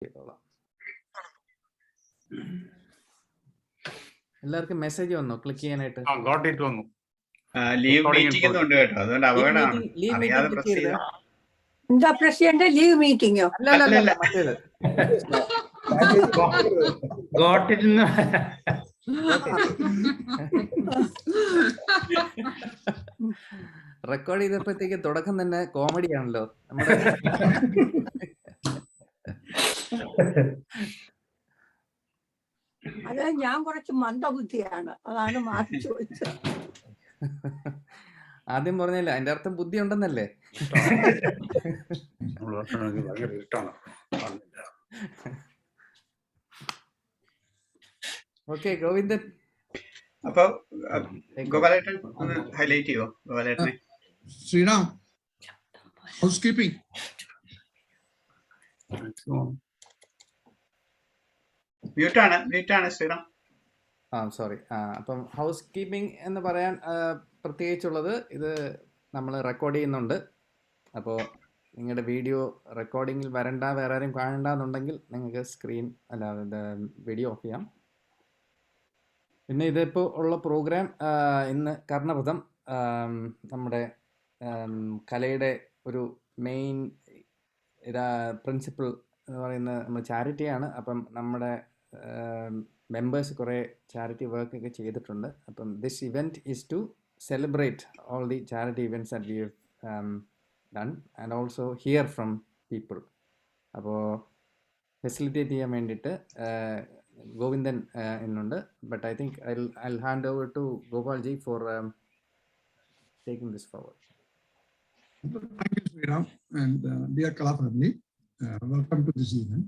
ചെയ്തോളാം. എല്ലാവർക്കും മെസ്സേജ് വന്നോ ക്ലിക്ക് ചെയ്യാനായിട്ട്? വന്നു. ലീവ് മീറ്റിംഗ് ഒന്നും ഉണ്ട് കേട്ടോ, അതുകൊണ്ട് അപകടമാണ്. അറിയാതെ പ്രസ് ചെയ്ത എന്താ പ്രസിഡന്റ് ലീവ് മീറ്റിംഗോ? അല്ല മറ്റേത് റെക്കോർഡ് ചെയ്തപ്പോഴത്തേക്ക് തുടക്കം തന്നെ കോമഡി ആണല്ലോ നമ്മുടെ. അത് ഞാൻ കുറച്ച് മന്ദബുദ്ധിയാണ്, അതാണ് മാറ്റി ചോദിച്ചത്. ആദ്യം പറഞ്ഞില്ല, അതിന്റെ അർത്ഥം ബുദ്ധി ഉണ്ടെന്നല്ലേ? ഓക്കെ ഗോവിന്ദൻ. അപ്പൊ ഗോപാലേട്ടൻ ഒന്ന് ഹൈലൈറ്റ് ചെയ്യോ? ഗോപാലേട്ടനെ ശ്രീറാം ഹൗസ് കീപ്പിംഗ്. മ്യൂട്ടാണ് ശ്രീറാം. സോറി. അപ്പം ഹൗസ് കീപ്പിംഗ് എന്ന് പറയാൻ പ്രത്യേകിച്ചുള്ളത്, ഇത് നമ്മൾ റെക്കോർഡ് ചെയ്യുന്നുണ്ട്. അപ്പോൾ നിങ്ങളുടെ വീഡിയോ റെക്കോർഡിങ്ങിൽ വരണ്ട, വേറെ ആരും കാണണ്ടെന്നുണ്ടെങ്കിൽ നിങ്ങൾക്ക് സ്ക്രീൻ വീഡിയോ ഓഫ് ചെയ്യാം. പിന്നെ ഇതിപ്പോൾ ഉള്ള പ്രോഗ്രാം ഇന്ന് കർണപഥം, നമ്മുടെ കലയുടെ ഒരു മെയിൻ പ്രിൻസിപ്പിൾ എന്ന് പറയുന്നത് നമ്മൾ ചാരിറ്റിയാണ്. അപ്പം നമ്മുടെ മെമ്പേഴ്സ് കുറേ ചാരിറ്റി വർക്ക് ഒക്കെ ചെയ്തിട്ടുണ്ട്. അപ്പം this event is to celebrate all the charity events that we have done and also hear from people. അപ്പോൾ ഫെസിലിറ്റേറ്റ് ചെയ്യാൻ വേണ്ടിയിട്ട് ഗോവിന്ദൻ ഇന്നുണ്ട്. But I think I'll hand over to Gopalji for taking this forward. Thank you, Sriram, and dear Kala family, welcome to this event.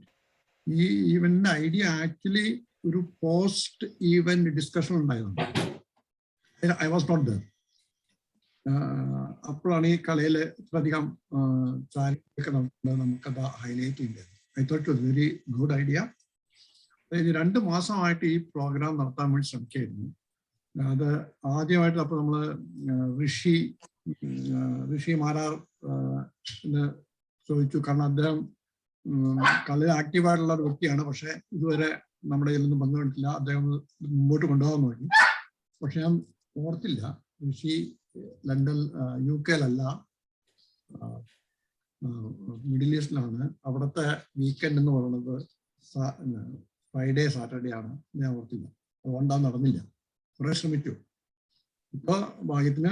ഈ ഈവന്റിന്റെ idea actually ഒരു post event discussion ഉണ്ടായിരുന്നു. I was not there. അപ്പോഴാണ് ഈ കലയിൽ ഇത്രയധികം charity നമുക്കത് highlight ചെയ്യേണ്ടത്. I thought it was very good idea. 2 മാസമായിട്ട് ഈ പ്രോഗ്രാം നടത്താൻ വേണ്ടി ശ്രമിക്കായിരുന്നു. അത് ആദ്യമായിട്ട് അപ്പോൾ നമ്മൾ ഋഷി മാരാർ ചോദിച്ചു. കാരണം അദ്ദേഹം കലയിൽ ആക്റ്റീവായിട്ടുള്ള ഒരു വ്യക്തിയാണ്, പക്ഷെ ഇതുവരെ നമ്മുടെ ഇതിലൊന്നും പങ്കുകൊണ്ടിട്ടില്ല. അദ്ദേഹം മുമ്പോട്ട് കൊണ്ടുപോകാൻ നോക്കി, പക്ഷെ ഞാൻ ഓർത്തില്ല. ഋഷി ലണ്ടൻ UK മിഡിൽ ഈസ്റ്റിലാണ്. അവിടുത്തെ വീക്കെൻഡ് എന്ന് പറയുന്നത് ഫ്രൈഡേ സാറ്റർഡേ ആണ്. ഞാൻ ഓർത്തില്ല, അതുകൊണ്ടാണ് നടന്നില്ല. കുറെ ശ്രമിച്ചു. ഇപ്പൊ ഭാഗ്യത്തിന്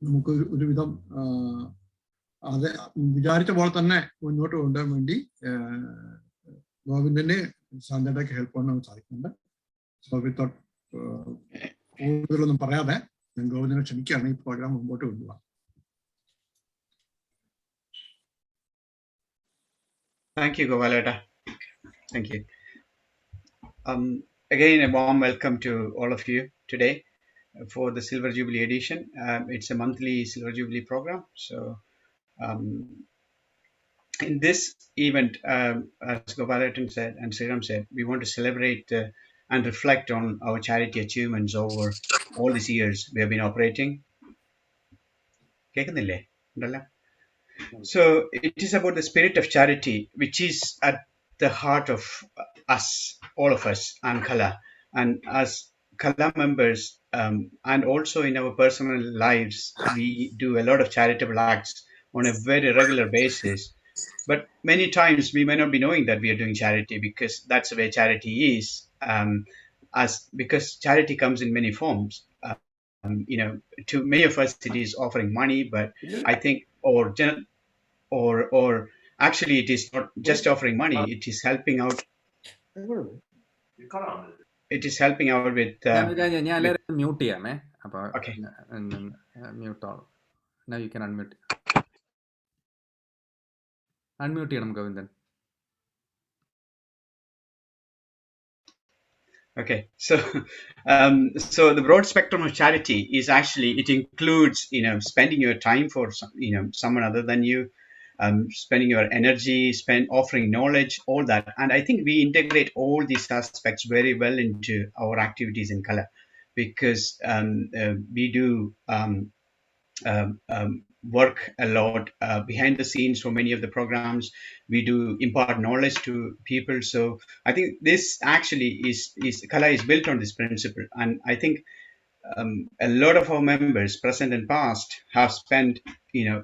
നമുക്ക് ഒരുവിധം അത് വിചാരിച്ച പോലെ തന്നെ മുന്നോട്ട് കൊണ്ടുപോകാൻ വേണ്ടി ഗോവിന്ദന്റെ സാന്റയുടെയൊക്കെ ഹെൽപ്പ് കൊണ്ട് നമുക്ക് സാധിക്കുന്നുണ്ട്. സോ വിത്തൗട്ട് കൂടുതലൊന്നും പറയാതെ ഞാൻ ഗോവിന്ദനെ ക്ഷണിക്കുകയാണ് ഈ പ്രോഗ്രാം മുമ്പോട്ട് കൊണ്ടുപോകാൻ. Thank you, Govaleta. Thank you. Again, a warm welcome to all of you today for the Silver Jubilee edition. It's a monthly Silver Jubilee program. So in this event, as Govaleta said and Sriram said, we want to celebrate and reflect on our charity achievements over all these years we have been operating. So it is about the spirit of charity, which is at the heart of us, all of us, and Kala. And as Kala members, and also in our personal lives, we do a lot of charitable acts on a very regular basis. But many times we may not be knowing that we are doing charity, because that's the way charity is. Because charity comes in many forms. To many of us, it is offering money, but I think, or actually, it is not just offering money. It is helping out. It is helping out with. Mute ചെയ്യാമേ. അപ്പോൾ okay. Mute all. Now you can unmute. Unmute ചെയ്യണം Govindan. Okay, so the broad spectrum of charity is actually, it includes spending your time for someone other than you, spending your energy, offering knowledge, all that. And I think we integrate all these aspects very well into our activities in Kala, because we do work a lot behind the scenes for many of the programs. We do impart knowledge to people. So I think this actually is Kala is built on this principle. And I think a lot of our members, present and past, have spent, a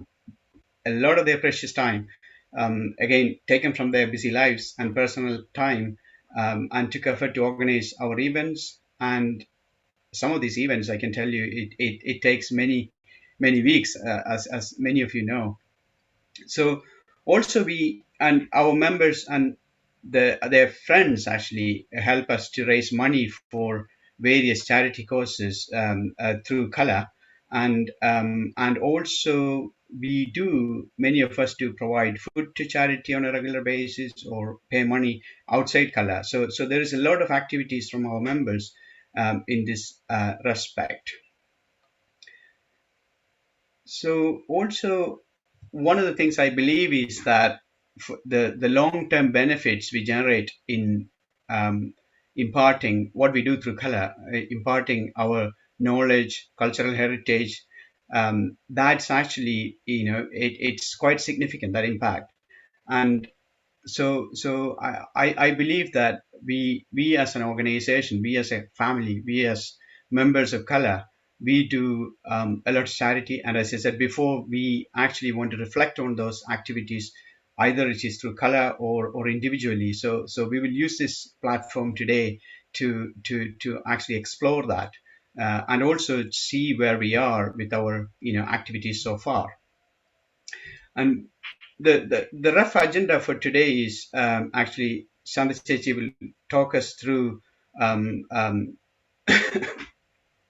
lot of their precious time, again, taken from their busy lives and personal time, and took effort to organize our events. And some of these events, I can tell you, it takes many weeks, as many of you know. So also we and our members and their friends actually help us to raise money for various charity causes through Kala, and also many of us do provide food to charity on a regular basis or pay money outside Kala. So there is a lot of activities from our members in this respect. So also, one of the things I believe is that the long-term benefits we generate in imparting what we do through Kala, imparting our knowledge, cultural heritage, that's actually, it's quite significant, that impact. And so I believe that we as an organization, we as a family, we as members of Kala, we do a lot of charity. And as I said before, we actually want to reflect on those activities, either it is through Kala or individually. So we will use this platform today to actually explore that, and also see where we are with our activities so far. And the rough agenda for today is actually Shanta Chechi will talk us through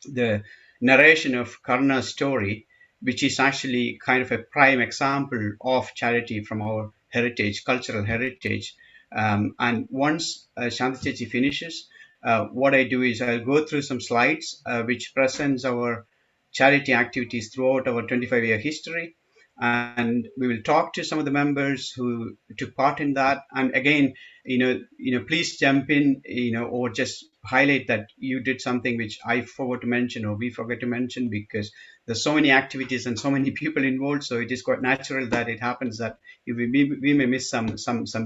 the narration of Karna's story, which is actually kind of a prime example of charity from our heritage, cultural heritage. And once Shanta Chechi finishes, what I do is I'll go through some slides which presents our charity activities throughout our 25-year history. And we will talk to some of the members who took part in that. And again, please jump in, or just highlight that you did something which I forgot to mention or we forgot to mention, because there's so many activities and so many people involved. So it is quite natural that it happens that we may miss some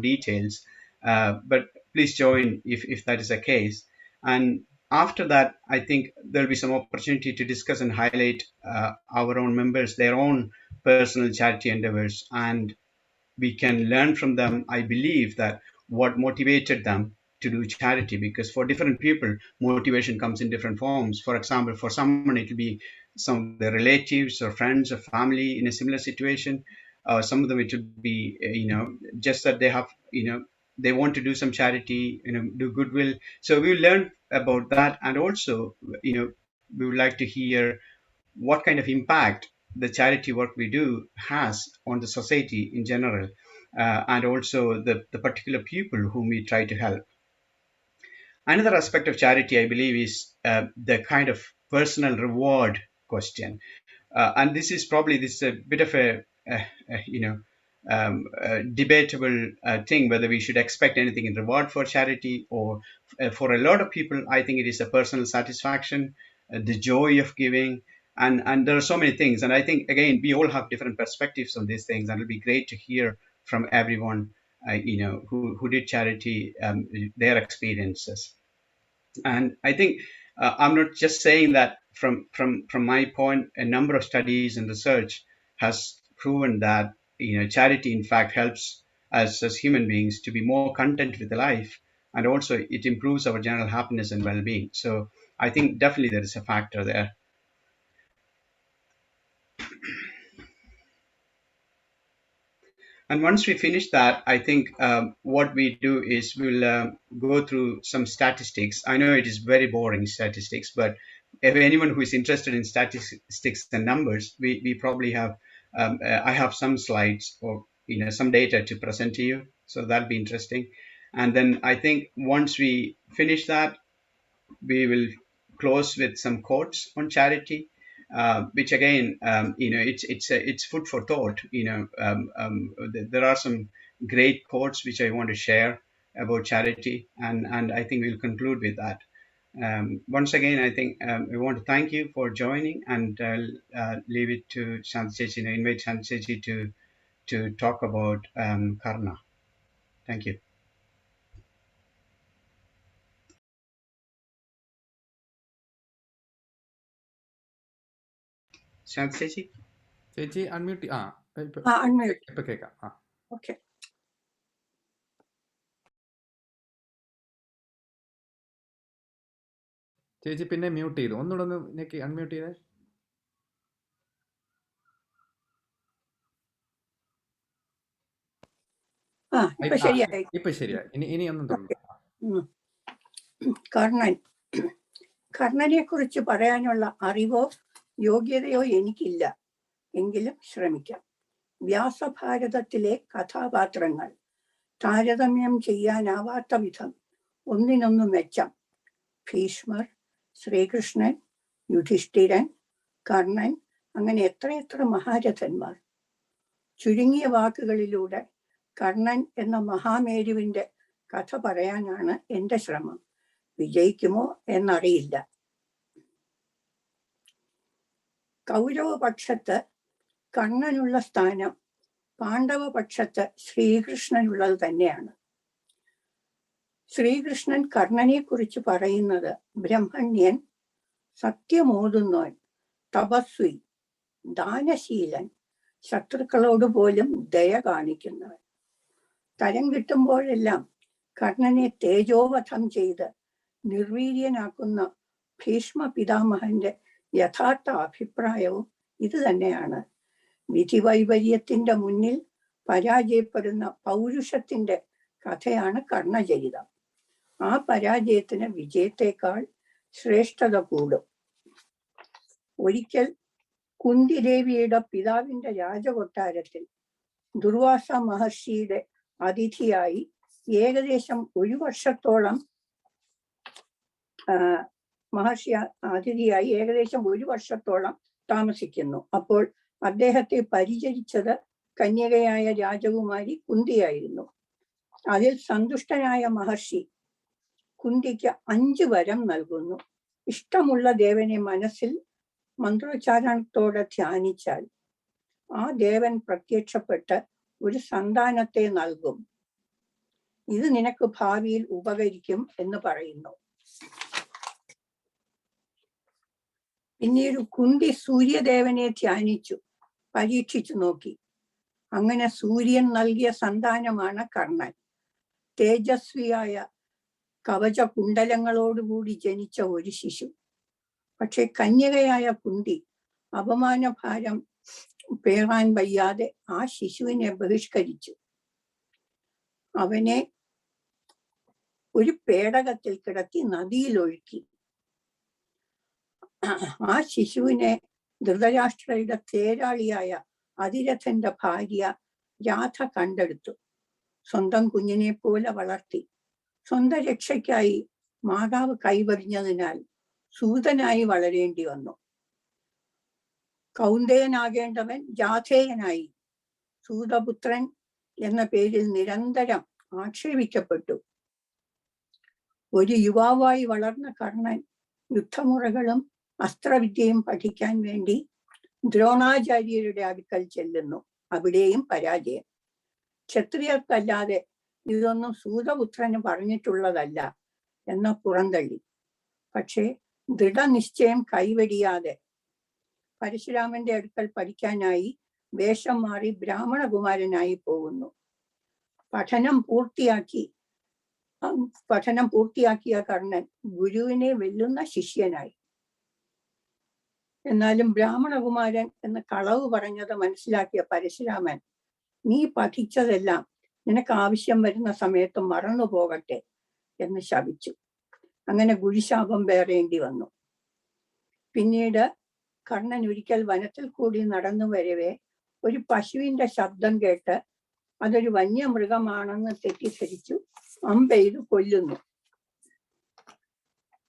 details, but please join if that is the case. And after that, I think there'll be some opportunity to discuss and highlight our own members, their own personal charity endeavors, and we can learn from them. I believe that what motivated them to do charity, because for different people, motivation comes in different forms. For example, for someone, it will be some of their relatives or friends or family in a similar situation. Some of them, it will be, just that they have, they want to do some charity, do goodwill. So we will learn about that. And also, we would like to hear what kind of impact the charity work we do has on the society in general, and also the particular people whom we try to help. Another aspect of charity, I believe, is the kind of personal reward question. And this is a bit of a debatable thing, whether we should expect anything in reward for charity, or for a lot of people, I think it is a personal satisfaction, the joy of giving. And there are so many things. And I think, again, we all have different perspectives on these things. And it'll be great to hear from everyone, who did charity, their experiences. And I think I'm not just saying that from my point. A number of studies and research has proven that charity in fact helps us as human beings to be more content with life, and also it improves our general happiness and well-being. So I think definitely there is a factor there. And once we finish that, I think what we do is we'll go through some statistics. I know it is very boring statistics, but if anyone who is interested in statistics and numbers, we probably have, I have some slides or some data to present to you. So that'll be interesting. And then I think once we finish that, we will close with some quotes on charity. Which again, it's food for thought. There are some great quotes which I want to share about charity, and I think we'll conclude with that. Once again, I think we want to thank you for joining, and leave it to Shanti Chechi, invite Shanti Chechi to talk about Karna. Thank you. Shanti Chechi? ചേച്ചി unmute unmute. ഇപ്പൊ കേൾക്കാം. Okay. ചേച്ചി പിന്നെ mute ചെയ്തു. ഒന്നുകൂടെ ഒന്ന് ഞെക്കി unmute ചെയ്തേ. ഇപ്പൊ ശരിയായി. ഇപ്പൊ ശരിയായി. ഇനി ഒന്നും തോന്നുന്നു. കർണനെ കുറിച്ച് പറയാനുള്ള അറിവോ യോഗ്യതയോ എനിക്കില്ല, എങ്കിലും ശ്രമിക്കാം. വ്യാസഭാരതത്തിലെ കഥാപാത്രങ്ങൾ താരതമ്യം ചെയ്യാനാവാത്ത വിധം ഒന്നിനൊന്നു മെച്ചം. ഭീഷ്മർ, ശ്രീകൃഷ്ണൻ, യുധിഷ്ഠിരൻ, കർണൻ, അങ്ങനെ എത്രയെത്ര മഹാരഥന്മാർ. ചുരുങ്ങിയ വാക്കുകളിലൂടെ കർണൻ എന്ന മഹാമേരുവിന്റെ കഥ പറയാനാണ് എന്റെ ശ്രമം. വിജയിക്കുമോ എന്നറിയില്ല. കൗരവപക്ഷത്ത് കർണനുള്ള സ്ഥാനം പാണ്ഡവപക്ഷത്ത് ശ്രീകൃഷ്ണനുള്ളത് തന്നെയാണ്. ശ്രീകൃഷ്ണൻ കർണനെ കുറിച്ച് പറയുന്നത് ബ്രഹ്മണ്യൻ, സത്യമോതുന്നവൻ, തപസ്വി, ദാനശീലൻ, ശത്രുക്കളോട് പോലും ദയ കാണിക്കുന്നവൻ. തരം കിട്ടുമ്പോഴെല്ലാം കർണനെ തേജോവധം ചെയ്ത് നിർവീര്യനാക്കുന്ന ഭീഷ്മ പിതാമഹന്റെ യഥാർത്ഥ അഭിപ്രായവും ഇത് തന്നെയാണ്. വിധിവൈപര്യത്തിന്റെ മുന്നിൽ പരാജയപ്പെടുന്ന പൗരുഷത്തിന്റെ കഥയാണ് കർണചരിതം. ആ പരാജയത്തിന് വിജയത്തെക്കാൾ ശ്രേഷ്ഠത കൂടും. ഒരിക്കൽ കുന്തിദേവിയുടെ പിതാവിന്റെ രാജകൊട്ടാരത്തിൽ ദുർവാസ മഹർഷിയുടെ അതിഥിയായി ഏകദേശം 1 വർഷത്തോളം താമസിക്കുന്നു. അപ്പോൾ അദ്ദേഹത്തെ പരിചരിച്ചത് കന്യകയായ രാജകുമാരി കുന്തിയായിരുന്നു. അതിൽ സന്തുഷ്ടനായ മഹർഷി കുന്തിക്ക് 5 വരം നൽകുന്നു. ഇഷ്ടമുള്ള ദേവനെ മനസ്സിൽ മന്ത്രോച്ചാരണത്തോടെ ധ്യാനിച്ചാൽ ആ ദേവൻ പ്രത്യക്ഷപ്പെട്ട് ഒരു സന്താനത്തെ നൽകും. ഇത് നിനക്ക് ഭാവിയിൽ ഉപകരിക്കും എന്ന് പറയുന്നു. പിന്നീട് കുന്തി സൂര്യദേവനെ ധ്യാനിച്ചു, പരീക്ഷിച്ചു നോക്കി. അങ്ങനെ സൂര്യൻ നൽകിയ സന്താനമാണ് കർണൻ. തേജസ്വിയായ കവച കുണ്ടലങ്ങളോടുകൂടി ജനിച്ച ഒരു ശിശു. പക്ഷെ കന്യകയായ കുന്തി അപമാനഭാരം പേറാൻ വയ്യാതെ ആ ശിശുവിനെ ബഹിഷ്കരിച്ചു. അവനെ ഒരു പേടകത്തിൽ കിടത്തി നദിയിൽ ഒഴുക്കി. ആ ശിശുവിനെ ധൃതരാഷ്ട്രയുടെ തേരാളിയായ അതിരഥന്റെ ഭാര്യ രാധ കണ്ടെടുത്തു. സ്വന്തം കുഞ്ഞിനെ പോലെ വളർത്തി. സ്വന്തം രക്ഷയ്ക്കായി മാതാവ് കൈവരിഞ്ഞതിനാൽ സൂതനായി വളരേണ്ടി വന്നു. കൗന്ദയനാകേണ്ടവൻ ജാഥേയനായി. സൂതപുത്രൻ എന്ന പേരിൽ നിരന്തരം ആക്ഷേപിക്കപ്പെട്ടു. ഒരു യുവാവായി വളർന്ന കർണൻ യുദ്ധമുറകളും അസ്ത്രവിദ്യയും പഠിക്കാൻ വേണ്ടി ദ്രോണാചാര്യരുടെ അടുക്കൽ ചെല്ലുന്നു. അവിടെയും പരാജയം. ക്ഷത്രിയർക്കല്ലാതെ ഇതൊന്നും സൂതപുത്രന് പറഞ്ഞിട്ടുള്ളതല്ല എന്ന പുറന്തള്ളി. പക്ഷേ ദൃഢനിശ്ചയം കൈവെടിയാതെ പരശുരാമന്റെ അടുക്കൽ പഠിക്കാനായി വേഷം മാറി ബ്രാഹ്മണകുമാരനായി പോകുന്നു. പഠനം പൂർത്തിയാക്കിയ കർണൻ ഗുരുവിനെ വെല്ലുന്ന ശിഷ്യനായി. എന്നാലും ബ്രാഹ്മണകുമാരൻ എന്ന് കളവ് പറഞ്ഞത് മനസ്സിലാക്കിയ പരശുരാമൻ, നീ പഠിച്ചതെല്ലാം നിനക്ക് ആവശ്യം വരുന്ന സമയത്ത് മറന്നു പോകട്ടെ എന്ന് ശപിച്ചു. അങ്ങനെ ഗുരുശാപം പേറേണ്ടി വന്നു. പിന്നീട് കർണൻ ഒരിക്കൽ വനത്തിൽ കൂടി നടന്നു വരവേ ഒരു പശുവിന്റെ ശബ്ദം കേട്ട് അതൊരു വന്യമൃഗമാണെന്ന് തെറ്റിദ്ധരിച്ചു അമ്പെയ്ത് കൊല്ലുന്നു.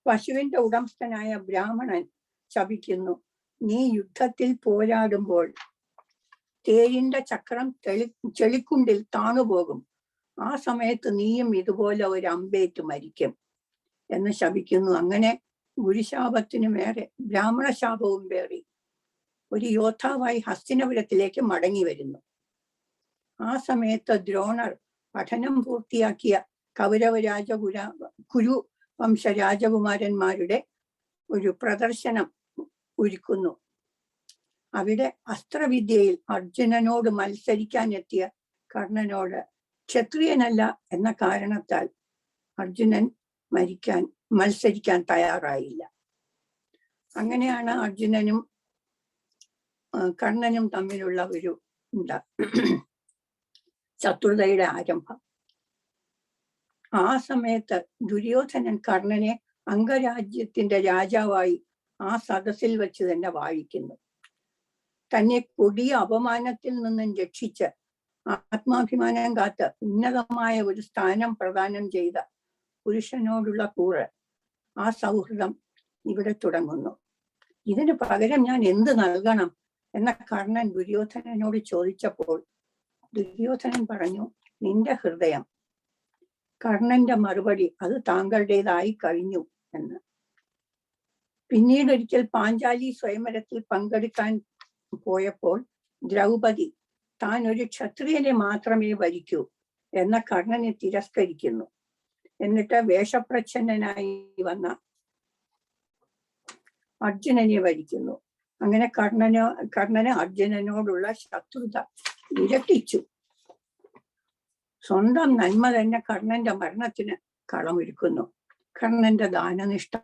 പശുവിന്റെ ഉടമസ്ഥനായ ബ്രാഹ്മണൻ ശപിക്കുന്നു, നീ യുദ്ധത്തിൽ പോരാടുമ്പോൾ തേരിന്റെ ചക്രം ചെളിക്കുണ്ടിൽ താണുപോകും. ആ സമയത്ത് നീയും ഇതുപോലെ ഒരു അമ്പേറ്റ് മരിക്കും. എന്ന് ശപിക്കുന്നു. അങ്ങനെ ഗുരുശാപത്തിനു മേറെ ബ്രാഹ്മണ ശാപവും പേറി ഒരു യോദ്ധാവായി ഹസ്തിനപുരത്തിലേക്ക് മടങ്ങി വരുന്നു. ആ സമയത്ത് ദ്രോണർ പഠനം പൂർത്തിയാക്കിയ കൗരവ കുരു വംശ രാജകുമാരന്മാരുടെ ഒരു പ്രദർശനം ഒരുക്കുന്നു. അവിടെ അസ്ത്രവിദ്യയിൽ അർജുനനോട് മത്സരിക്കാൻ എത്തിയ കർണനോട് ക്ഷത്രിയനല്ല എന്ന കാരണത്താൽ അർജുനൻ മത്സരിക്കാൻ തയ്യാറായില്ല. അങ്ങനെയാണ് അർജുനനും കർണനും തമ്മിലുള്ള ഒരു ശത്രുതയുടെ ആരംഭം. ആ സമയത്ത് ദുര്യോധനൻ കർണനെ അംഗരാജ്യത്തിന്റെ രാജാവായി ആ സദസ്സിൽ വെച്ച് തന്നെ വാഴിക്കുന്നു. തന്നെ കൊടിയ അപമാനത്തിൽ നിന്നും രക്ഷിച്ച് ആത്മാഭിമാനം കാത്ത് ഉന്നതമായ ഒരു സ്ഥാനം പ്രദാനം ചെയ്ത പുരുഷനോടുള്ള കൂറ്, ആ സൗഹൃദം ഇവിടെ തുടങ്ങുന്നു. ഇതിന് പകരം ഞാൻ എന്ത് നൽകണം എന്ന കർണൻ ദുര്യോധനനോട് ചോദിച്ചപ്പോൾ ദുര്യോധനൻ പറഞ്ഞു, നിന്റെ ഹൃദയം. കർണന്റെ മറുപടി, അത് താങ്കളുടേതായി കഴിഞ്ഞു എന്ന്. പിന്നീട് ഒരിക്കൽ പാഞ്ചാലി സ്വയംവരത്തിൽ പങ്കെടുക്കാൻ പോയപ്പോൾ ദ്രൗപദി താൻ ഒരു ക്ഷത്രിയനെ മാത്രമേ വരിക്കൂ എന്ന കർണനെ തിരസ്കരിക്കുന്നു. എന്നിട്ട് വേഷപ്രച്ഛന്നനായി വന്ന അർജുനനെ വരിക്കുന്നു. അങ്ങനെ കർണന് അർജുനനോടുള്ള ശത്രുത ഇരട്ടിച്ചു. സ്വന്തം നന്മ തന്നെ കർണന്റെ മരണത്തിന് കളമൊരുക്കുന്നു. കർണന്റെ ദാനനിഷ്ഠ,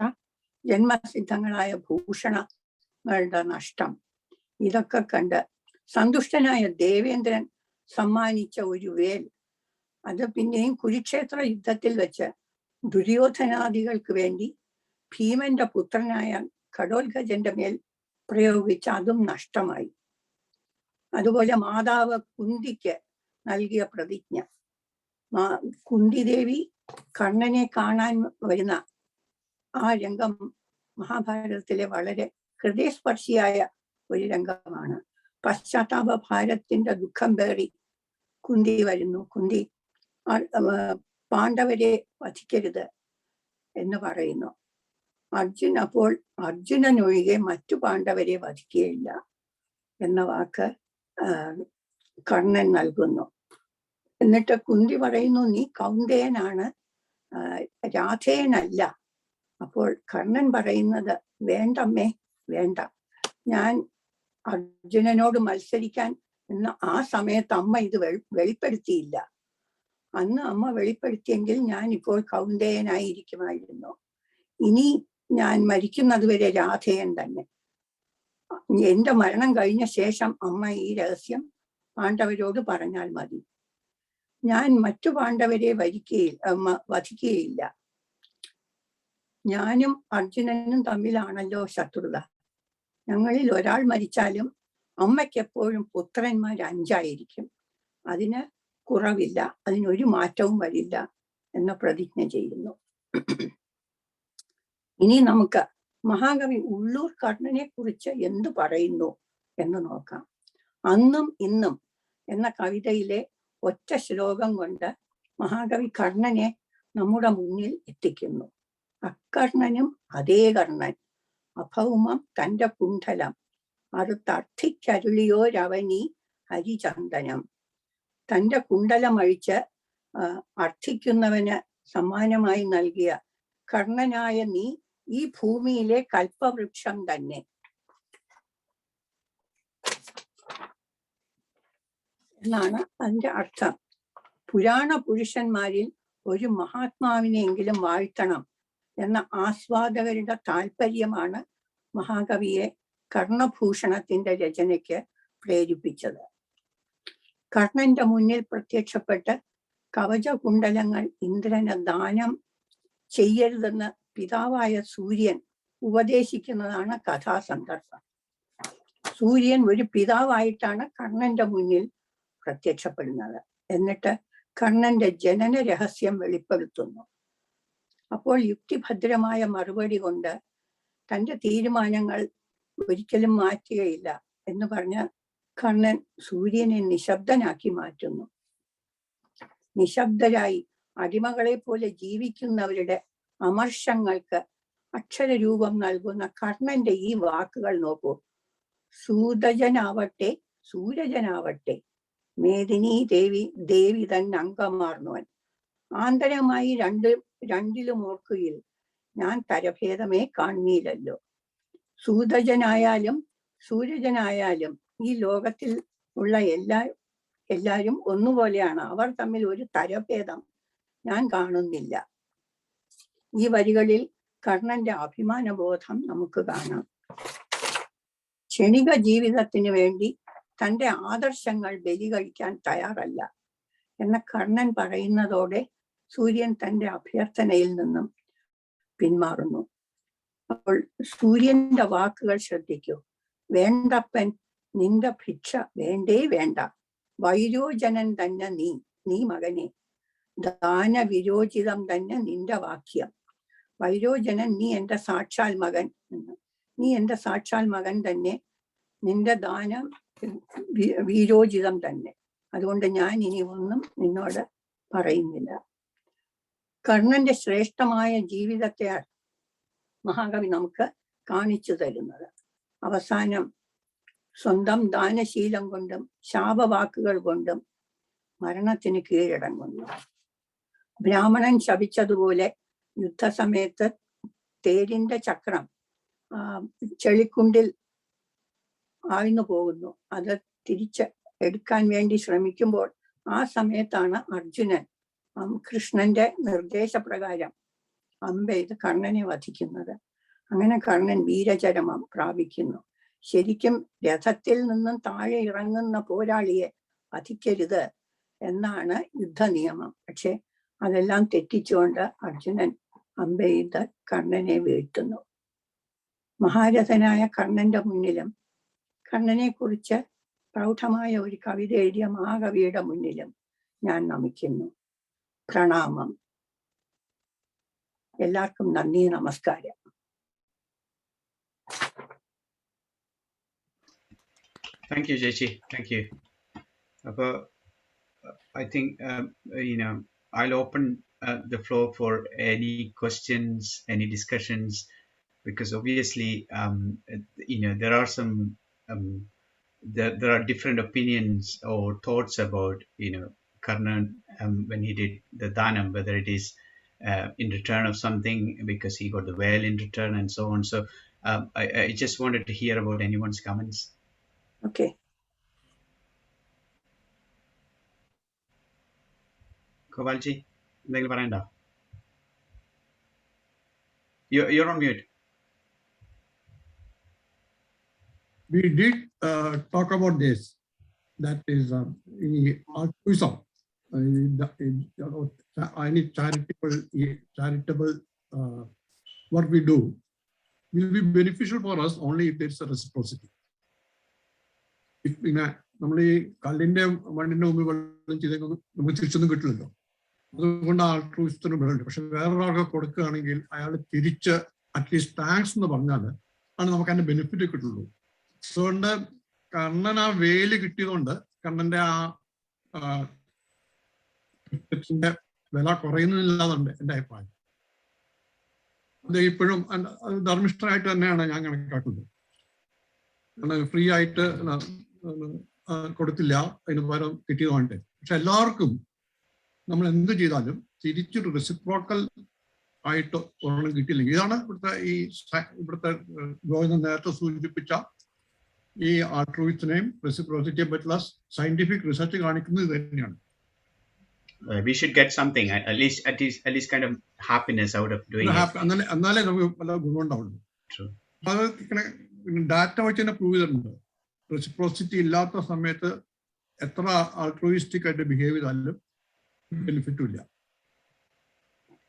ജന്മസിദ്ധങ്ങളായ ഭൂഷണങ്ങളുടെ നഷ്ടം, ഇതൊക്കെ കണ്ട് സന്തുഷ്ടനായ ദേവേന്ദ്രൻ സമ്മാനിച്ച ഒരു വേൽ, അത് പിന്നെയും കുരുക്ഷേത്ര യുദ്ധത്തിൽ വെച്ച് ദുര്യോധനാദികൾക്ക് വേണ്ടി ഭീമന്റെ പുത്രനായ ഘടോത്കജന്റെ മേൽ പ്രയോഗിച്ച് അതും നഷ്ടമായി. അതുപോലെ മാതാവ് കുന്തിക്ക് നൽകിയ പ്രതിജ്ഞ, കുന്തിദേവി കർണനെ കാണാൻ വരുന്ന ആ രംഗം മഹാഭാരതത്തിലെ വളരെ ഹൃദയസ്പർശിയായ ഒരു രംഗമാണ്. പശ്ചാത്താപ ഭാരത്തിന്റെ ദുഃഖം പേറി കുന്തി വരുന്നു. കുന്തി പാണ്ഡവരെ വധിക്കരുത് എന്ന് പറയുന്നു. അപ്പോൾ അർജുനനൊഴികെ മറ്റു പാണ്ഡവരെ വധിക്കുകയില്ല എന്ന വാക്ക് കർണൻ നൽകുന്നു. എന്നിട്ട് കുന്തി പറയുന്നു, നീ കൗന്ദേയനാണ്, രാധേയനല്ല. അപ്പോൾ കർണൻ പറയുന്നത്, വേണ്ടമ്മേ വേണ്ട, ഞാൻ അർജുനനോട് മത്സരിക്കാൻ എന്ന ആ സമയത്ത് അമ്മ ഇത് വെളിപ്പെടുത്തിയില്ല. അന്ന് അമ്മ വെളിപ്പെടുത്തിയെങ്കിൽ ഞാൻ ഇപ്പോൾ കൗന്ദേയനായിരിക്കുമായിരുന്നു. ഇനി ഞാൻ മരിക്കുന്നത് വരെ രാധേയൻ തന്നെ. എന്റെ മരണം കഴിഞ്ഞ ശേഷം അമ്മ ഈ രഹസ്യം പാണ്ഡവരോട് പറഞ്ഞാൽ മതി. ഞാൻ മറ്റു പാണ്ഡവരെ വധിക്കുകയില്ല. ഞാനും അർജുനനും തമ്മിലാണല്ലോ ശത്രുത. ഞങ്ങളിൽ ഒരാൾ മരിച്ചാലും അമ്മയ്ക്ക് എപ്പോഴും പുത്രന്മാർ 5 ആയിരിക്കും. അതിന് കുറവില്ല, അതിനൊരു മാറ്റവും വരില്ല എന്ന് പ്രതിജ്ഞ ചെയ്യുന്നു. ഇനി നമുക്ക് മഹാകവി ഉള്ളൂർ കർണനെ കുറിച്ച് എന്തു പറയുന്നു എന്ന് നോക്കാം. അന്നും ഇന്നും എന്ന കവിതയിലെ ഒറ്റ ശ്ലോകം കൊണ്ട് മഹാകവി കർണനെ നമ്മുടെ മുന്നിൽ എത്തിക്കുന്നു. അക്കർണനും അതേ കർണൻ, അഭൗമം തന്റെ കുണ്ഠലം അറുത്തർത്ഥിക്കരുളിയോരവനീ ഹരിചന്ദനം. തന്റെ കുണ്ഡലം അഴിച്ച് അർത്ഥിക്കുന്നവന് സമ്മാനമായി നൽകിയ കർണനായ നീ ഈ ഭൂമിയിലെ കൽപ്പവൃക്ഷം തന്നെ എന്നാണ് അതിന്റെ അർത്ഥം. പുരാണ പുരുഷന്മാരിൽ ഒരു മഹാത്മാവിനെയെങ്കിലും വാഴ്ത്തണം എന്ന ആസ്വാദകരുടെ താല്പര്യമാണ് മഹാകവിയെ കർണഭൂഷണത്തിന്റെ രചനയ്ക്ക് പ്രേരിപ്പിച്ചത്. കർണന്റെ മുന്നിൽ പ്രത്യക്ഷപ്പെട്ട് കവചകുണ്ഡലങ്ങൾ ഇന്ദ്രന് ദാനം ചെയ്യരുതെന്ന് പിതാവായ സൂര്യൻ ഉപദേശിക്കുന്നതാണ് കഥാസന്ദർഭം. സൂര്യൻ ഒരു പിതാവായിട്ടാണ് കർണന്റെ മുന്നിൽ പ്രത്യക്ഷപ്പെടുന്നത്. എന്നിട്ട് കർണന്റെ ജനന രഹസ്യം വെളിപ്പെടുത്തുന്നു. അപ്പോൾ യുക്തിഭദ്രമായ മറുപടി കൊണ്ട് തന്റെ തീരുമാനങ്ങൾ ഒരിക്കലും മാറ്റുകയില്ല എന്ന് പറഞ്ഞ് കർണൻ സൂര്യനെ നിശബ്ദനാക്കി മാറ്റുന്നു. നിശബ്ദരായി അടിമകളെ പോലെ ജീവിക്കുന്നവരുടെ അമർഷങ്ങൾക്ക് അക്ഷരരൂപം നൽകുന്ന കർണന്റെ ഈ വാക്കുകൾ നോക്കൂ. സൂരജനാവട്ടെ മേദിനി ദേവി തന്നെ അംഗമാർന്നവൻ. ആന്തരമായി രണ്ടിലും ഓർക്കുകയിൽ ഞാൻ തരഭേദമേ കാണുന്നില്ലല്ലോ. സൂതജനായാലും സൂരജനായാലും ഈ ലോകത്തിൽ ഉള്ള എല്ലാരും ഒന്നുപോലെയാണ്. അവർ തമ്മിൽ ഒരു തരഭേദം ഞാൻ കാണുന്നില്ല. ഈ വരികളിൽ കർണന്റെ അഭിമാനബോധം നമുക്ക് കാണാം. ക്ഷണിക ജീവിതത്തിന് വേണ്ടി തന്റെ ആദർശങ്ങൾ ബലി കഴിക്കാൻ തയ്യാറല്ല എന്ന കർണൻ പറയുന്നതോടെ സൂര്യൻ തന്റെ അഭ്യർത്ഥനയിൽ നിന്നും പിന്മാറുന്നു. അപ്പോൾ സൂര്യന്റെ വാക്കുകൾ ശ്രദ്ധിക്കൂ. വേണ്ടപ്പൻ നിന്റെ ഭിക്ഷ വേണ്ടേ വേണ്ട, വൈരോചനൻ തന്നെ നീ മകനെ, ദാനവിരോചിതം തന്നെ നിന്റെ വാക്യം. വൈരോചനൻ നീ എന്റെ സാക്ഷാൽ മകൻ എന്ന്. നീ എന്റെ സാക്ഷാൽ മകൻ തന്നെ, നിന്റെ ദാനം വീരോചിതം തന്നെ. അതുകൊണ്ട് ഞാൻ ഇനി ഒന്നും നിന്നോട് പറയുന്നില്ല. കർണന്റെ ശ്രേഷ്ഠമായ ജീവിതത്തെ മഹാകവി നമുക്ക് കാണിച്ചു തരുന്നത്. അവസാനം സ്വന്തം ദാനശീലം കൊണ്ടും ശാപവാക്കുകൾ കൊണ്ടും മരണത്തിന് കീഴടങ്ങുന്നു. ബ്രാഹ്മണൻ ശപിച്ചതുപോലെ യുദ്ധസമയത്ത് തേരിന്റെ ചക്രം ചെളിക്കുണ്ടിൽ ആഴ്ന്നു പോകുന്നു. അത് തിരിച്ച് എടുക്കാൻ വേണ്ടി ശ്രമിക്കുമ്പോൾ ആ സമയത്താണ് അർജുനൻ കൃഷ്ണന്റെ നിർദ്ദേശപ്രകാരം അമ്പെയ്ത് കർണനെ വധിക്കുന്നത്. അങ്ങനെ കർണൻ വീരചരമം പ്രാപിക്കുന്നു. ശരിക്കും രഥത്തിൽ നിന്നും താഴെ ഇറങ്ങുന്ന പോരാളിയെ വധിക്കരുത് എന്നാണ് യുദ്ധനിയമം. പക്ഷെ അതെല്ലാം തെറ്റിച്ചുകൊണ്ട് അർജുനൻ അമ്പെയ്ത് കർണനെ വീഴ്ത്തുന്നു. മഹാരഥനായ കർണന്റെ മുന്നിലും കർണനെ കുറിച്ച് പ്രൗഢമായ ഒരു കവിത എഴുതിയ മഹാകവിയുടെ മുന്നിലും ഞാൻ നമിക്കുന്നു. പ്രണാമം. എല്ലാവർക്കും നന്ദി, നമസ്കാരം. Thank you, Jechi. Thank you. I think I'll open the floor for any questions, any discussions, because obviously there are some there are different opinions or thoughts about Karnan when he did the danam, whether it is in return of something because he got the well in return and so on. So I just wanted to hear about anyone's comments. Okay. Kovalji, എന്തെങ്കിലും പറയണ്ട? You're on mute. We did talk about this. That is altruism. Any charitable what we do will be beneficial for us only if there is a reciprocity. If നമ്മൾ ഈ കല്ലിന്റെ മണ്ണിന്റെ മുമ്പിൽ വെള്ളം ചെയ്തെങ്കിൽ നമുക്ക് തിരിച്ചൊന്നും കിട്ടില്ലല്ലോ. അതുകൊണ്ട് ആൾട്രൂയിസത്തിന് വിടുന്നുണ്ട്. പക്ഷെ വേറൊരാൾക്ക് കൊടുക്കുകയാണെങ്കിൽ അയാൾ തിരിച്ച് അറ്റ്ലീസ്റ്റ് താങ്ക്സ് എന്ന് പറഞ്ഞാൽ ആണ് നമുക്ക് അതിന്റെ ബെനിഫിറ്റ് കിട്ടുള്ളൂ. അതുകൊണ്ട് കർണൻ ആ വേല് കിട്ടിയതുകൊണ്ട് കർണന്റെ ആ വില കുറയുന്നില്ലാന്നുണ്ട് എൻ്റെ അഭിപ്രായം. അത് ഇപ്പോഴും ധർമ്മിഷ്ഠനായിട്ട് തന്നെയാണ് ഞാൻ കണക്കാക്കുന്നത്. കാരണം ഫ്രീ ആയിട്ട് കൊടുത്തില്ല, അതിന് പകരം കിട്ടിയതുകൊണ്ട്. പക്ഷെ എല്ലാവർക്കും നമ്മൾ എന്ത് ചെയ്താലും തിരിച്ചൊരു റെസിപ്രോക്കൽ ആയിട്ട് ഒരെണ്ണം കിട്ടിയില്ലെങ്കിൽ, ഇതാണ് ഇവിടുത്തെ ഗോവിന്ദൻ നേരത്തെ സൂചിപ്പിച്ച ഈ ആൾട്രൂയിസത്തിനെയും റെസിപ്രോസിറ്റിയെ പറ്റിയുള്ള സയന്റിഫിക് റിസർച്ച് കാണിക്കുന്നത് ഇത് തന്നെയാണ്. We should get something, at least kind of happiness out of doing it. എന്നാലേ നമുക്ക് പല ഗുണം ഉണ്ടാവുള്ളൂ. അത് ഡാറ്റ വെച്ച് തന്നെ പ്രൂവ് ചെയ്തിട്ടുണ്ട്. റെസിപ്രോസിറ്റി ഇല്ലാത്ത സമയത്ത് എത്ര ആൾട്രൂയിസ്റ്റിക് ആയിട്ട് ബിഹേവ് ചെയ്താലും ബെനിഫിറ്റും ഇല്ല.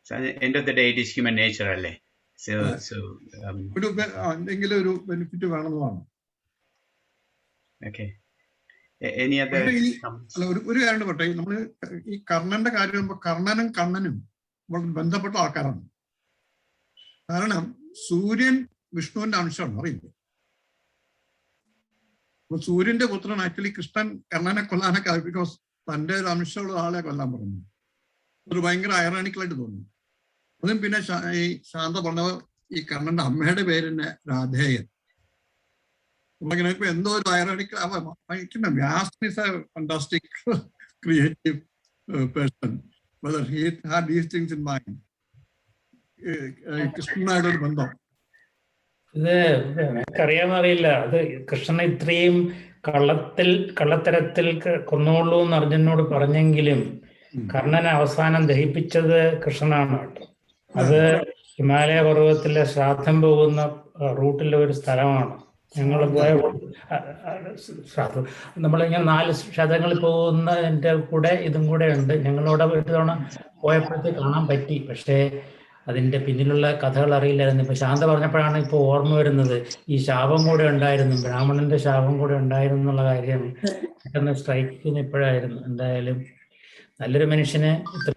So at the end of the day, it is human nature, അല്ലേ? എന്തെങ്കിലും ഒരു ബെനിഫിറ്റ് വേണമെന്നതാണ്. Okay. Any other? ഒരു കാര്യം പറട്ടെ, നമ്മള് ഈ കർണന്റെ കാര്യം വരുമ്പോ കർണനും കണ്ണനും ബന്ധപ്പെട്ട ആൾക്കാരാണ്. കാരണം സൂര്യൻ വിഷ്ണുവിന്റെ അംശമാണ്, അറിയില്ലേ? അപ്പൊ സൂര്യന്റെ പുത്രൻ ആക്ച്വലി കൃഷ്ണൻ കർണനെ കൊല്ലാനൊക്കെ ബിക്കോസ് തന്റെ ഒരു അംശമുള്ള ആളെ കൊല്ലാൻ പറഞ്ഞു. ഒരു ഭയങ്കര ഐറോണിക്കലായിട്ട് തോന്നുന്നു. അതും പിന്നെ ഈ ശാന്ത പറഞ്ഞത് ഈ കണ്ണന്റെ അമ്മയുടെ പേരിന് രാധേയൻ. നമ്മളിങ്ങനെ ഇപ്പൊ എന്തോ ഒരു ironical Vyasan is a fantastic creative person. Whether he had these things in mind. കൃഷ്ണനായിട്ടൊരു ബന്ധം ഇത് എനിക്കറിയാമറിയില്ല. അത് കൃഷ്ണനെ ഇത്രയും കള്ളത്തരത്തിൽ കൊന്നോളൂ എന്ന് അർജുനോട് പറഞ്ഞെങ്കിലും കർണനെ അവസാനം ദഹിപ്പിച്ചത് കൃഷ്ണനാണ് കേട്ടോ. അത് ഹിമാലയ പർവ്വതത്തിലെ ശ്രാദ്ധം പോകുന്ന റൂട്ടിലെ ഒരു സ്ഥലമാണ്. ഞങ്ങൾ പോയ നമ്മളിങ്ങനെ 4 ക്ഷേത്രങ്ങളിൽ പോകുന്നതിൻ്റെ കൂടെ ഇതും കൂടെ ഉണ്ട്. ഞങ്ങളവിടെ ഒരു തവണ പോയപ്പോഴത്തേക്ക് കാണാൻ പറ്റി. പക്ഷേ അതിൻ്റെ പിന്നിലുള്ള കഥകൾ അറിയില്ലായിരുന്നു. ഇപ്പൊ ശാന്ത പറഞ്ഞപ്പോഴാണ് ഇപ്പോൾ ഓർമ്മ വരുന്നത്, ഈ ശാപം കൂടെ ഉണ്ടായിരുന്നു, ബ്രാഹ്മണന്റെ ശാപം കൂടെ ഉണ്ടായിരുന്നു എന്നുള്ള കാര്യം പെട്ടെന്ന് സ്ട്രൈക്ക് ചെയ്യുന്ന ഇപ്പോഴായിരുന്നു. എന്തായാലും നല്ലൊരു മനുഷ്യന് ഇത്ര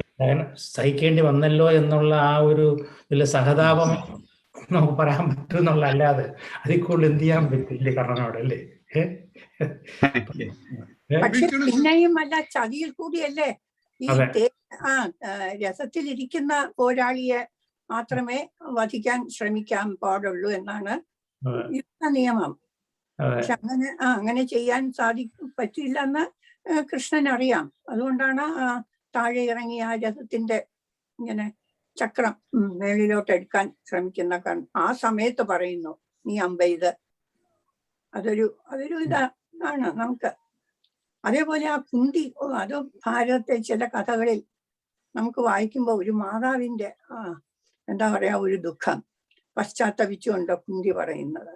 സഹിക്കേണ്ടി വന്നല്ലോ എന്നുള്ള ആ ഒരു ഇതിൽ സഹതാപം നമുക്ക് പറയാൻ പറ്റും എന്നുള്ള, അല്ലാതെ അതിൽ കൂടുതൽ എന്ത് ചെയ്യാൻ പറ്റില്ല കർണനോട്, അല്ലേ? പക്ഷെ പിന്നെയും അല്ല, ചതിയിൽ കൂടിയല്ലേ ഈ രസത്തിലിരിക്കുന്ന പോരാളിയെ മാത്രമേ വധിക്കാൻ ശ്രമിക്കാൻ പാടുള്ളൂ എന്നാണ് യുദ്ധ നിയമം. പക്ഷെ അങ്ങനെ ചെയ്യാൻ പറ്റില്ല എന്ന് കൃഷ്ണൻ അറിയാം. അതുകൊണ്ടാണ് താഴെ ഇറങ്ങി ആ രഥത്തിന്റെ ഇങ്ങനെ ചക്രം മേളിലോട്ട് എടുക്കാൻ ശ്രമിക്കുന്ന. ആ സമയത്ത് പറയുന്നു, നീ അമ്പെയ്ത്. അതൊരു ഇതാണ് നമുക്ക്. അതേപോലെ ആ കുന്തി, അത് ഭാരതത്തെ ചില കഥകളിൽ നമുക്ക് വായിക്കുമ്പോൾ ഒരു മാതാവിന്റെ എന്താ പറയാ ഒരു ദുഃഖം പശ്ചാത്തപിച്ചുകൊണ്ട് കുന്തി പറയുന്നത്,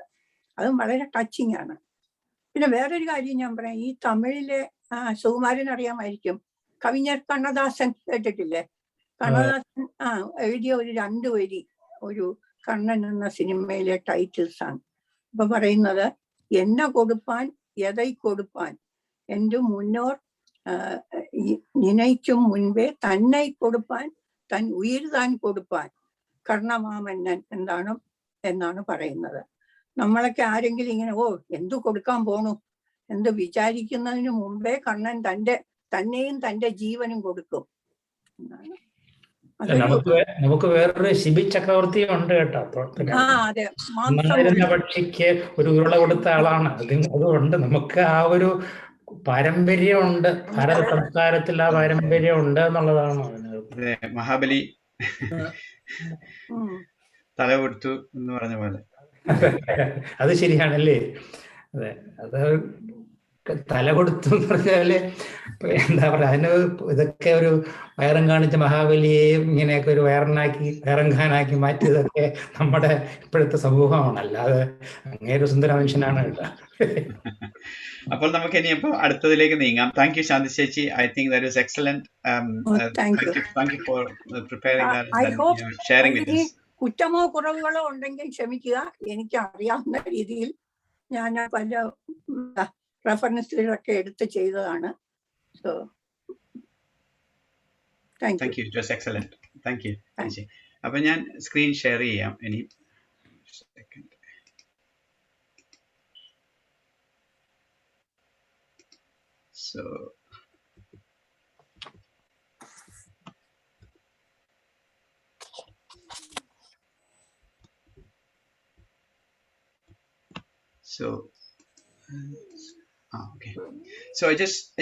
അതും വളരെ ടച്ചിങ് ആണ്. പിന്നെ വേറൊരു കാര്യം ഞാൻ പറയാം, ഈ തമിഴിലെ സുകുമാരൻ അറിയാമായിരിക്കും, കവിஞർ കണ്ണദാസൻ കേട്ടിട്ടില്ലേ? കണ്ണദാസൻ എഴുതിയ ഒരു 2 വരി ഒരു കണ്ണൻ എന്ന സിനിമയിലെ ടൈറ്റിൽസ് ആണ്. ഇപ്പൊ പറയുന്നത്, എന്നെ കൊടുപ്പാൻ എதை കൊടുപ്പാൻ എൻ്റെ മുന്നോർ നിനയ്ക്കും മുൻപേ തന്നെ കൊടുപ്പാൻ തൻ ഉയിർ താൻ കൊടുപ്പാൻ കർണമാമന്നൻ എന്നാണ് പറയുന്നത്. നമ്മളൊക്കെ ആരെങ്കിലും ഇങ്ങനെ എന്തു കൊടുക്കാൻ പോണു എന്ത് വിചാരിക്കുന്നതിന് മുമ്പേ കണ്ണൻ തന്നെയും തന്റെ ജീവനും കൊടുക്കും എന്നാണ്. നമുക്ക് വേറൊരു ശിബി ചക്രവർത്തി ഉണ്ട് കേട്ടോ. അതെ, പക്ഷിക്ക് ഒരു ഉരുള കൊടുത്ത ആളാണ്. അതുകൊണ്ട് നമുക്ക് ആ ഒരു പാരമ്പര്യമുണ്ട്, ഭാരത സംസ്കാരത്തിൽ ആ പാരമ്പര്യം ഉണ്ട് എന്നുള്ളതാണ്. മഹാബലി തല കൊടുത്തു എന്ന് പറഞ്ഞ പോലെ. അത് ശരിയാണല്ലേ? അതെ, അത് തല കൊടുത്തു എന്ന് പറഞ്ഞാല് എന്താ പറയാ, അതിന് ഇതൊക്കെ ഒരു വയറും കാണിച്ച മഹാബലിയെയും ഇങ്ങനെയൊക്കെ ഒരു വയറങ്കാനാക്കി മാറ്റിയതൊക്കെ നമ്മുടെ ഇപ്പോഴത്തെ സമൂഹമാണ്. അല്ലാതെ അങ്ങേരു സുന്ദര മനുഷ്യനാണ് കേട്ടോ. അപ്പോൾ നമുക്ക് ഇനി അടുത്തതിലേക്ക് നീങ്ങാം. താങ്ക് യു ശാന്തി ചേച്ചി. I think that was excellent. Thank you for preparing and sharing with us. കുറ്റമോ കുറവുകളോ ഉണ്ടെങ്കിൽ ക്ഷമിക്കുക. എനിക്ക് അറിയാവുന്ന രീതിയിൽ ഞാൻ പല റെഫറൻസുകളൊക്കെ എടുത്ത് ചെയ്തതാണ്. So thank you. It was excellent. Thank you. അപ്പൊ ഞാൻ സ്ക്രീൻ ഷെയർ ചെയ്യാം ഇനി. So okay. So I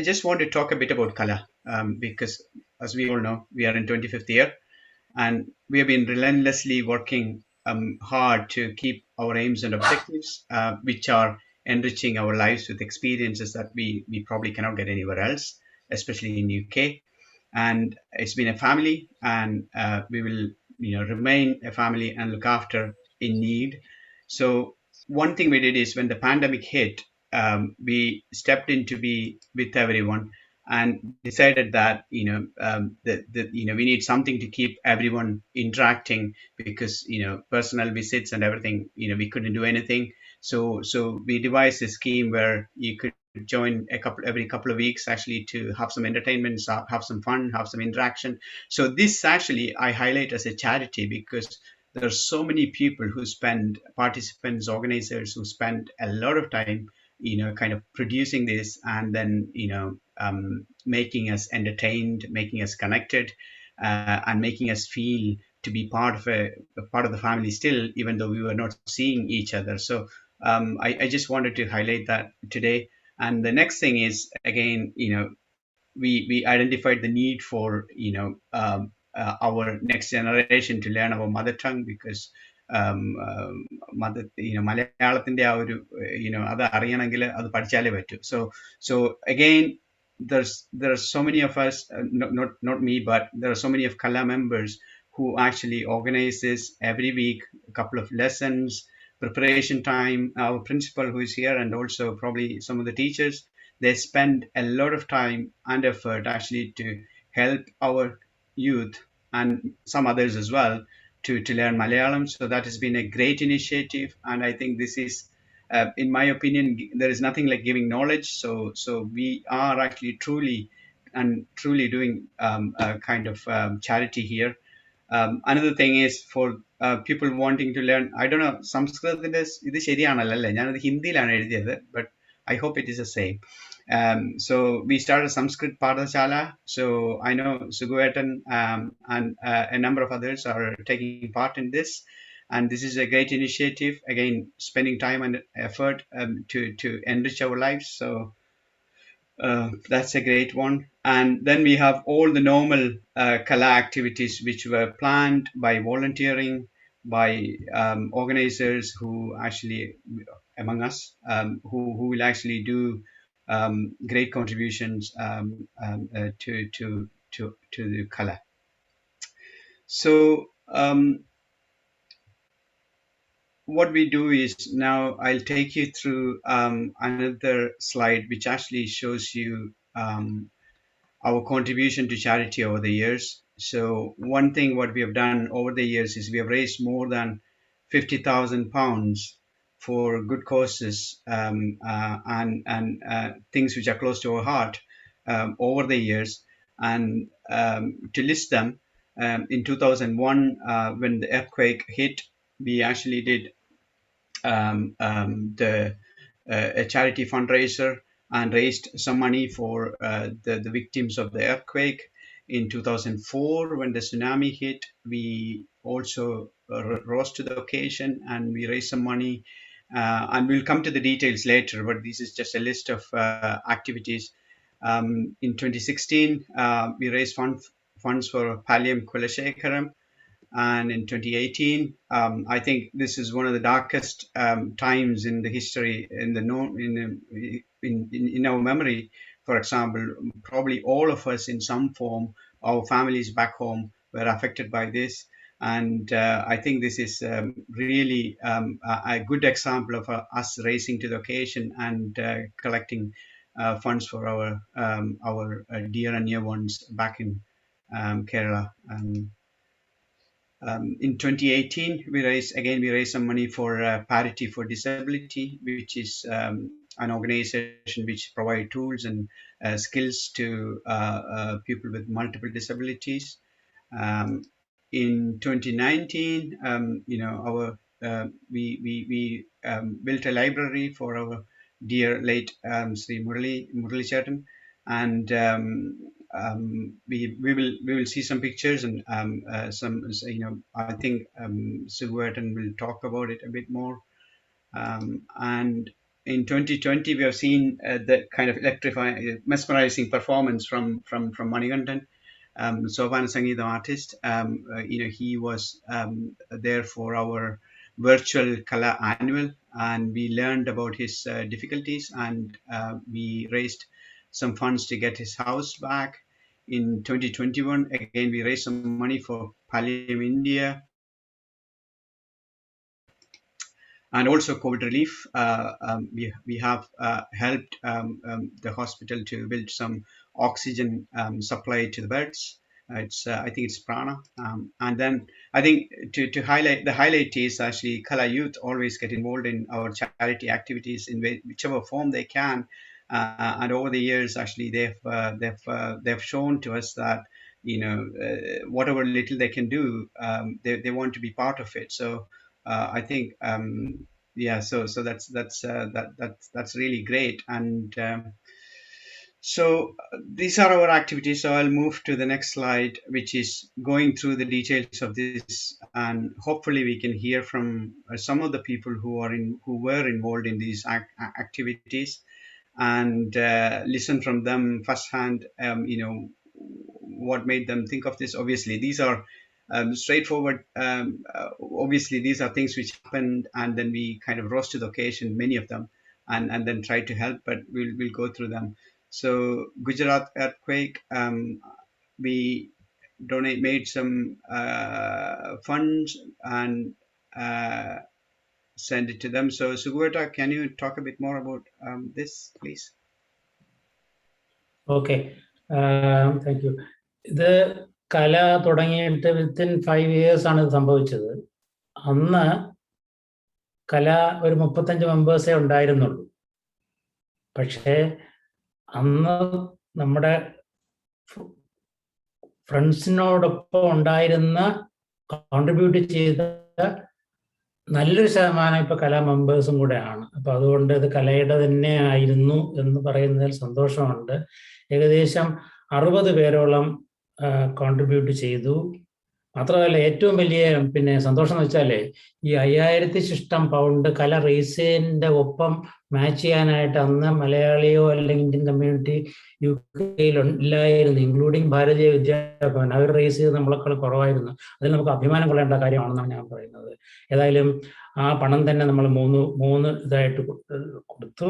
just want to talk a bit about Kala, because as we all know, we are in 25th year, and we have been relentlessly working hard to keep our aims and objectives, which are enriching our lives with experiences that we probably cannot get anywhere else, especially in UK. And it's been a family, and we will remain a family and look after in need. So one thing we did is, when the pandemic hit, we stepped in to be with everyone and decided that we need something to keep everyone interacting, because personal visits and everything, we couldn't do anything. So we devised a scheme where you could join every couple of weeks, actually, to have some entertainment, have some fun, have some interaction. So this actually I highlight as a charity, because there are so many people who participants, organizers who spend a lot of time kind of producing this, and then making us entertained, making us connected, and making us feel to be part of a part of the family still, even though we were not seeing each other. So I just wanted to highlight that today. And the next thing is, again, we identified the need for our next generation to learn our mother tongue, because മലയാളത്തിന്റെ ആ ഒരു അത് അറിയണമെങ്കിൽ അത് പഠിച്ചാലേ പറ്റൂ. So again, there are so many of us, not me, but there are so many of Kala members who actually organize this every week, a couple of lessons, preparation time. Our principal who is here, and also probably some of the teachers, they spend a lot of time and effort actually to help our youth and some others as well to learn Malayalam. So that has been a great initiative, and I think this is, in my opinion, there is nothing like giving knowledge. So we are actually truly doing a kind of charity here. Another thing is for people wanting to learn, I don't know, സംസ്കൃതത്തിന്റെ ഇത് ശരിയാണല്ലോ, ഞാനത് ഹിന്ദിയിലാണ് എഴുതിയത്, but I hope it is the same. So we started Sanskrit Padashala. So I know Suguetan and a number of others are taking part in this, and this is a great initiative. Again, spending time and effort to enrich our lives. So that's a great one. And then we have all the normal Kala activities which were planned by volunteering, by organizers who actually among us, who will actually do great contributions to the Kala. So what we do is, now I'll take you through another slide which actually shows you our contribution to charity over the years. So one thing what we have done over the years is we have raised more than 50,000 pounds for good causes and things which are close to our heart over the years. And to list them, in 2001, when the earthquake hit, we actually did a charity fundraiser and raised some money for the victims of the earthquake. In 2004, when the tsunami hit, we also rose to the occasion and we raised some money. And we'll come to the details later, but this is just a list of activities. In 2016, we raised funds for Palyam Kulashekaram. And in 2018, I think this is one of the darkest times in the history, in our memory. For example, probably all of us in some form, our families back home were affected by this. And I think this is really a good example of us raising to the occasion and collecting funds for our dear and near ones back in Kerala. In 2018, we raised some money for Parity for Disability, which is an organization which provides tools and skills to people with multiple disabilities. In 2019, we built a library for our dear late Sri Murali Chatan, and we will see some pictures and some, I think Suguetan will talk about it a bit more. And in 2020, we have seen the kind of electrifying, mesmerizing performance from Manikandan, Sovana Sangeetham artist. He was there for our virtual Kala annual, and we learned about his difficulties, and we raised some funds to get his house back. In 2021, again, we raised some money for Palyam India and also COVID relief. We have helped the hospital to build some oxygen supply to the beds. I think it's Prana. And then I think to highlight, the highlight is actually Kala youth always get involved in our charity activities in whichever form they can. And over the years, actually, they've shown to us that whatever little they can do, they want to be part of it. So I think so that's really great. And So these are our activities. So I'll move to the next slide, which is going through the details of this, and hopefully we can hear from some of the people who were involved in these activities, and listen from them firsthand. What made them think of this? Obviously, these are straightforward. Obviously, these are things which happened, and then we kind of rose to the occasion, many of them, and then tried to help. But we'll go through them. So Gujarat Earthquake, we made some funds and send it to them. So Sugurta, can you talk a bit more about this, please? Okay, thank you. ഇത് കല തുടങ്ങിയിട്ട് within 5 years ആണ് ഇത് സംഭവിച്ചത്. അന്ന് കല ഒരു 35 മെമ്പേഴ്സേ ഉണ്ടായിരുന്നുള്ളൂ. പക്ഷേ അന്ന് നമ്മുടെ ഫ്രണ്ട്സിനോടൊപ്പം ഉണ്ടായിരുന്ന കോൺട്രിബ്യൂട്ട് ചെയ്ത നല്ലൊരു ശതമാനം ഇപ്പൊ കലാ മെമ്പേഴ്സും കൂടെയാണ്. അപ്പൊ അതുകൊണ്ട് ഇത് കലയുടെ തന്നെ ആയിരുന്നു എന്ന് പറയുന്നതിൽ സന്തോഷമുണ്ട്. ഏകദേശം 60 പേരോളം കോൺട്രിബ്യൂട്ട് ചെയ്തു. മാത്രമല്ല ഏറ്റവും വലിയ സന്തോഷം എന്ന് വെച്ചാല് ഈ 5000 ശിഷ്ടം പൗണ്ട് കല റേസിന്റെ ഒപ്പം മാച്ച് ചെയ്യാനായിട്ട് അന്ന് മലയാളിയോ അല്ലെങ്കിൽ ഇന്ത്യൻ കമ്മ്യൂണിറ്റി UK ഇല്ലായിരുന്നു, ഇൻക്ലൂഡിങ് ഭാരതീയ വിദ്യാഭവൻ. അവർ റേസ് ചെയ്ത് നമ്മളെക്കാൾ കുറവായിരുന്നു. അതിൽ നമുക്ക് അഭിമാനം കൊള്ളേണ്ട കാര്യമാണെന്നാണ് ഞാൻ പറയുന്നത്. ഏതായാലും ആ പണം തന്നെ നമ്മൾ മൂന്ന് ഇതായിട്ട് കൊടുത്തു.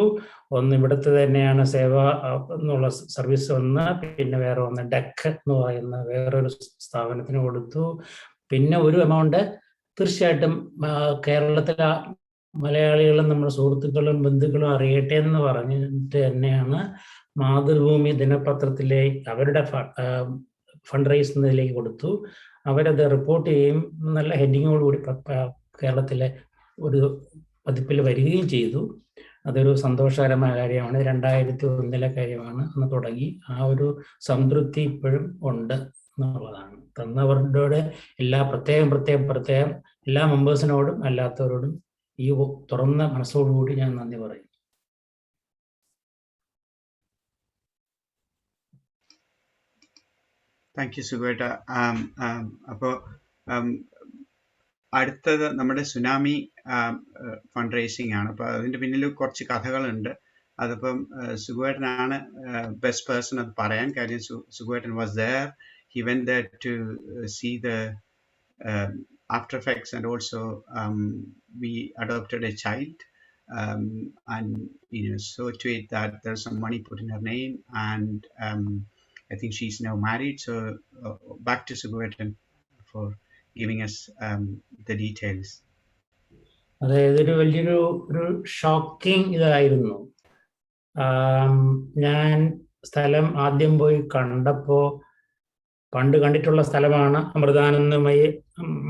ഒന്ന് ഇവിടുത്തെ തന്നെയാണ് സേവ എന്നുള്ള സർവീസ് ഒന്ന്, പിന്നെ വേറെ ഒന്ന് ഡെക്ക് എന്ന് പറയുന്ന വേറൊരു സ്ഥാപനത്തിന് കൊടുത്തു. പിന്നെ ഒരു എമൗണ്ട് തീർച്ചയായിട്ടും കേരളത്തിലെ മലയാളികളും നമ്മുടെ സുഹൃത്തുക്കളും ബന്ധുക്കളും അറിയട്ടെ എന്ന് പറഞ്ഞിട്ട് തന്നെയാണ് മാതൃഭൂമി ദിനപത്രത്തിലെ അവരുടെ ഫണ്ട് റൈസ് എന്നതിലേക്ക് കൊടുത്തു. അവരത് റിപ്പോർട്ട് ചെയ്യും, നല്ല ഹെഡിങ്ങോടുകൂടി കേരളത്തിലെ ഒരു പതിപ്പിൽ വരികയും ചെയ്തു. അതൊരു സന്തോഷകരമായ കാര്യമാണ്. 2001 കാര്യമാണ് അന്ന് തുടങ്ങി. ആ ഒരു സംതൃപ്തി ഇപ്പോഴും ഉണ്ട് എന്നുള്ളതാണ്. തന്നവരുടെ പ്രത്യേകം എല്ലാ മെമ്പേഴ്സിനോടും അല്ലാത്തവരോടും ഈ തുറന്ന മനസ്സോടുകൂടി ഞാൻ നന്ദി പറയും. താങ്ക് യു സുഗേട്ട. അപ്പോൾ അടുത്തത് നമ്മുടെ സുനാമി ഫണ്ട് റേസിംഗ് ആണ്. അപ്പോൾ അതിൻ്റെ പിന്നിൽ കുറച്ച് കഥകളുണ്ട്. അതിപ്പം സുഗേട്ടനാണ് ബെസ്റ്റ് പേഴ്സൺ അത് പറയാൻ. കാര്യം സുഗേട്ടൻ was there. He went there to see the after effects, and also we adopted a child, and saw to it that there's some money put in her name, and I think she's now married. So back to Suguvetan for giving us the details. അതായത് ഒരു വലിയൊരു shocking ഇതായിരുന്നു. ഞാൻ സ്ഥലം ആദ്യം പോയി കണ്ടപ്പോൾ പണ്ട് കണ്ടിട്ടുള്ള സ്ഥലമാണ്. അമൃതാനന്ദമയി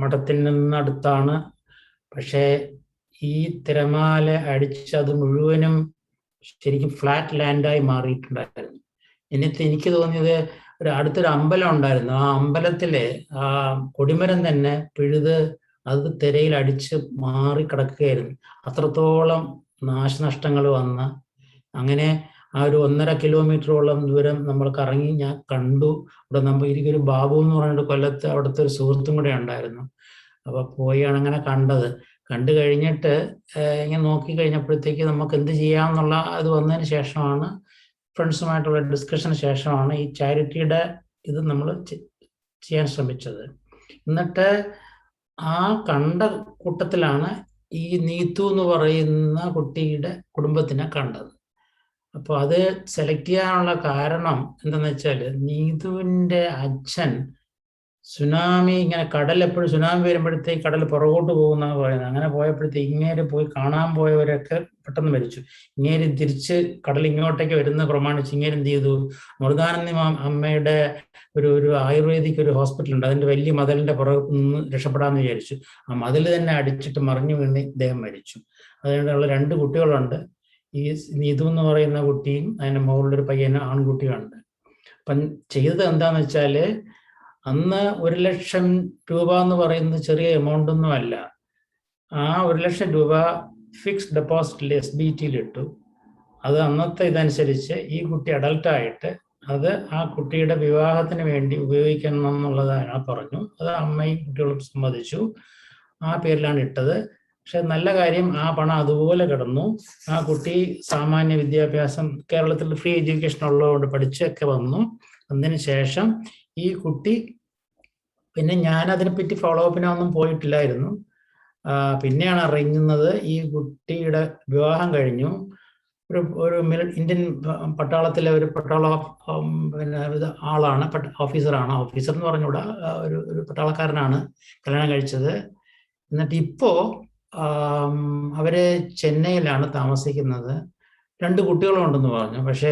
മഠത്തിൽ നിന്നടുത്താണ്. പക്ഷേ ഈ തിരമാല അടിച്ചത് മുഴുവനും ശരിക്കും ഫ്ലാറ്റ് ലാൻഡായി മാറിയിട്ടുണ്ടായിരുന്നു. എന്നിട്ട് എനിക്ക് തോന്നിയത് അടുത്തൊരു അമ്പലം ഉണ്ടായിരുന്നു. ആ അമ്പലത്തിലെ ആ കൊടിമരം തന്നെ പിഴുത് അത് തിരയിൽ അടിച്ച് മാറിക്കിടക്കുകയായിരുന്നു. അത്രത്തോളം നാശനഷ്ടങ്ങൾ വന്ന. അങ്ങനെ ആ ഒരു 1.5 കിലോമീറ്ററോളം ദൂരം നമ്മൾ കറങ്ങി ഞാൻ കണ്ടു. അവിടെ എനിക്കൊരു ബാബു എന്ന് പറഞ്ഞിട്ട് കൊല്ലത്ത് അവിടുത്തെ ഒരു സുഹൃത്തും കൂടെ ഉണ്ടായിരുന്നു. അപ്പൊ പോയാണ് അങ്ങനെ കണ്ടത്. കണ്ടു കഴിഞ്ഞിട്ട് ഇങ്ങനെ നോക്കി കഴിഞ്ഞപ്പോഴത്തേക്ക് നമുക്ക് എന്ത് ചെയ്യാമെന്നുള്ള ഇത് വന്നതിന് ശേഷമാണ്, ഫ്രണ്ട്സുമായിട്ടുള്ള ഡിസ്കഷന് ശേഷമാണ് ഈ ചാരിറ്റിയുടെ ഇത് നമ്മൾ ചെയ്യാൻ ശ്രമിച്ചത്. എന്നിട്ട് ആ കണ്ട കൂട്ടത്തിലാണ് ഈ നീതു എന്ന് പറയുന്ന കുട്ടിയുടെ കുടുംബത്തിനെ കണ്ടത്. അപ്പോൾ അത് സെലക്ട് ചെയ്യാനുള്ള കാരണം എന്താണെന്ന് വെച്ചാൽ, നീതുവിൻ്റെ അച്ഛൻ സുനാമി ഇങ്ങനെ എപ്പോഴും സുനാമി വരുമ്പോഴത്തേക്ക് കടൽ പുറകോട്ട് പോകുന്നതാണ് പറയുന്നത്. അങ്ങനെ പോയപ്പോഴത്തേക്ക് ഇങ്ങേര് പോയി കാണാൻ പോയവരൊക്കെ പെട്ടെന്ന് മരിച്ചു. ഇങ്ങേര് തിരിച്ച് കടൽ ഇങ്ങോട്ടേക്ക് വരുന്ന പ്രമാണിച്ച് ഇങ്ങേര് എന്ത് ചെയ്തു, അമൃതാനന്ദ അമ്മയുടെ ഒരു ആയുർവേദിക് ഒരു ഹോസ്പിറ്റൽ ഉണ്ട്, അതിൻ്റെ വലിയ മതിലിൻ്റെ പുറകു നിന്ന് രക്ഷപ്പെടാമെന്ന് വിചാരിച്ചു. ആ മതിൽ തന്നെ അടിച്ചിട്ട് മറിഞ്ഞു വീണ് ഇദ്ദേഹം മരിച്ചു. അതുകൊണ്ടുള്ള 2 കുട്ടികളുണ്ട്. ഈ നീതു എന്ന് പറയുന്ന കുട്ടിയും അതിൻ്റെ മുകളിലൊരു പയ്യനും ആൺകുട്ടിയുണ്ട്. അപ്പം ചെയ്തത് എന്താന്ന് വെച്ചാല്, അന്ന് 1 ലക്ഷം രൂപ എന്ന് പറയുന്നത് ചെറിയ എമൗണ്ട് ഒന്നും അല്ല. ആ 1 ലക്ഷം രൂപ ഫിക്സ്ഡ് ഡെപ്പോസിറ്റിൽ SBTയിൽ ഇട്ടു. അത് അന്നത്തെ ഇതനുസരിച്ച് ഈ കുട്ടി അഡൽട്ടായിട്ട് അത് ആ കുട്ടിയുടെ വിവാഹത്തിന് വേണ്ടി ഉപയോഗിക്കണം എന്നുള്ളതാണ് പറഞ്ഞു. അത് അമ്മയും കുട്ടികളും സമ്മതിച്ചു. ആ പേരിലാണ് ഇട്ടത്. പക്ഷെ നല്ല കാര്യം, ആ പണം അതുപോലെ കിടന്നു. ആ കുട്ടി സാമാന്യ വിദ്യാഭ്യാസം, കേരളത്തിൽ ഫ്രീ എഡ്യൂക്കേഷൻ ഉള്ളതുകൊണ്ട് പഠിച്ചൊക്കെ വന്നു. അതിന് ശേഷം ഈ കുട്ടി, പിന്നെ ഞാൻ അതിനെപ്പറ്റി ഫോളോ അപ്പിനൊന്നും പോയിട്ടില്ലായിരുന്നു. പിന്നെയാണ് അറിയുന്നത് ഈ കുട്ടിയുടെ വിവാഹം കഴിഞ്ഞു. ഒരു ഇന്ത്യൻ പട്ടാളത്തിലെ ഒരു പിന്നെ ആളാണ്, ഓഫീസറാണ്. ഓഫീസർ എന്ന് പറഞ്ഞുകൂടാ, ഒരു പട്ടാളക്കാരനാണ് കല്യാണം കഴിച്ചത്. എന്നിട്ട് ഇപ്പോ അവര് ചെന്നൈയിലാണ് താമസിക്കുന്നത്. 2 കുട്ടികളും ഉണ്ടെന്ന് പറഞ്ഞു. പക്ഷേ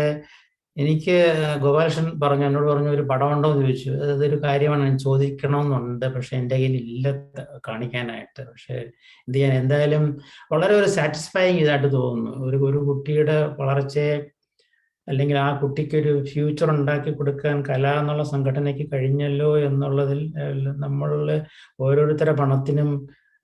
എനിക്ക് ഗോപാലകൃഷ്ണൻ എന്നോട് പറഞ്ഞു ഒരു പടം ഉണ്ടോ എന്ന് ചോദിച്ചു. അതൊരു കാര്യമാണ്, ഞാൻ ചോദിക്കണമെന്നുണ്ട്. പക്ഷെ എൻ്റെ കയ്യിൽ ഇല്ല കാണിക്കാനായിട്ട്. പക്ഷെ എന്ത് ചെയ്യാൻ, എന്തായാലും വളരെ ഒരു സാറ്റിസ്ഫൈങ് ഇതായിട്ട് തോന്നുന്നു. ഒരു കുട്ടിയുടെ വളർച്ചയെ, അല്ലെങ്കിൽ ആ കുട്ടിക്ക് ഒരു ഫ്യൂച്ചർ ഉണ്ടാക്കി കൊടുക്കാൻ കല എന്നുള്ള സംഘടനയ്ക്ക് കഴിഞ്ഞല്ലോ എന്നുള്ളതിൽ നമ്മൾ ഓരോരുത്തരുടെ പണത്തിനും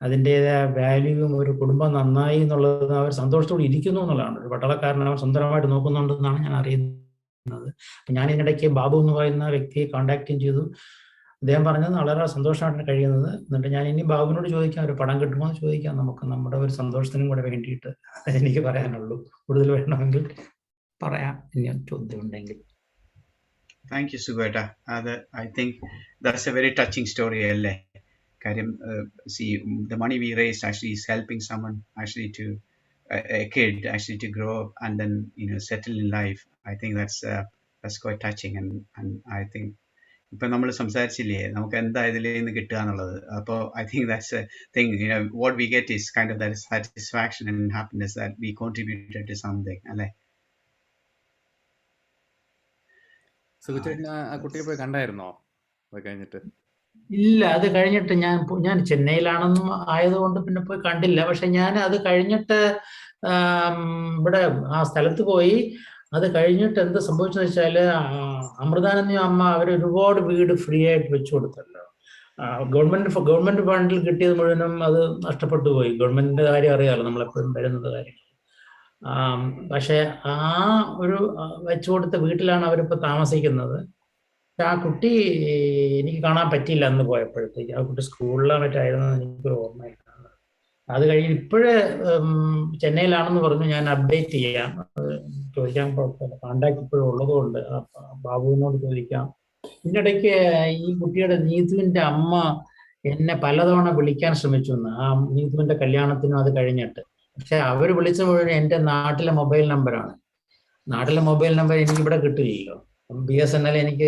അതിൻ്റെതായ വാല്യൂവും, ഒരു കുടുംബം നന്നായി എന്നുള്ളത് അവർ സന്തോഷത്തോടെ ഇരിക്കുന്നു എന്നുള്ളതാണ്. ഒരു പട്ടാളക്കാരൻ അവർ സ്വന്തമായിട്ട് നോക്കുന്നുണ്ടെന്നാണ് ഞാൻ അറിയുന്നത്. അപ്പം ഞാൻ ഇതിനിടയ്ക്ക് ബാബു എന്ന് പറയുന്ന വ്യക്തിയെ കോണ്ടാക്ട് ചെയ്തു. അദ്ദേഹം പറഞ്ഞത് വളരെ സന്തോഷമായിട്ടാണ് കഴിയുന്നത്. എന്നിട്ട് ഞാൻ ഇനി ബാബുവിനോട് ചോദിക്കാം, ഒരു പടം കിട്ടുമോ എന്ന് ചോദിക്കാം. നമുക്ക് നമ്മുടെ ഒരു സന്തോഷത്തിനും കൂടെ വേണ്ടിയിട്ട് എനിക്ക് പറയാനുള്ളൂ. കൂടുതൽ വേണമെങ്കിൽ പറയാം, ഇനി ചോദ്യം ഉണ്ടെങ്കിൽ. Thank you, Sugata. I think that's a very touching story. See, the money we raised actually is helping someone actually to a kid actually to grow up and then settle in life. I think that's quite touching, and I think ഇപ്പൊ നമ്മൾ സംസാരിച്ചില്ലേ നമുക്ക് എന്താ ഇതിൽ നിന്ന് കിട്ടുക എന്നുള്ളത്. അപ്പോൾ I think that's a thing, what we get is kind of that satisfaction and happiness that we contributed to something, അല്ലേ? സുഖചേട്ടൻ ആ കുട്ടിയെ പോയി കണ്ടായിരുന്നോ അത് കഴിഞ്ഞിട്ട്? ഇല്ല, അത് കഴിഞ്ഞിട്ട് ഞാൻ ചെന്നൈയിലാണെന്നും ആയതുകൊണ്ട് പിന്നെ പോയി കണ്ടില്ല. പക്ഷെ ഞാൻ അത് കഴിഞ്ഞിട്ട് ഇവിടെ ആ സ്ഥലത്ത് പോയി. അത് കഴിഞ്ഞിട്ട് എന്ത് സംഭവിച്ചെന്ന് വെച്ചാല്, അമൃതാനന്ദയും അമ്മ ഒരുപാട് വീട് ഫ്രീ ആയിട്ട് വെച്ചു കൊടുത്തല്ലോ. ഗവൺമെന്റ് ഫണ്ടിൽ കിട്ടിയത് മുഴുവനും അത് നഷ്ടപ്പെട്ടു പോയി. ഗവൺമെന്റിന്റെ കാര്യം അറിയാമല്ലോ, നമ്മളെപ്പോഴും വരുന്നത് കാര്യം. പക്ഷെ ആ ഒരു വെച്ചു കൊടുത്ത വീട്ടിലാണ് അവരിപ്പോ താമസിക്കുന്നത്. ആ കുട്ടി എനിക്ക് കാണാൻ പറ്റിയില്ല അന്ന് പോയപ്പോഴത്തേക്ക്. ആ കുട്ടി സ്കൂളിലോ മറ്റായിരുന്നെന്ന് എനിക്കൊരു ഓർമ്മയില്ല. അത് കഴിഞ്ഞ് ഇപ്പോഴേ ചെന്നൈയിലാണെന്ന് പറഞ്ഞു. ഞാൻ അപ്ഡേറ്റ് ചെയ്യാം, ചോദിക്കാൻ കുഴപ്പമില്ല. കോണ്ടാക്ട് ഇപ്പോഴും ഉള്ളതുകൊണ്ട് ബാബുവിനോട് ചോദിക്കാം. ഇതിനിടയ്ക്ക് ഈ കുട്ടിയുടെ നീതുവിന്റെ അമ്മ എന്നെ പലതവണ വിളിക്കാൻ ശ്രമിച്ചു. ആ നീതുവിന്റെ കല്യാണത്തിനും അത് കഴിഞ്ഞിട്ട്. പക്ഷെ അവർ വിളിച്ച മുഴുവൻ എൻ്റെ നാട്ടിലെ മൊബൈൽ നമ്പറാണ്. നാട്ടിലെ മൊബൈൽ നമ്പർ എനിക്കിവിടെ കിട്ടില്ലല്ലോ. BSNL എനിക്ക്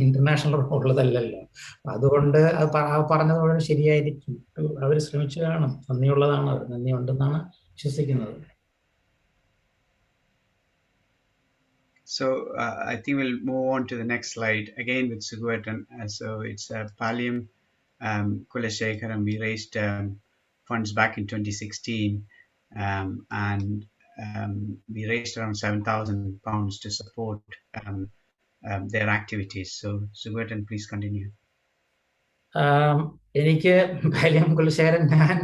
ഇന്റർനാഷണൽ ഉള്ളതല്ലല്ലോ. അതുകൊണ്ട് അത് പറഞ്ഞത് മുഴുവൻ ശരിയായിരിക്കും. അവർ ശ്രമിച്ചു കാണും. നന്ദിയുള്ളതാണ്, അവർ നന്ദിയുണ്ടെന്നാണ് വിശ്വസിക്കുന്നത്. So I think we'll move on to the next slide again with Sugatan. So it's Palyam Kulashekaram. We raised funds back in 2016, and we raised around £7,000 to support their activities. So Sugatan, please continue. എനിക്ക് പാലിയം കുലശേഖരൻ ഞാൻ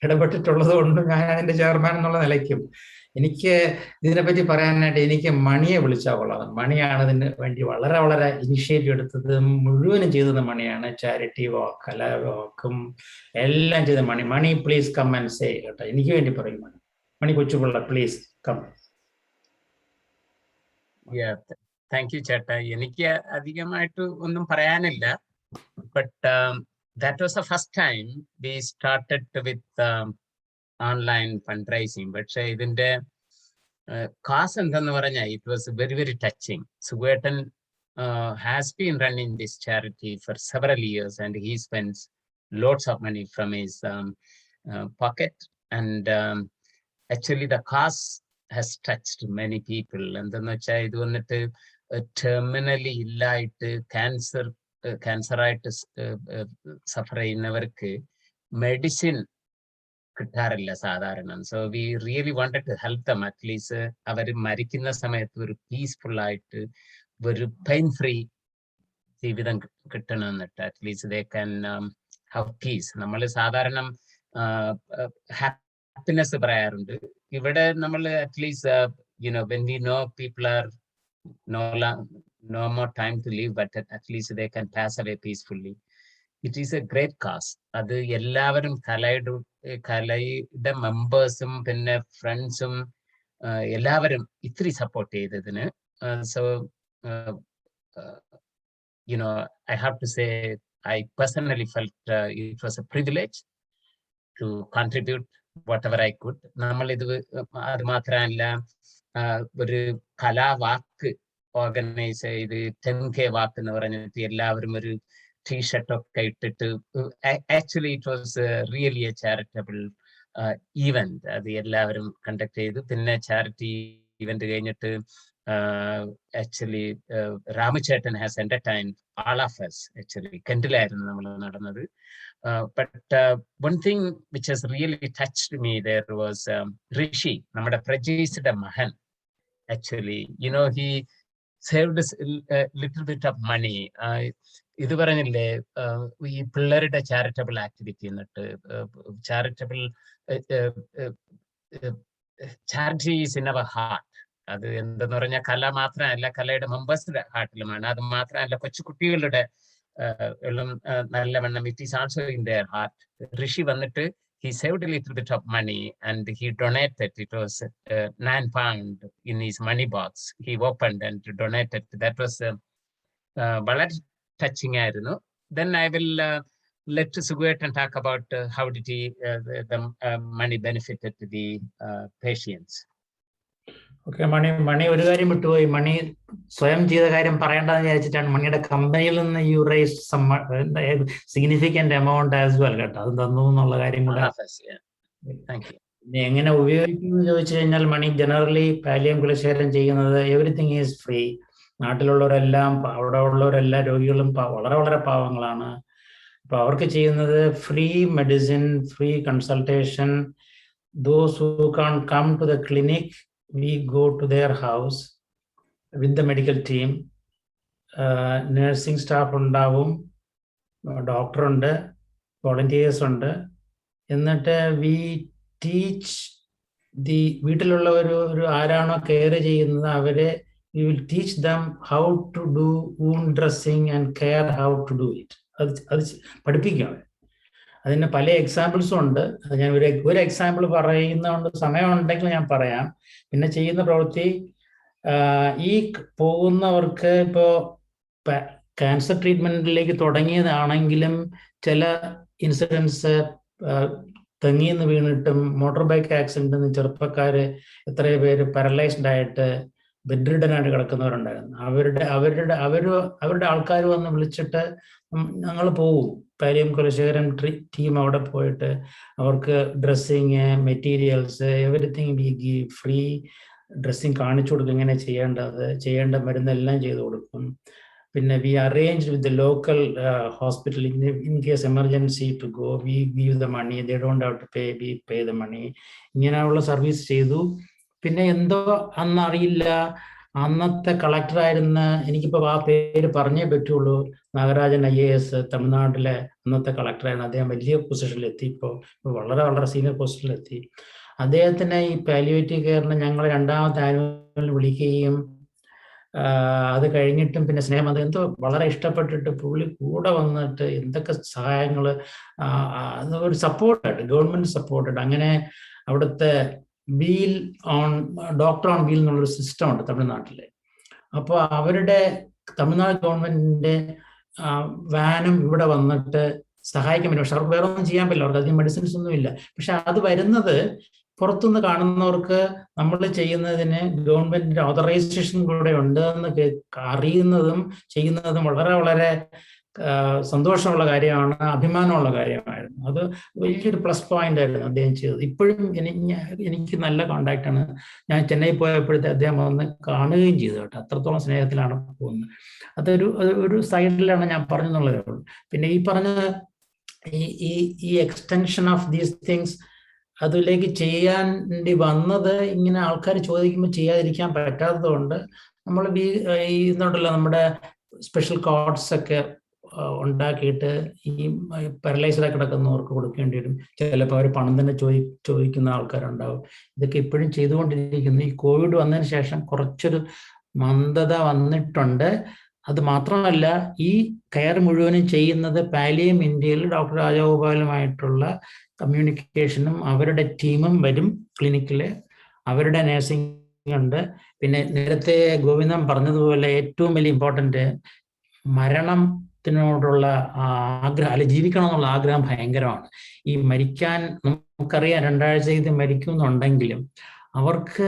ഇടപെട്ടിട്ടുള്ളത് കൊണ്ട് ഞാൻ അതിന്റെ chairman എന്നുള്ള നിലയ്ക്കും എനിക്ക് ഇതിനെപ്പറ്റി പറയാനായിട്ട് എനിക്ക് മണിയെ വിളിച്ചാൽ കൊള്ളാം. മണിയാണ് ഇതിന് വേണ്ടി വളരെ വളരെ ഇനിഷ്യേറ്റീവ് എടുത്തത്. മുഴുവനും ചെയ്തത് മണിയാണ്. ചാരിറ്റി വാക്ക്, കലാവാക്കും എല്ലാം ചെയ്ത മണി പ്ലീസ് കം ആൻഡ് സേ കേട്ടോ. എനിക്ക് വേണ്ടി പറയും മണി കൊച്ചുപിള്ള, പ്ലീസ് കം. താങ്ക് യു ചേട്ടാ. എനിക്ക് അധികമായിട്ട് ഒന്നും പറയാനില്ല. But that was the first time we started with online fundraising. But ഇതിന്റെ cause എന്തെന്ന് പറഞ്ഞാൽ it was very, very touching. Sugatan has been running this charity for several years, and he spends lots of money from his pocket. And actually the cause has touched many people. എന്തെന്ന് വെച്ചാൽ ഇത് വന്നിട്ട് terminally ഇല്ലായിട്ട് ക്യാൻസറായിട്ട് Zafar ചെയ്യുന്നവർക്ക് medicine കിട്ടാറില്ല സാധാരണ. So we really wanted to help them. At least അവർ മരിക്കുന്ന സമയത്ത് ഒരു പീസ്ഫുൾ ആയിട്ട് ഒരു പെയിൻ ഫ്രീ ജീവിതം കിട്ടണമെന്നിട്ട്. At least they can have peace. നമ്മൾ സാധാരണ ഹാപ്പിനെസ് പറയാറുണ്ട്. ഇവിടെ നമ്മൾ at least when we know people are no more time to live, but at least they can pass away peacefully. It is a great cause. അത് എല്ലാവരും കലയുടെ മെമ്പേഴ്സും പിന്നെ ഫ്രണ്ട്സും എല്ലാവരും ഇത്തിരി സപ്പോർട്ട് ചെയ്തതിന്. So I have to say I personally felt it was a privilege to contribute whatever I could. നമ്മൾ ഇത് അത് മാത്രമല്ല, ഒരു കലാവാക്ക് ഓർഗനൈസ് ചെയ്ത് 10K വാക്ക് എന്ന് പറഞ്ഞിട്ട് എല്ലാവരും ഒരു ടീഷർട്ട് ഒക്കെ ഇട്ടിട്ട്, actually it was really a charitable event. അത് എല്ലാവരും കണ്ടക്ട് ചെയ്തു. പിന്നെ ചാരിറ്റി ഇവന്റ് കഴിഞ്ഞിട്ട് ആക്ച്വലി രാമചേട്ടൻ has entertain all of us. Actually കെന്റിലായിരുന്നു നമ്മൾ നടന്നത്. But one thing which has really touched me there was Rishi, നമ്മുടെ പ്രജീസിന്റെ മഹൻ. Actually, he saved us a little bit of money. ഇത് പറഞ്ഞില്ലേ, ഈ പിള്ളേരുടെ ചാരിറ്റബിൾ ആക്ടിവിറ്റി എന്നിട്ട് charitable charities in our heart. അത് എന്തെന്ന് പറഞ്ഞാൽ കല മാത്രമല്ല, കലയുടെ മെമ്പേഴ്സിന്റെ ഹാർട്ടിലുമാണ്. അത് മാത്രമല്ല, കൊച്ചുകുട്ടികളുടെ നല്ലവണ്ണം it is also in their heart. Rishi വന്നിട്ട് he saved a little bit of money and he donated. It was 9 pound in his money box. He opened and donated. That was വളരെ touching ആയിരുന്നു. Then I will let Suguetan talk about how did the money benefited the patients. Okay, മണി ഒരു കാര്യം വിട്ടുപോയി. മണി സ്വയം ചെയ്ത കാര്യം പറയേണ്ടതെന്ന് വിചാരിച്ചിട്ടാണ്. മണിയുടെ കമ്പനിയിൽ നിന്ന് you raise significant amount as well, കേട്ടോ. അത് തന്നു എന്നുള്ള കാര്യം കൂടെ. എങ്ങനെ ഉപയോഗിക്കുന്നു ചോദിച്ചു കഴിഞ്ഞാൽ, മണി ജനറലി പാലിയം കുലശേഖരം ചെയ്യുന്നത് എവറിത്തിങ് ഈസ് ഫ്രീ. നാട്ടിലുള്ളവരെല്ലാം, അവിടെ ഉള്ളവരെല്ലാ രോഗികളും വളരെ വളരെ പാവങ്ങളാണ്. അപ്പൊ അവർക്ക് ചെയ്യുന്നത് free medicine, free consultation. Those who can't come to the clinic, we go to their house with the medical team. Nursing staff ഉണ്ടാവും, ഡോക്ടർ ഉണ്ട്, വോളണ്ടിയേഴ്സ് ഉണ്ട്. എന്നിട്ട് we teach the വീട്ടിലുള്ള ഒരു ആരാണോ കെയർ ചെയ്യുന്നത് അവരെ we will teach them how to do wound dressing and care how to do it. അത് പഠിപ്പിക്കും. അതിന് പല എക്സാമ്പിൾസും ഉണ്ട്. ഞാൻ ഒരു എക്സാമ്പിൾ പറയുന്നതുകൊണ്ട് സമയമുണ്ടെങ്കിൽ ഞാൻ പറയാം. പിന്നെ ചെയ്യുന്ന പ്രവൃത്തി, ഈ പോകുന്നവർക്ക് ഇപ്പോൾ ക്യാൻസർ ട്രീറ്റ്മെന്റിലേക്ക് തുടങ്ങിയതാണെങ്കിലും ചില ഇൻസിഡൻസ് തെങ്ങിന്ന് വീണിട്ടും മോട്ടോർ ബൈക്ക് ആക്സിഡന്റിൽ ചെറുപ്പക്കാര് എത്രയോ പേര് പാരലൈസ്ഡ് ആയിട്ട് ബെഡ്രിഡനായിട്ട് കിടക്കുന്നവരുണ്ടായിരുന്നു. അവരുടെ ആൾക്കാർ വന്ന് വിളിച്ചിട്ട് ഞങ്ങൾ പോകും, പാലിയം കുലശേഖരം ടീം അവിടെ പോയിട്ട് അവർക്ക് dressing, materials, everything we give free. Dressing കാണിച്ചു കൊടുക്കും, എങ്ങനെ ചെയ്യേണ്ട മരുന്നെല്ലാം ചെയ്തു കൊടുക്കും. പിന്നെ we arrange with the local hospital in case emergency to go, we give the money, they don't have to pay, we pay the money. ഇങ്ങനെയുള്ള service ചെയ്തു. പിന്നെ എന്തോ അന്നറിയില്ല, അന്നത്തെ കളക്ടറായിരുന്ന, എനിക്കിപ്പോൾ ആ പേര് പറഞ്ഞേ പറ്റുള്ളൂ, നാഗരാജൻ IAS, തമിഴ്നാട്ടിലെ അന്നത്തെ കളക്ടറായിരുന്നു. അദ്ദേഹം വലിയ പൊസിഷനിലെത്തി, ഇപ്പോൾ വളരെ വളരെ സീനിയർ പൊസിഷനിലെത്തി. അദ്ദേഹത്തിന് ഈ പാലിയേറ്റീവ് കെയറിന് ഞങ്ങൾ 2ാമത്തെ ആനുവൽ വിളിക്കുകയും അത് കഴിഞ്ഞിട്ടും പിന്നെ സ്നേഹം അത് എന്തോ വളരെ ഇഷ്ടപ്പെട്ടിട്ട് പുള്ളി കൂടെ വന്നിട്ട് എന്തൊക്കെ സഹായങ്ങൾ, ഒരു സപ്പോർട്ടായിട്ട്, ഗവൺമെന്റ് സപ്പോർട്ടായിട്ട്. അങ്ങനെ അവിടുത്തെ wheel on doctor on wheel എന്നുള്ളൊരു സിസ്റ്റം ഉണ്ട് തമിഴ്നാട്ടില്. അപ്പോൾ അവരുടെ തമിഴ്നാട് ഗവൺമെന്റിന്റെ വാനും ഇവിടെ വന്നിട്ട് സഹായിക്കാൻ പറ്റും. പക്ഷെ അവർക്ക് വേറെ ഒന്നും ചെയ്യാൻ പറ്റില്ല, അവർക്ക് അധികം മെഡിസിൻസ് ഒന്നും ഇല്ല. പക്ഷെ അത് വരുന്നത് പുറത്തുനിന്ന് കാണുന്നവർക്ക് നമ്മൾ ചെയ്യുന്നതിന് ഗവൺമെന്റിന്റെ ഓതറൈസേഷൻ കൂടെ ഉണ്ട് എന്ന് അറിയുന്നതും ചെയ്യുന്നതും വളരെ വളരെ സന്തോഷമുള്ള കാര്യമാണ്, അഭിമാനമുള്ള കാര്യമായിരുന്നു. അത് വലിയൊരു പ്ലസ് പോയിന്റ് ആയിരുന്നു അദ്ദേഹം ചെയ്തത്. ഇപ്പോഴും എനിക്ക് നല്ല കോണ്ടാക്റ്റാണ്. ഞാൻ ചെന്നൈ പോയപ്പോഴത്തെ അദ്ദേഹം വന്ന് കാണുകയും ചെയ്തു, കേട്ടോ. അത്രത്തോളം സ്നേഹത്തിലാണ് പോകുന്നത്. ഒരു സൈഡിലാണ് ഞാൻ പറഞ്ഞെന്നുള്ളതേ ഉള്ളൂ. പിന്നെ ഈ പറഞ്ഞ ഈ എക്സ്റ്റൻഷൻ ഓഫ് ദീസ് തിങ്സ് അതിലേക്ക് ചെയ്യാൻ വേണ്ടി വന്നത്, ഇങ്ങനെ ആൾക്കാർ ചോദിക്കുമ്പോൾ ചെയ്യാതിരിക്കാൻ പറ്റാത്തത് കൊണ്ട് നമ്മൾ ഇന്നുണ്ടല്ലോ നമ്മുടെ സ്പെഷ്യൽ കോഡ്സ് ഒക്കെ ഉണ്ടാക്കിയിട്ട് ഈ പാരലൈസ്ഡായി കിടക്കുന്നവർക്ക് കൊടുക്കേണ്ടി വരും. ചിലപ്പോൾ അവർ പണം തന്നെ ചോദിക്കുന്ന ആൾക്കാരുണ്ടാവും. ഇതൊക്കെ ഇപ്പോഴും ചെയ്തുകൊണ്ടിരിക്കുന്നു. ഈ കോവിഡ് വന്നതിന് ശേഷം കുറച്ചൊരു മന്ദത വന്നിട്ടുണ്ട്. അത് മാത്രമല്ല, ഈ കെയർ മുഴുവനും ചെയ്യുന്നത് പാലിയം ഇന്ത്യയിൽ ഡോക്ടർ രാജഗോപാലുമായിട്ടുള്ള കമ്മ്യൂണിക്കേഷനും അവരുടെ ടീമും വരും ക്ലിനിക്കിൽ. അവരുടെ നഴ്സിംഗ് ഉണ്ട്. പിന്നെ നേരത്തെ ഗോവിന്ദൻ പറഞ്ഞതുപോലെ ഏറ്റവും വലിയ ഇമ്പോർട്ടൻ്റ് മരണത്തിനോടുള്ള ആഗ്രഹം, അല്ലെ ജീവിക്കണം എന്നുള്ള ആഗ്രഹം ഭയങ്കരമാണ്. ഈ മരിക്കാൻ നമുക്കറിയാം 2 ആഴ്ച ഇത് മരിക്കുന്നുണ്ടെങ്കിലും അവർക്ക്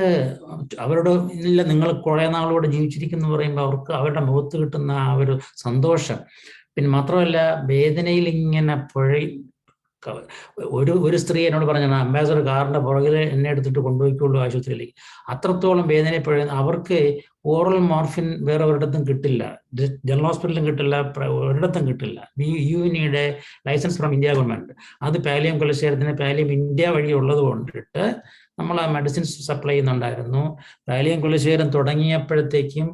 അവരോട് ഇല്ല നിങ്ങൾ കുറേ നാളോടെ ജീവിച്ചിരിക്കുന്നു പറയുമ്പോൾ അവർക്ക് അവരുടെ മുഖത്ത് കിട്ടുന്ന ആ ഒരു സന്തോഷം. പിന്നെ മാത്രമല്ല, വേദനയിൽ ഇങ്ങനെ ഒരു സ്ത്രീ എന്നോട് പറഞ്ഞാണ്, അംബാസഡർ കാറിന്റെ പുറകിൽ എന്നെ എടുത്തിട്ട് കൊണ്ടുപോയിക്കുള്ളൂ ആശുപത്രിയിലേക്ക്. അത്രത്തോളം വേദനപ്പെടുന്ന അവർക്ക് ഓറൽ മോർഫിൻ വേറെ ഒരിടത്തും കിട്ടില്ല, ജനറൽ ഹോസ്പിറ്റലിലും കിട്ടില്ല, ഒരിടത്തും കിട്ടില്ല. You need licence from India government. അത് പാലിയം കൊലശേരത്തിന് പാലിയം ഇന്ത്യ വഴി ഉള്ളത് കൊണ്ടിട്ട് നമ്മൾ ആ മെഡിസിൻസ് സപ്ലൈ ചെയ്യുന്നുണ്ടായിരുന്നു. പാലിയം കൊലശേരം തുടങ്ങിയപ്പോഴത്തേക്കും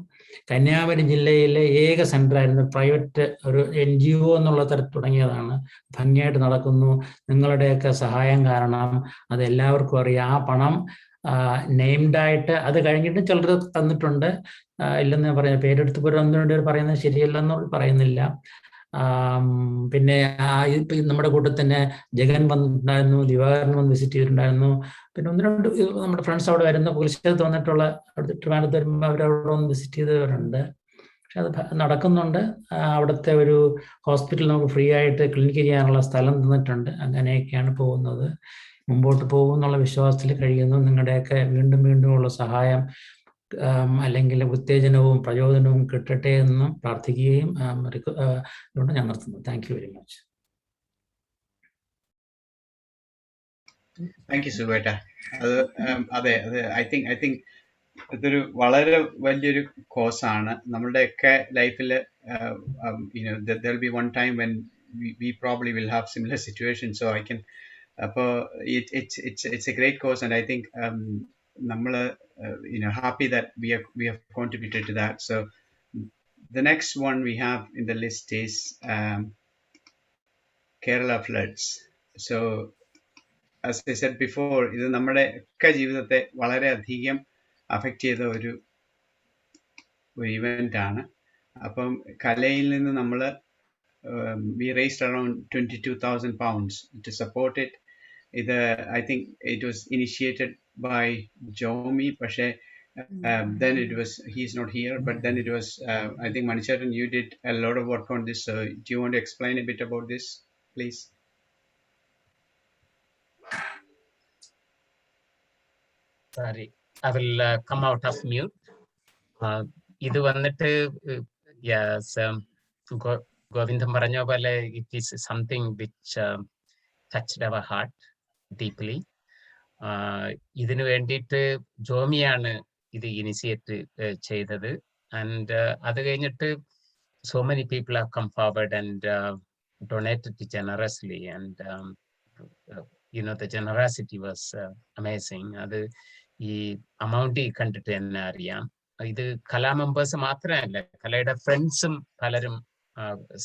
കന്യാകുമാരി ജില്ലയിലെ ഏക സെന്ററായിരുന്നു, പ്രൈവറ്റ് ഒരു NGO എന്നുള്ള തരത്തിൽ തുടങ്ങിയതാണ്. ഭംഗിയായിട്ട് നടക്കുന്നു. നിങ്ങളുടെയൊക്കെ സഹായം കാരണം അത് എല്ലാവർക്കും അറിയാം. ആ പണം നെയിംഡായിട്ട് അത് കഴിഞ്ഞിട്ട് ചിലർ തന്നിട്ടുണ്ട്, ഇല്ലെന്ന് പറയാം. പേരെടുത്ത് പോരൊന്നുകൊണ്ട് പറയുന്നത് ശരിയല്ലെന്ന് പറയുന്നില്ല. പിന്നെ നമ്മുടെ കൂട്ടത്തിൽ തന്നെ ജഗൻ വന്നിട്ടുണ്ടായിരുന്നു, ദിവാകരൻ വന്ന് വിസിറ്റ് ചെയ്തിട്ടുണ്ടായിരുന്നു. പിന്നെ 1-2 നമ്മുടെ ഫ്രണ്ട്സ് അവിടെ വരുന്ന കുരിശത്ത് വന്നിട്ടുള്ള ട്രിവാൻഡ്രത്ത് വരുമ്പോൾ അവരവിടെ വന്ന് വിസിറ്റ് ചെയ്തവരുണ്ട്. പക്ഷെ അത് നടക്കുന്നുണ്ട്. അവിടുത്തെ ഒരു ഹോസ്പിറ്റൽ നമുക്ക് ഫ്രീ ആയിട്ട് ക്ലിനിക്ക് ചെയ്യാനുള്ള സ്ഥലം തന്നിട്ടുണ്ട്. അങ്ങനെയൊക്കെയാണ് പോകുന്നത്. മുമ്പോട്ട് പോകും എന്നുള്ള വിശ്വാസത്തിൽ കഴിയുന്നു. നിങ്ങളുടെയൊക്കെ വീണ്ടും വീണ്ടുമുള്ള സഹായം അല്ലെങ്കിൽ ഉത്തേജനവും പ്രചോദനവും കിട്ടട്ടെ എന്നും പ്രാർത്ഥിക്കുകയും ഞാൻ നിർത്തുന്നു. Thank you very much. Thank you സുബേട്ട. അതെ, ഐ തിങ്ക് ഇതൊരു വളരെ വലിയൊരു കോസാണ്. നമ്മളുടെയൊക്കെ ലൈഫിൽ there will be one time when we probably will have similar situations, so I can it's a great cause, and I think നമ്മൾ happy that we have contributed to that. So the next one we have in the list is Kerala floods. So as I said before, ഇത് നമ്മുടെ ഒക്കെ ജീവിതത്തെ വളരെയധികം affect ചെയ്ത ഒരു event ആണ്. അപ്പം കലയിൽ നിന്ന് നമ്മൾ we raised around 22,000 pounds to support it. ഇത് I think it was initiated by Jomi, പക്ഷേ then it was, he's not here, but then it was I think Manicharan, you did a lot of work on this. So do you want to explain a bit about this, please? Sorry, I will come out of mute. ഇത് വന്നിട്ട് yes, Govindan പറഞ്ഞ പോലെ it is something which touched our heart deeply. ഇതിനു വേണ്ടിയിട്ട് ജോമിയാണ് ഇത് initiate ചെയ്തത്. And അത് കഴിഞ്ഞിട്ട് so many people have come forward and donated generously, and the generosity was amazing. അത് ഈ amount കണ്ടിട്ട് തന്നെ അറിയാം. ഇത് കലാ മെമ്പേഴ്സ് മാത്രമല്ല, കലയുടെ ഫ്രണ്ട്സും പലരും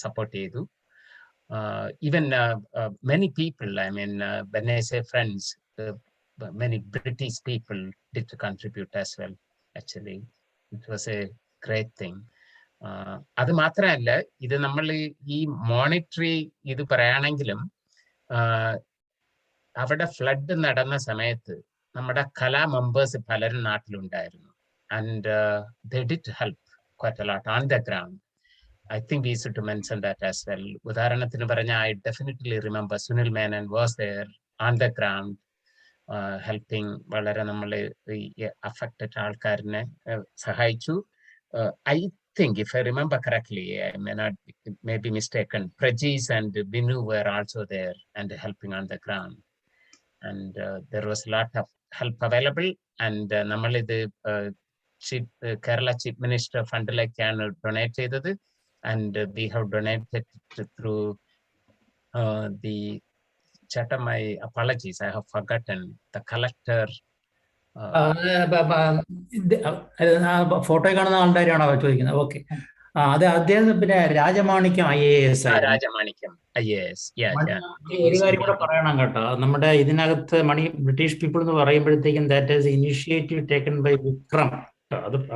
സപ്പോർട്ട് ചെയ്തു. Even many people, I mean, when I say friends, many British people did contribute as well. Actually, it was a great thing. അത് മാത്രമല്ല, ഇത് നമ്മൾ ഈ മോണിറ്ററി ഇത് പറയുകയാണെങ്കിലും അവിടെ ഫ്ലഡ് നടന്ന സമയത്ത് നമ്മുടെ കലാ മെമ്പേഴ്സ് പലരും നാട്ടിലുണ്ടായിരുന്നു. And they did help quite a lot on the ground. I think we should mention that as well. ഉദാഹരണത്തിന് പറഞ്ഞാൽ I definitely remember Sunil Menon was there on the ground helping. വളരെ നമ്മൾ affected ആൾക്കാരിനെ സഹായിച്ചു. I think, if I remember correctly, I may be mistaken, Prajees and Binu were also there and helping on the ground. And there was a lot of help available. And നമ്മൾ ഇത് Kerala Chief Minister ഫണ്ടിലേക്കാണ് donate ചെയ്തത്. And we have donated through the Chatta, my apologies, I have forgotten the collector. Photo കാണുന്ന ആളുടെ കാര്യമാണോ ചോദിക്കുന്നത്? Okay, അത് അദ്ദേഹം പിന്നെ രാജമാണിക്യം IAS ആയിരുന്നു. Rajamanikam, yes, yeah. ഒരു കാര്യം കൂടെ പറയണം കേട്ടോ, നമ്മുടെ ഇതിനകത്ത് ബ്രിട്ടീഷ് പീപ്പിൾ എന്ന് പറയുമ്പോഴത്തേക്കും that is initiative taken by Vikram.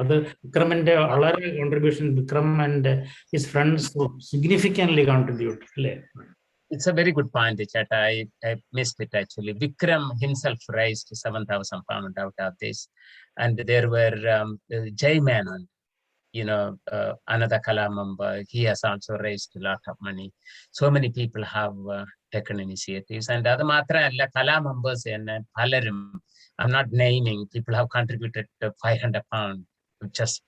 അത് വിക്രമിന്റെ വളരെ contribution, Vikram and his friends significantly contribute അല്ലേ? It's a very good point, Chata. I missed it actually. Vikram himself raised 7,000 pounds out of this. And there were Jay Menon, another Kala member. He has also raised a lot of money. So many people have taken initiatives. And other matra alla Kala members in Palarim, I'm not naming, people have contributed 500 pounds just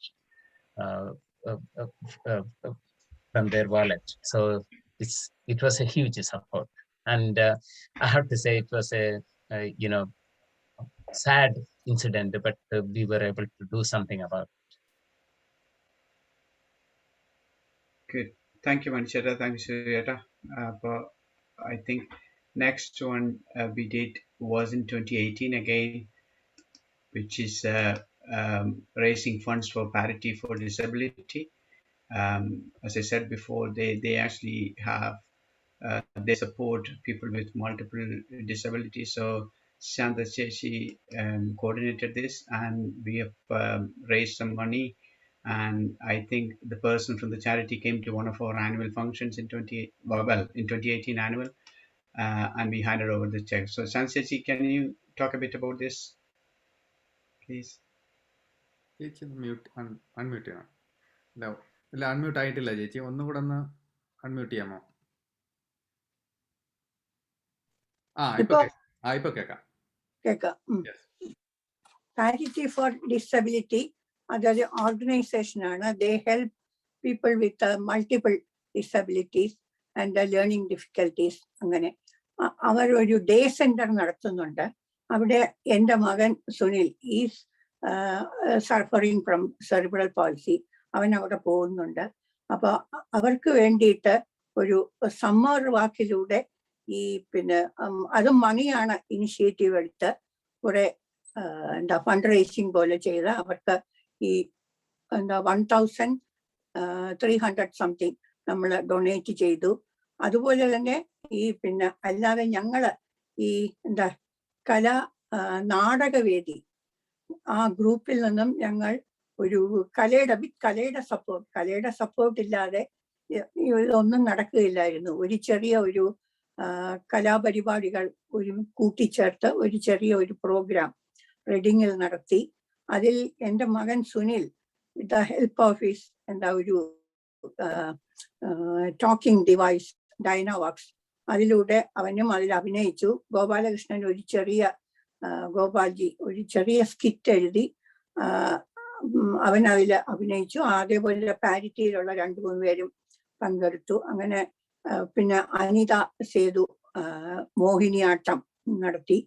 from their wallet. So it was a huge support, and I have to say it was a sad incident, but we were able to do something about it. Good. Thank you, Manichata. Thank you, Suryata. I think next one we did was in 2018 again, which is raising funds for Parity for Disability. As I said before, they actually have they support people with multiple disabilities. So Shanta Cheshi coordinated this, and we have raised some money. And I think the person from the charity came to one of our annual functions in 2018 annual, and we handed over the check. So Shanta Cheshi, can you talk a bit about this, please? ചേച്ചി unmute ചെയ്യണം. ഇല്ല unmute ആയിട്ടില്ല ചേച്ചി, ഒന്നും കൂടെ ഒന്ന് unmute ചെയ്യാമോ? ഇപ്പൊ കേക്കാം. Parity for Disability അതൊരു ഓർഗനൈസേഷനാണ്. They help people with multiple disabilities and learning difficulties. അങ്ങനെ അവർ ഒരു ഡേ സെന്റർ നടത്തുന്നുണ്ട്. അവിടെ എൻ്റെ മകൻ Sunil is suffering from cerebral palsy. അവൻ അവിടെ പോകുന്നുണ്ട്. അപ്പൊ അവർക്ക് വേണ്ടിയിട്ട് ഒരു സമ്മർ വാക്കിലൂടെ ഈ അതും മണിയാണ് ഇനിഷ്യേറ്റീവ് എടുത്ത് കുറെ ഫണ്ട് റേസിംഗ് പോലെ ചെയ്ത് അവർക്ക് ഈ 1,300 സംതിങ് നമ്മൾ ഡൊണേറ്റ് ചെയ്തു. അതുപോലെ തന്നെ ഈ അല്ലാതെ ഞങ്ങള് ഈ നാടകവേദി ആ ഗ്രൂപ്പിൽ നിന്നും ഞങ്ങൾ ഒരു കലയുടെ സപ്പോർട്ട് ഇല്ലാതെ ഇതൊന്നും നടക്കുകയില്ലായിരുന്നു. ഒരു ചെറിയ ഒരു കലാപരിപാടികൾ കൂട്ടിച്ചേർത്ത് ഒരു ചെറിയ ഒരു പ്രോഗ്രാം റീഡിങ്ങിൽ നടത്തി. അതിൽ എൻ്റെ മകൻ സുനിൽ വിത്ത് ദ ഹെൽപ്പ് ഓഫ് ഹിസ് ഒരു ടോക്കിംഗ് ഡിവൈസ് ഡൈനോവാക്സ്, അതിലൂടെ അവനും അതിൽ അഭിനയിച്ചു. ഗോപാലകൃഷ്ണൻ ഗോപാൽജി ഒരു ചെറിയ സ്കിറ്റ് എഴുതി അവൻ അതിൽ അഭിനയിച്ചു. അതേപോലെ പാരിറ്റിയിലുള്ള 2-3 പേരും പങ്കെടുത്തു. അങ്ങനെ അനിത സേതു മോഹിനിയാട്ടം നടത്തി.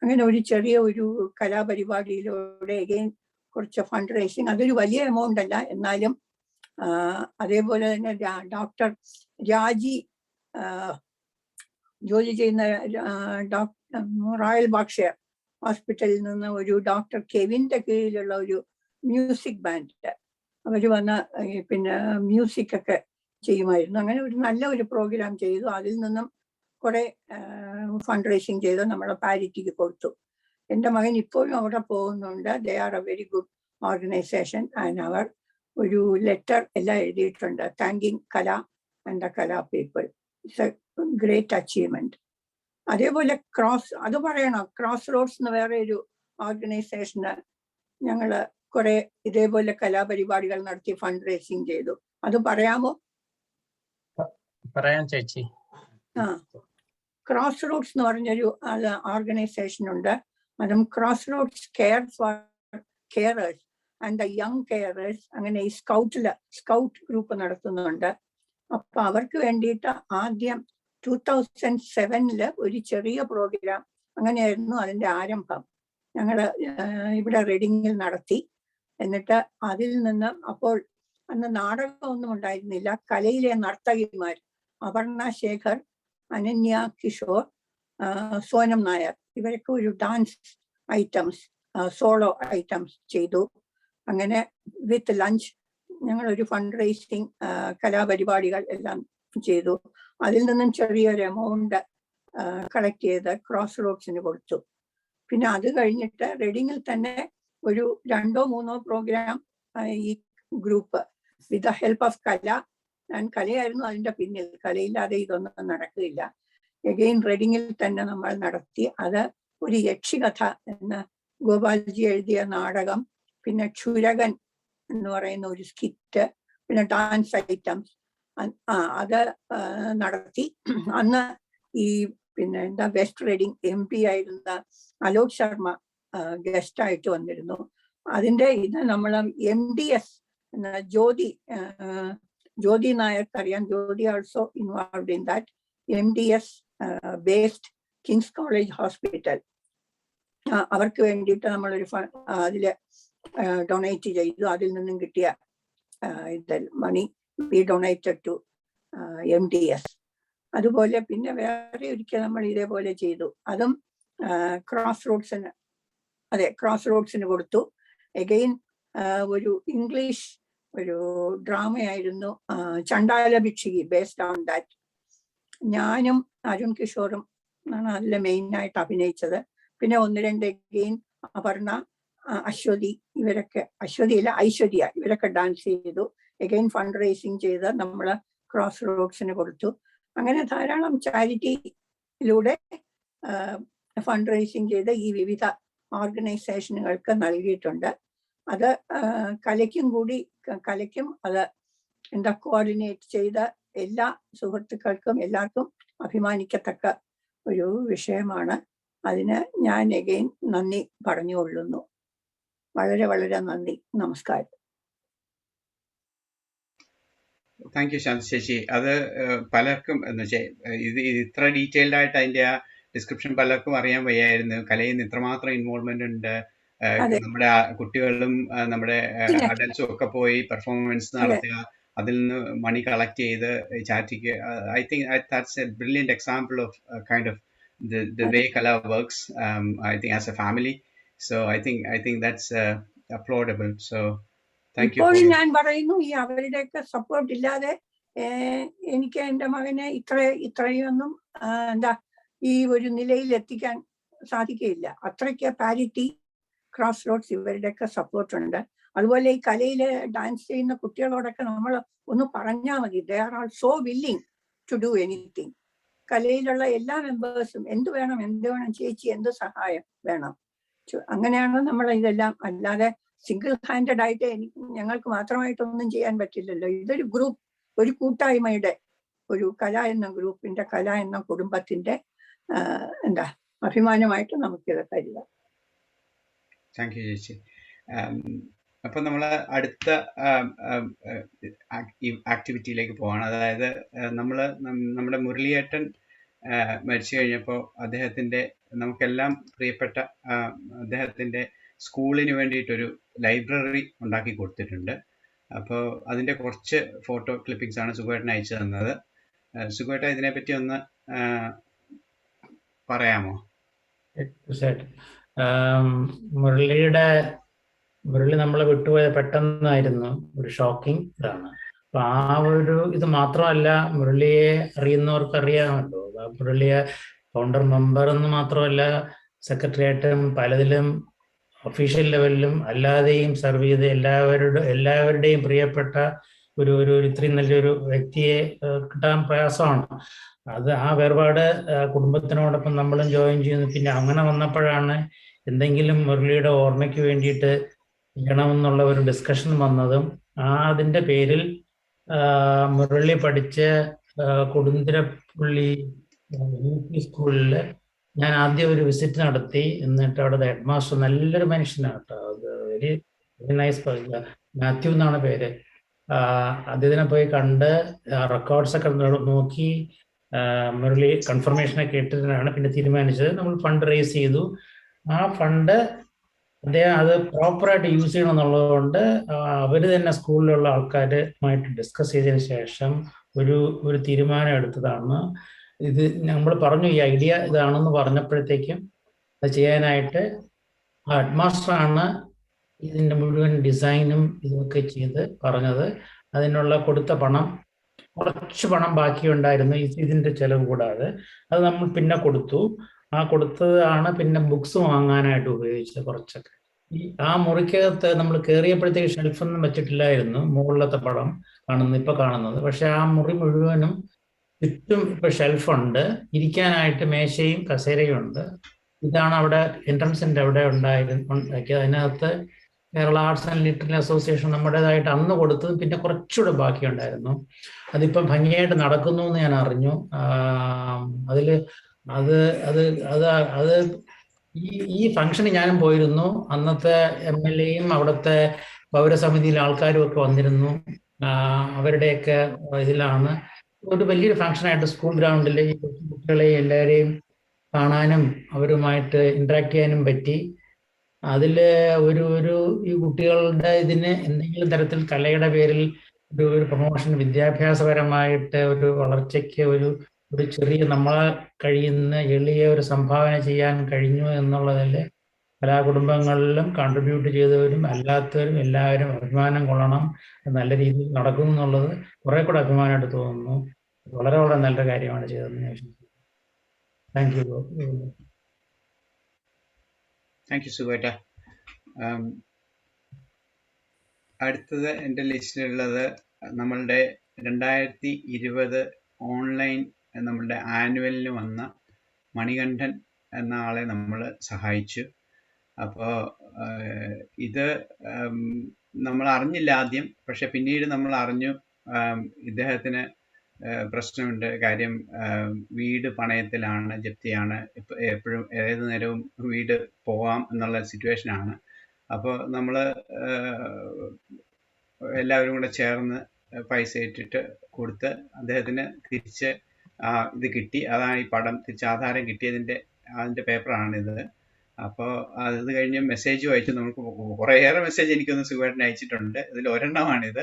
അങ്ങനെ ഒരു ചെറിയ ഒരു കലാപരിപാടിയിലൂടെ അഗെയിൻ കുറച്ച് ഫണ്ട് റേസിങ്. അതൊരു വലിയ എമൗണ്ട് അല്ല, എന്നാലും അതേപോലെ തന്നെ ഡോക്ടർ രാജി ജോലി ചെയ്യുന്ന റോയൽ ബാക്ഷയർ ഹോസ്പിറ്റലിൽ നിന്ന് ഒരു ഡോക്ടർ കെവിന്റെ കീഴിലുള്ള ഒരു മ്യൂസിക് ബാൻഡ് അവർ വന്ന് മ്യൂസിക് ഒക്കെ ചെയ്യുമായിരുന്നു. അങ്ങനെ ഒരു നല്ല ഒരു പ്രോഗ്രാം ചെയ്തു. അതിൽ നിന്നും കുറെ ഫണ്ട് റേസിങ് ചെയ്ത് നമ്മളെ പാരിറ്റിക്ക് കൊടുത്തു. എൻ്റെ മകൻ ഇപ്പോഴും അവിടെ പോകുന്നുണ്ട്. They are a very good organization and അവർ ഒരു ലെറ്റർ എല്ലാം എഴുതിയിട്ടുണ്ട്, thanking Kala and the Kala people. It's a great achievement. അതേപോലെ ക്രോസ് റോഡ്സ് എന്ന് വേറെ ഒരു ഓർഗനൈസേഷന് ഞങ്ങള് കുറെ ഇതേപോലെ കലാപരിപാടികൾ നടത്തി ഫണ്ട് റേസിങ് ചെയ്തു. അത് പറയാമോ? പറയാം ചേച്ചി. ക്രോസ് റോഡ്സ് എന്ന് പറഞ്ഞൊരു ഓർഗനൈസേഷൻ ഉണ്ട്. അതും Crossroads Care for carers and the young carers. അങ്ങനെ ഈ സ്കൗട്ട് ഗ്രൂപ്പ് നടത്തുന്നുണ്ട്. അപ്പൊ അവർക്ക് വേണ്ടിയിട്ട് ആദ്യം 2007 ഒരു ചെറിയ പ്രോഗ്രാം അങ്ങനെയായിരുന്നു അതിന്റെ ആരംഭം. ഞങ്ങള് ഇവിടെ റീഡിങ്ങിൽ നടത്തി. എന്നിട്ട് അതിൽ നിന്ന് അപ്പോൾ അന്ന് നാടകമൊന്നും ഉണ്ടായിരുന്നില്ല. കലയിലെ നർത്തകിമാർ അപർണ ശേഖർ, അനന്യ കിഷോർ, സോനം നായർ ഇവരൊക്കെ ഒരു ഡാൻസ് ഐറ്റംസ് സോളോ ഐറ്റംസ് ചെയ്തു. അങ്ങനെ വിത്ത് ലഞ്ച് ഞങ്ങളൊരു ഫണ്ട് റേസിങ് കലാപരിപാടികൾ എല്ലാം ചെയ്തു. അതിൽ നിന്നും ചെറിയൊരു എമൗണ്ട് കളക്ട് ചെയ്ത് ക്രോസ് റോഡ്സിന് കൊടുത്തു. പിന്നെ അത് കഴിഞ്ഞിട്ട് റീഡിങ്ങിൽ തന്നെ ഒരു 2 or 3 പ്രോഗ്രാം ഈ group with the help of കലയായിരുന്നു അതിന്റെ പിന്നിൽ. കലയില്ലാതെ ഇതൊന്നും നടക്കില്ല. എഗെയിൻ റീഡിങ്ങിൽ തന്നെ നമ്മൾ നടത്തി. അത് ഒരു യക്ഷികഥ എന്ന ഗോപാൽജി എഴുതിയ നാടകം, പിന്നെ ക്ഷുരകൻ എന്ന് പറയുന്ന ഒരു സ്കിറ്റ്, പിന്നെ ഡാൻസ് ഐറ്റംസ് അത് നടത്തി. അന്ന് ഈ പിന്നെ എന്താ വെസ്റ്റ് റീഡിംഗ് MP ആയിരുന്ന അലോക് ശർമ്മ ഗസ്റ്റ് ആയിട്ട് വന്നിരുന്നു. അതിന്റെ ഇത് നമ്മൾ MDS എന്ന ജ്യോതി നായർക്ക് അറിയാം. Jyothi also involved in that. MDS based King's College Hospital, അവർക്ക് വേണ്ടിയിട്ട് നമ്മളൊരു അതില് ഡൊണേറ്റ് ചെയ്തു. അതിൽ നിന്നും കിട്ടിയ money we donated to MDS. അതുപോലെ പിന്നെ വേറെ ഒരിക്കൽ നമ്മൾ ഇതേപോലെ ചെയ്തു. അതും ക്രോസ് റോഡ്സിന് കൊടുത്തു. എഗെയിൻ ഒരു ഇംഗ്ലീഷ് ഒരു ഡ്രാമയായിരുന്നു ചണ്ടാല ഭിക്ഷുകി, ബേസ്ഡ് ഓൺ ദാറ്റ്. ഞാനും അരുൺ കിഷോറും ആണ് അതിൽ മെയിനായിട്ട് അഭിനയിച്ചത്. പിന്നെ 1-2 എഗെയിൻ അപർണ, അശ്വതി, ഐശ്വര്യ ഇവരൊക്കെ ഡാൻസ് ചെയ്തു. എഗെയിൻ ഫണ്ട് റേസിങ് ചെയ്ത് നമ്മൾ ക്രോസ് റോഡ്സിന് കൊടുത്തു. അങ്ങനെ ധാരാളം ചാരിറ്റിയിലൂടെ ഫണ്ട് റേസിങ് ചെയ്ത് ഈ വിവിധ ഓർഗനൈസേഷനുകൾക്ക് നൽകിയിട്ടുണ്ട്. അത് കലയ്ക്കും അത് എന്താ കോർഡിനേറ്റ് ചെയ്ത എല്ലാ സുഹൃത്തുക്കൾക്കും എല്ലാവർക്കും അഭിമാനിക്കത്തക്ക ഒരു വിഷയമാണ്. അതിന് ഞാൻ എഗെയിൻ നന്ദി പറഞ്ഞുകൊള്ളുന്നു. വളരെ വളരെ നന്ദി. നമസ്കാരം. താങ്ക് യു ശാന്തി ചേച്ചി. അത് പലർക്കും എന്ന് വെച്ചാൽ ഇത് ഇത്ര ഡീറ്റെയിൽഡ് ആയിട്ട് അതിന്റെ ആ ഡിസ്ക്രിപ്ഷൻ പലർക്കും അറിയാൻ വയ്യായിരുന്നു. കലയിൽ നിന്ന് ഇത്രമാത്രം ഇൻവോൾവ്മെന്റ് ഉണ്ട്. നമ്മുടെ കുട്ടികളിലും നമ്മുടെ അഡൽസും ഒക്കെ പോയി പെർഫോമൻസ് നടത്തുക, അതിൽ നിന്ന് മണി കളക്ട് ചെയ്ത് ചാരിറ്റിക്ക്. I think that's a brilliant example of kind of the way Kala works, I think as a family. So I think that's applaudable. So thank you. ഇപ്പോൾ ഞാൻ പറയുന്നു, ഈ അവരുടെയൊക്കെ സപ്പോർട്ട് ഇല്ലാതെ എനിക്ക് എൻ്റെ മകനെ ഇത്രയൊന്നും എന്താ ഈ ഒരു നിലയിൽ എത്തിക്കാൻ സാധിക്കുകയില്ല. അത്രയ്ക്ക് പാരിറ്റി, ക്രോസ് റോഡ്സ് ഇവരുടെയൊക്കെ സപ്പോർട്ട് ഉണ്ട്. അതുപോലെ ഈ കലയിൽ ഡാൻസ് ചെയ്യുന്ന കുട്ടികളോടൊക്കെ നമ്മൾ ഒന്ന് പറഞ്ഞാൽ മതി. They are all so willing to do anything. കലയിലുള്ള എല്ലാ മെമ്പേഴ്സും എന്ത് വേണം ചേച്ചി, എന്ത് സഹായം വേണം, അങ്ങനെയാണ് നമ്മൾ ഇതെല്ലാം. അല്ലാതെ സിംഗിൾ ഹാൻഡഡ് ആയിട്ട് ഞങ്ങൾക്ക് മാത്രമായിട്ടൊന്നും ചെയ്യാൻ പറ്റില്ലല്ലോ. ഇതൊരു ഗ്രൂപ്പ്, ഒരു കൂട്ടായ്മയുടെ, ഒരു കല എന്ന കുടുംബത്തിന്റെ എന്താ അഭിമാനമായിട്ട് നമുക്കിത് കരുതാം. താങ്ക് യു ചേച്ചി. അപ്പൊ നമ്മൾ അടുത്ത ആക്ടിവിറ്റിയിലേക്ക് പോവാണ്. അതായത് നമ്മുടെ മുരളിയേട്ടൻ മരിച്ചു കഴിഞ്ഞപ്പോൾ നമുക്കെല്ലാം പ്രിയപ്പെട്ട അദ്ദേഹത്തിന്റെ സ്കൂളിന് വേണ്ടിയിട്ടൊരു ലൈബ്രറി ഉണ്ടാക്കി കൊടുത്തിട്ടുണ്ട്. അപ്പോൾ അതിന്റെ കുറച്ച് ഫോട്ടോ ക്ലിപ്പിംഗ്സ് ആണ് സുഖേട്ടൻ അയച്ചു തന്നത്. സുഖേട്ട, ഇതിനെപ്പറ്റി ഒന്ന് പറയാമോ? മുരളി നമ്മളെ വിട്ടുപോയ പെട്ടെന്നായിരുന്നു. ഒരു ഷോക്കിംഗ് ഇതാണ്. അപ്പൊ ആ ഒരു ഇത് മാത്രമല്ല, മുരളിയെ അറിയുന്നവർക്ക് അറിയാമല്ലോ. മുരളിയെ ഫൗണ്ടർ മെമ്പർ എന്ന് മാത്രമല്ല, സെക്രട്ടറിയായിട്ടും പലതിലും ഒഫീഷ്യൽ ലെവലിലും അല്ലാതെയും സർവ് ചെയ്ത് എല്ലാവരുടെയും പ്രിയപ്പെട്ട ഒരു ഇത്രയും നല്ലൊരു വ്യക്തിയെ കിട്ടാൻ പ്രയാസമാണ്. അത് ആ വേർപാട് കുടുംബത്തിനോടൊപ്പം നമ്മളും ജോയിൻ ചെയ്യുന്നു. പിന്നെ അങ്ങനെ വന്നപ്പോഴാണ് എന്തെങ്കിലും മുരളിയുടെ ഓർമ്മയ്ക്ക് വേണ്ടിയിട്ട് ചെയ്യണമെന്നുള്ള ഒരു ഡിസ്കഷൻ വന്നതും അതിൻ്റെ പേരിൽ മുരളി പഠിച്ച കൊടുന്തിരപ്പള്ളി UP സ്കൂളിൽ ഞാൻ ആദ്യം ഒരു വിസിറ്റ് നടത്തി. എന്നിട്ട് അവിടെ ഹെഡ് മാസ്റ്റർ നല്ലൊരു മനുഷ്യനാണ് കേട്ടോ. അത് വെരി നൈസ്, മാത്യു എന്നാണ് പേര്. അദ്ദേഹത്തിനെ പോയി കണ്ട് റെക്കോർഡ്സ് ഒക്കെ നോക്കി മുരളി കൺഫർമേഷനൊക്കെ ഇട്ടിട്ടാണ് പിന്നെ തീരുമാനിച്ചത്. നമ്മൾ ഫണ്ട് റേസ് ചെയ്തു. ആ ഫണ്ട് അദ്ദേഹം അത് പ്രോപ്പറായിട്ട് യൂസ് ചെയ്യണം എന്നുള്ളതുകൊണ്ട് അവർ തന്നെ സ്കൂളിലുള്ള ആൾക്കാരുമായിട്ട് ഡിസ്കസ് ചെയ്തതിന് ശേഷം ഒരു തീരുമാനം എടുത്തതാണ്. ഇത് നമ്മൾ പറഞ്ഞു, ഈ ഐഡിയ ഇതാണെന്ന് പറഞ്ഞപ്പോഴത്തേക്കും അത് ചെയ്യാനായിട്ട് ഹെഡ് മാസ്റ്ററാണ് ഇതിൻ്റെ മുഴുവൻ ഡിസൈനും ഇതൊക്കെ ചെയ്ത് പറഞ്ഞത്. അതിനുള്ള കൊടുത്ത പണം, കുറച്ച് പണം ബാക്കിയുണ്ടായിരുന്നു ഇതിൻ്റെ ചിലവ് കൂടാതെ. അത് നമ്മൾ പിന്നെ കൊടുത്തു. ആ കൊടുത്തതാണ് പിന്നെ ബുക്സ് വാങ്ങാനായിട്ട് ഉപയോഗിച്ചത് കുറച്ചൊക്കെ. ആ മുറിക്കകത്ത് നമ്മൾ കയറിയപ്പോഴത്തേക്ക് ഷെൽഫൊന്നും വെച്ചിട്ടില്ലായിരുന്നു, മുകളിലത്തെ പടം ഇപ്പൊ കാണുന്നത്. പക്ഷെ ആ മുറി മുഴുവനും ചുറ്റും ഇപ്പൊ ഷെൽഫുണ്ട്, ഇരിക്കാനായിട്ട് മേശയും കസേരയും ഉണ്ട്. ഇതാണ് അവിടെ എൻട്രൻസിന്റെ അവിടെ ഉണ്ടാക്കിയത്. അതിനകത്ത് Kerala arts and literary association നമ്മുടേതായിട്ട് അന്ന് കൊടുത്തത് പിന്നെ കുറച്ചുകൂടെ ബാക്കിയുണ്ടായിരുന്നു. അതിപ്പം ഭംഗിയായിട്ട് നടക്കുന്നു എന്ന് ഞാൻ അറിഞ്ഞു. അതില് അത് അത് അത് അത് ഈ ഫംഗ്ഷന് ഞാനും പോയിരുന്നു. അന്നത്തെ MLA-യും അവിടുത്തെ പൗരസമിതിയിലെ ആൾക്കാരും ഒക്കെ വന്നിരുന്നു. അവരുടെയൊക്കെ ഇതിലാണ് ഒരു വലിയൊരു ഫംഗ്ഷനായിട്ട് സ്കൂൾ ഗ്രൗണ്ടിൽ ഈ കുട്ടികളെയും എല്ലാവരെയും കാണാനും അവരുമായിട്ട് ഇന്ററാക്ട് ചെയ്യാനും പറ്റി. അതില് ഒരു ഈ കുട്ടികളുടെ ഇതിന് എന്തെങ്കിലും തരത്തിൽ കലയുടെ പേരിൽ ഒരു പ്രൊമോഷൻ, വിദ്യാഭ്യാസപരമായിട്ട് ഒരു വളർച്ചയ്ക്ക് ഒരു ചെറിയ നമ്മളെ കഴിയുന്ന എളിയ ഒരു സംഭാവന ചെയ്യാൻ കഴിഞ്ഞു എന്നുള്ളതിൽ കലാകുടുംബങ്ങളിലും കൺട്രിബ്യൂട്ട് ചെയ്തവരും അല്ലാത്തവരും എല്ലാവരും അഭിമാനം കൊള്ളണം. നല്ല രീതിയിൽ നടക്കുന്നു എന്നുള്ളത് കുറെ കൂടെ അഭിമാനമായിട്ട് തോന്നുന്നു. വളരെ വളരെ നല്ല കാര്യമാണ് ചെയ്തതെന്ന് ഞാൻ വിശ്വസിക്കുന്നു. Thank you. താങ്ക് യു സുവേട്ട. അടുത്തത് എൻ്റെ ലിസ്റ്റിലുള്ളത് നമ്മളുടെ 2020 ഓൺലൈൻ നമ്മളുടെ ആനുവലിന് വന്ന മണികണ്ഠൻ എന്ന ആളെ നമ്മൾ സഹായിച്ചു. അപ്പോൾ ഇത് നമ്മൾ അറിഞ്ഞില്ല ആദ്യം, പക്ഷെ പിന്നീട് നമ്മൾ അറിഞ്ഞു ഇദ്ദേഹത്തിന് പ്രശ്നമുണ്ട്. കാര്യം വീട് പണയത്തിലാണ്, ജപ്തിയാണ്, എപ്പോഴും ഏത് നേരവും വീട് പോവാം എന്നുള്ള സിറ്റുവേഷനാണ്. അപ്പോൾ നമ്മൾ എല്ലാവരും കൂടെ ചേർന്ന് പൈസ ഇട്ടിട്ട് കൊടുത്ത് അദ്ദേഹത്തിന് തിരിച്ച് ഇത് കിട്ടി. അതാണ് ഈ പടം തിരിച്ച് ആധാരം കിട്ടിയതിൻ്റെ പേപ്പറാണിത്. അപ്പോൾ അത് കഴിഞ്ഞ് മെസ്സേജും അയച്ചു. നമുക്ക് കുറേയേറെ മെസ്സേജ് എനിക്കൊന്ന് സുഖമായിട്ട് അയച്ചിട്ടുണ്ട്. ഇതിൽ ഒരെണ്ണമാണിത്.